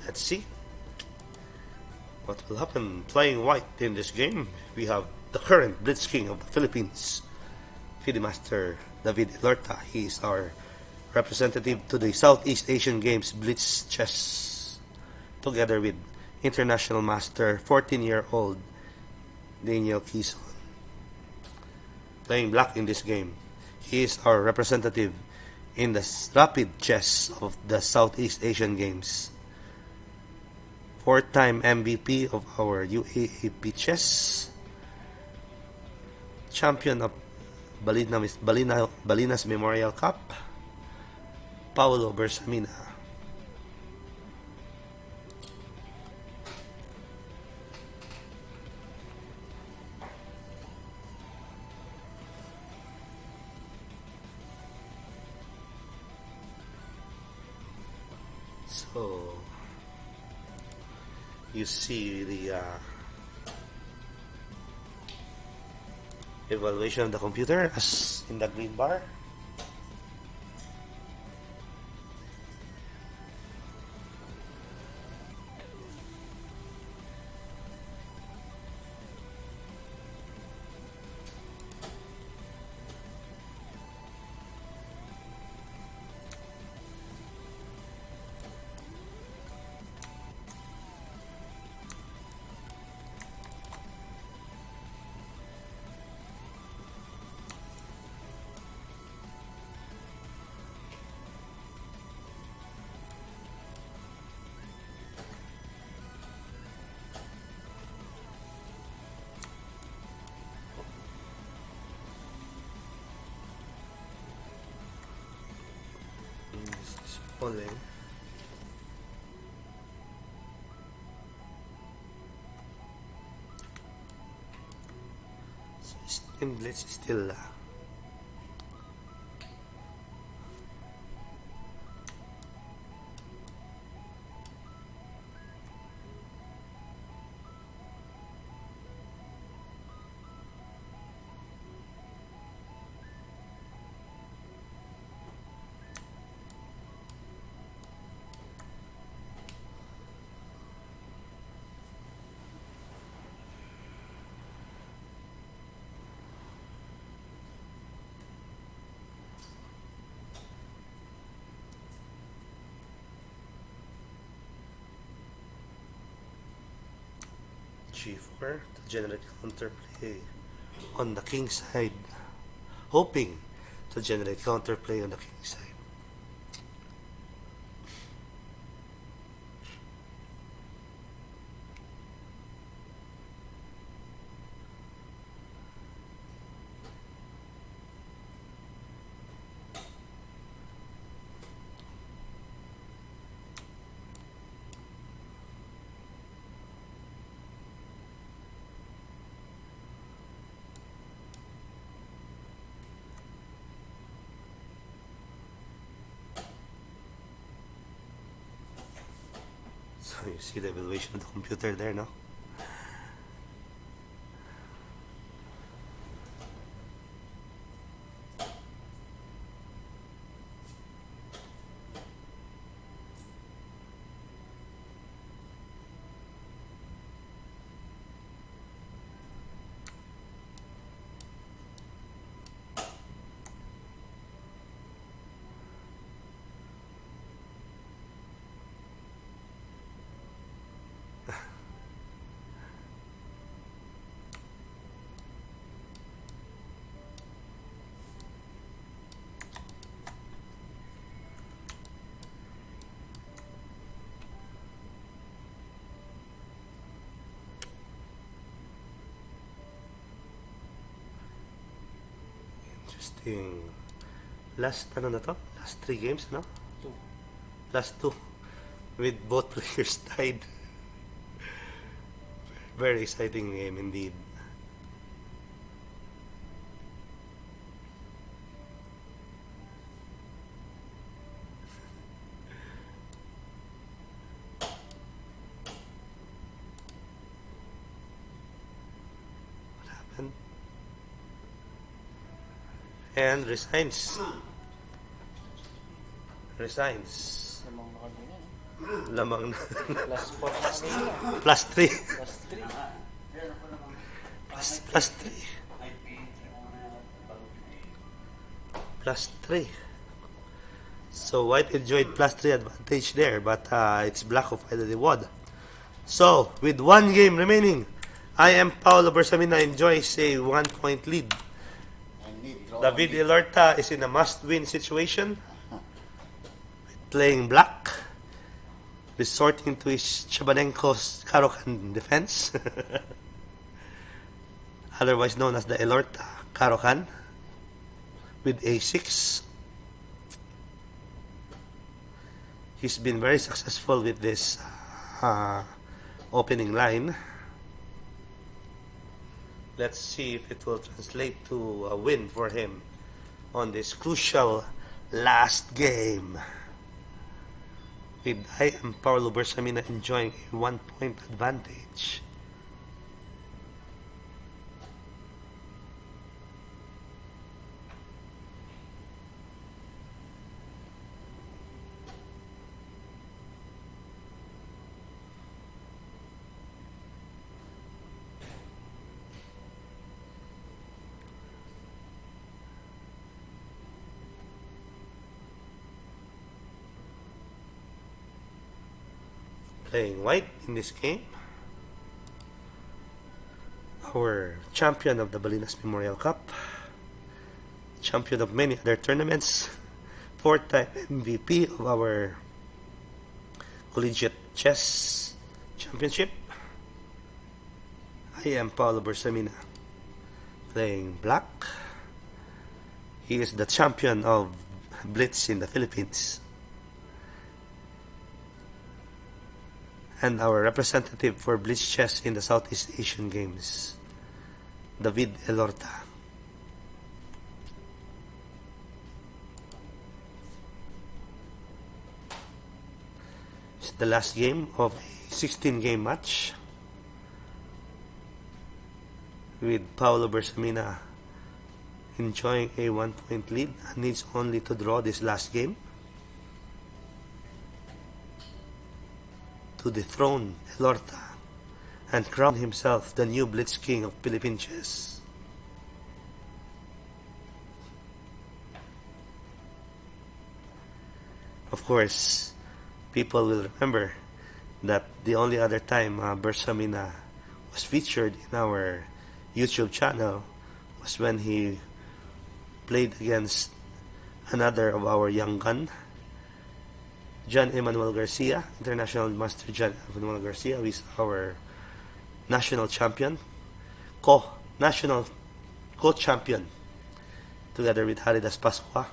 Let's see what will happen. Playing white in this game, we have the current Blitz King of the Philippines, FIDE Master David Elorta. He is our representative to the Southeast Asian Games Blitz Chess, together with International Master 14-year-old Daniel Kison. Playing black in this game, he is our representative in the Rapid Chess of the Southeast Asian Games. 4-time MVP of our UAAP Chess, champion of Balinas Memorial Cup, Paulo Bersamina. So you see the evaluation of the computer as in the green bar. Pulling. So in Blitz still G4 to generate counterplay on the king side, hoping to generate counterplay on the king side. So you see the evaluation of the computer there, no? Interesting. Last ano na to? Last 3 games, no? Two. Last 2 with both players tied. Very exciting game indeed. statement and resigns. Resigns. Lamang na kanina. Lamang na. Plus 4 na kanina. Plus 3. Plus 3. Plus 3. Plus 3. So White enjoyed plus 3 advantage there, but it's Black who finally won. So, with 1 game remaining, I am Paulo Bersamina enjoys a 1-point lead. David Elorta is in a must-win situation, playing Black, resorting to his Chabanenko's Karokan defense, otherwise known as the Elorta Karokan, with A6. He's been very successful with this opening line. Let's see if it will translate to a win for him on this crucial last game. With I am Paulo Bersamina enjoying a 1-point advantage. Playing White in this game, our champion of the Balinas Memorial Cup, champion of many other tournaments, 4-time MVP of our collegiate chess championship. I am Paulo Bersamina, playing Black. He is the champion of Blitz in the Philippines, and our representative for Blitz Chess in the Southeast Asian Games, David Elorta. It's the last game of a 16-game match, with Paulo Bersamina enjoying a 1-point lead and needs only to draw this last game to dethrone Elorta and crown himself the new Blitz King of Philippine chess. Of course, people will remember that the only other time Bersamina was featured in our YouTube channel was when he played against another of our young gun, John Emmanuel Garcia, International Master John Emmanuel Garcia, who is our national champion, national co-champion, together with Haridas Pascua.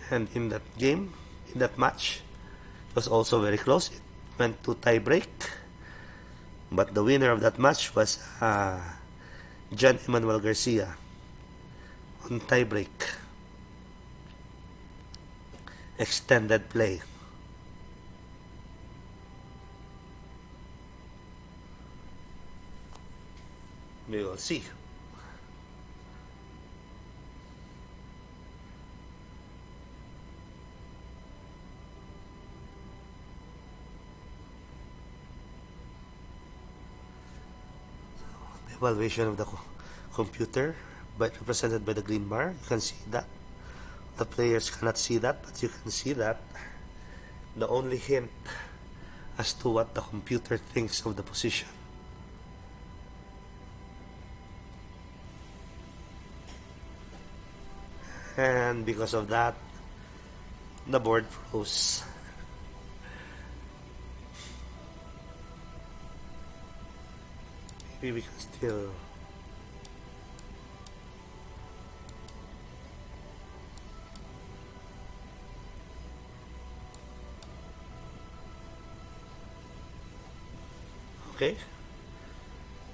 And in that game, in that match, it was also very close. It went to tie break, but the winner of that match was John Emmanuel Garcia on tie break. Extended play. We will see. The evaluation of the computer, represented by the green bar. You can see that. The players cannot see that, but you can see that. The only hint as to what the computer thinks of the position. And because of that, the board froze. Maybe we can still... Okay,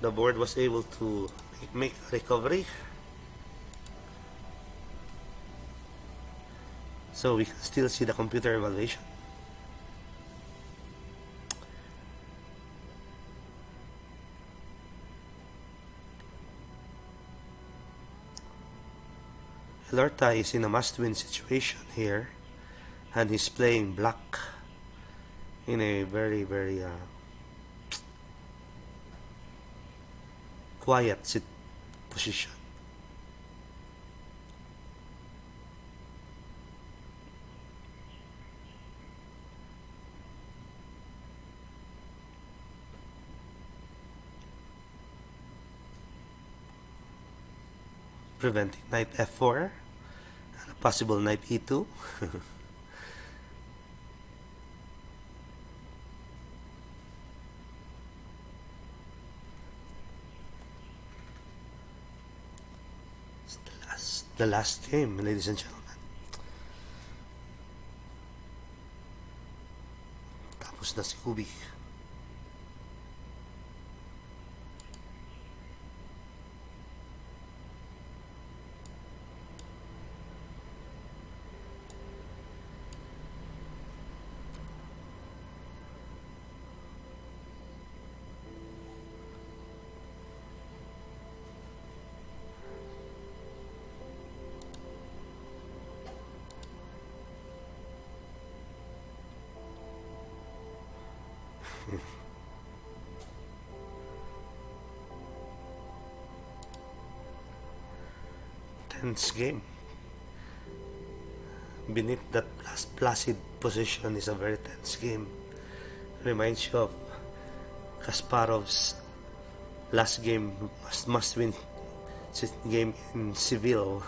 the board was able to make a recovery, so we can still see the computer evaluation. Elorta is in a must-win situation here, and he's playing black in a very, very quiet position. Preventing knight f4 and a possible knight e2. The last game, ladies and gentlemen. Tapos na si Kubi. Tense game. Beneath that placid position is a very tense game. Reminds you of Kasparov's last game, must win game in Seville.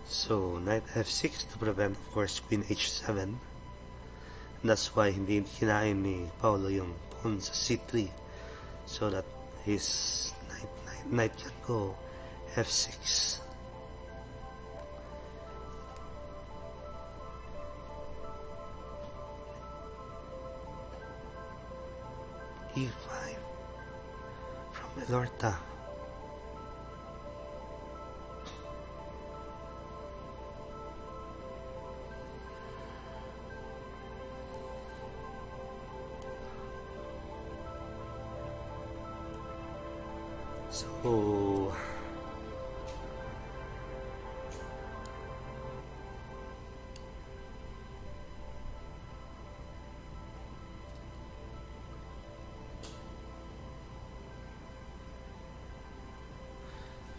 So, knight f6 to prevent, of course, queen h7. That's why hindi kinain ni Paulo yung pawn sa c3. So that his knight can go f6. e5 from Elorta. So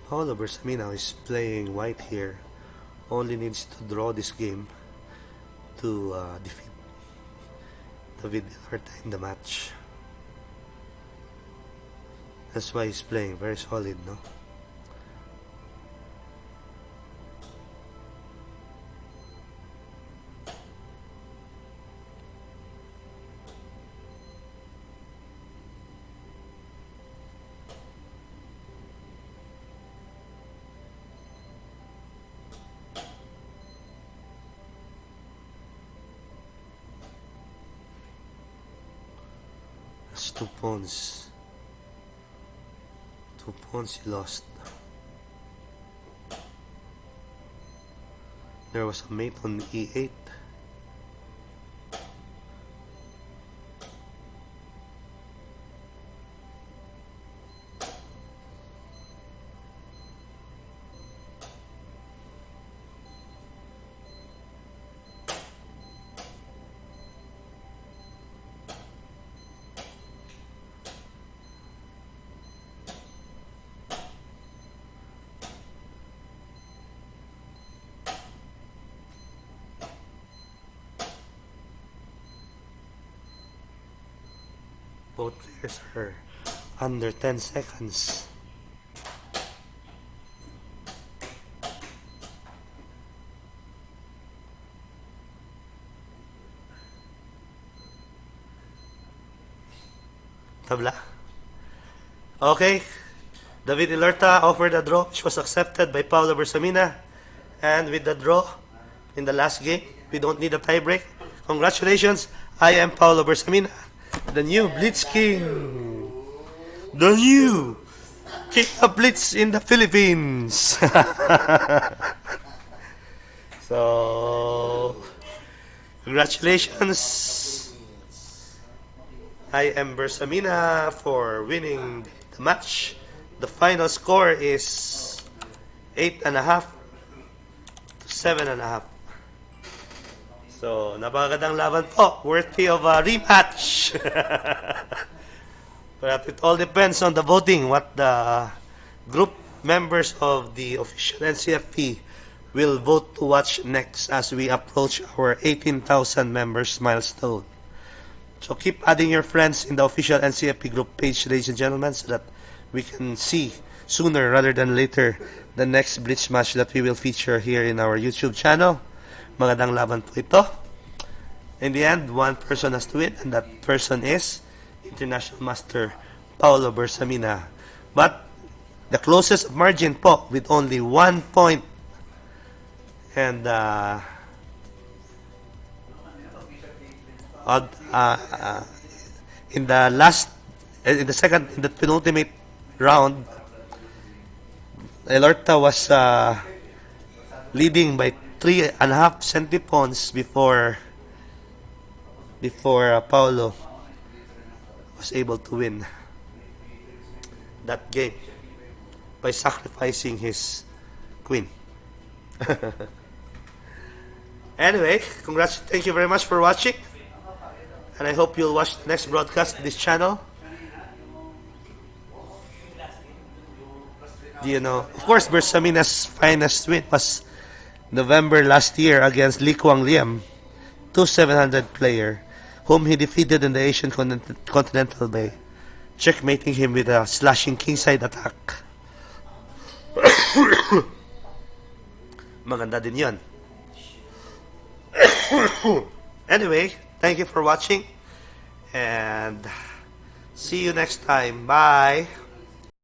Paulo Bersamina is playing white here. Only needs to draw this game to defeat David Elorta in the match. That's why he's playing very solid, no? That's 2 pawns. 2 pawns he lost. There was a mate on e8. Both players are under 10 seconds. Tabla. Okay. David Elorta offered a draw which was accepted by Paulo Bersamina. And with the draw in the last game, we don't need a tiebreak. Congratulations, I am Paulo Bersamina, the new Blitz King. The new King of Blitz in the Philippines. So, congratulations. I am Bersamina for winning the match. The final score is 8.5 to 7.5. So, napakagandang laban po. Worthy of a rematch. But it all depends on the voting, what the group members of the official NCFP will vote to watch next as we approach our 18,000 members milestone. So keep adding your friends in the official NCFP group page, ladies and gentlemen, so that we can see sooner rather than later the next Blitz match that we will feature here in our YouTube channel. Magandang laban po ito. In the end, one person has to win, and that person is International Master Paulo Bersamina. But the closest margin po with only 1 point. And in the penultimate round, Elorta was leading by 3.5 centipons before Paulo was able to win that game by sacrificing his queen. Anyway, congrats, thank you very much for watching, and I hope you'll watch the next broadcast of this channel. You know, of course, Bersamina's finest win was November last year against Lee Kwang Liam, 2,700 player, whom he defeated in the Asian Continental by checkmating him with a slashing kingside attack. Maganda din yun. Anyway, thank you for watching, and see you next time. Bye.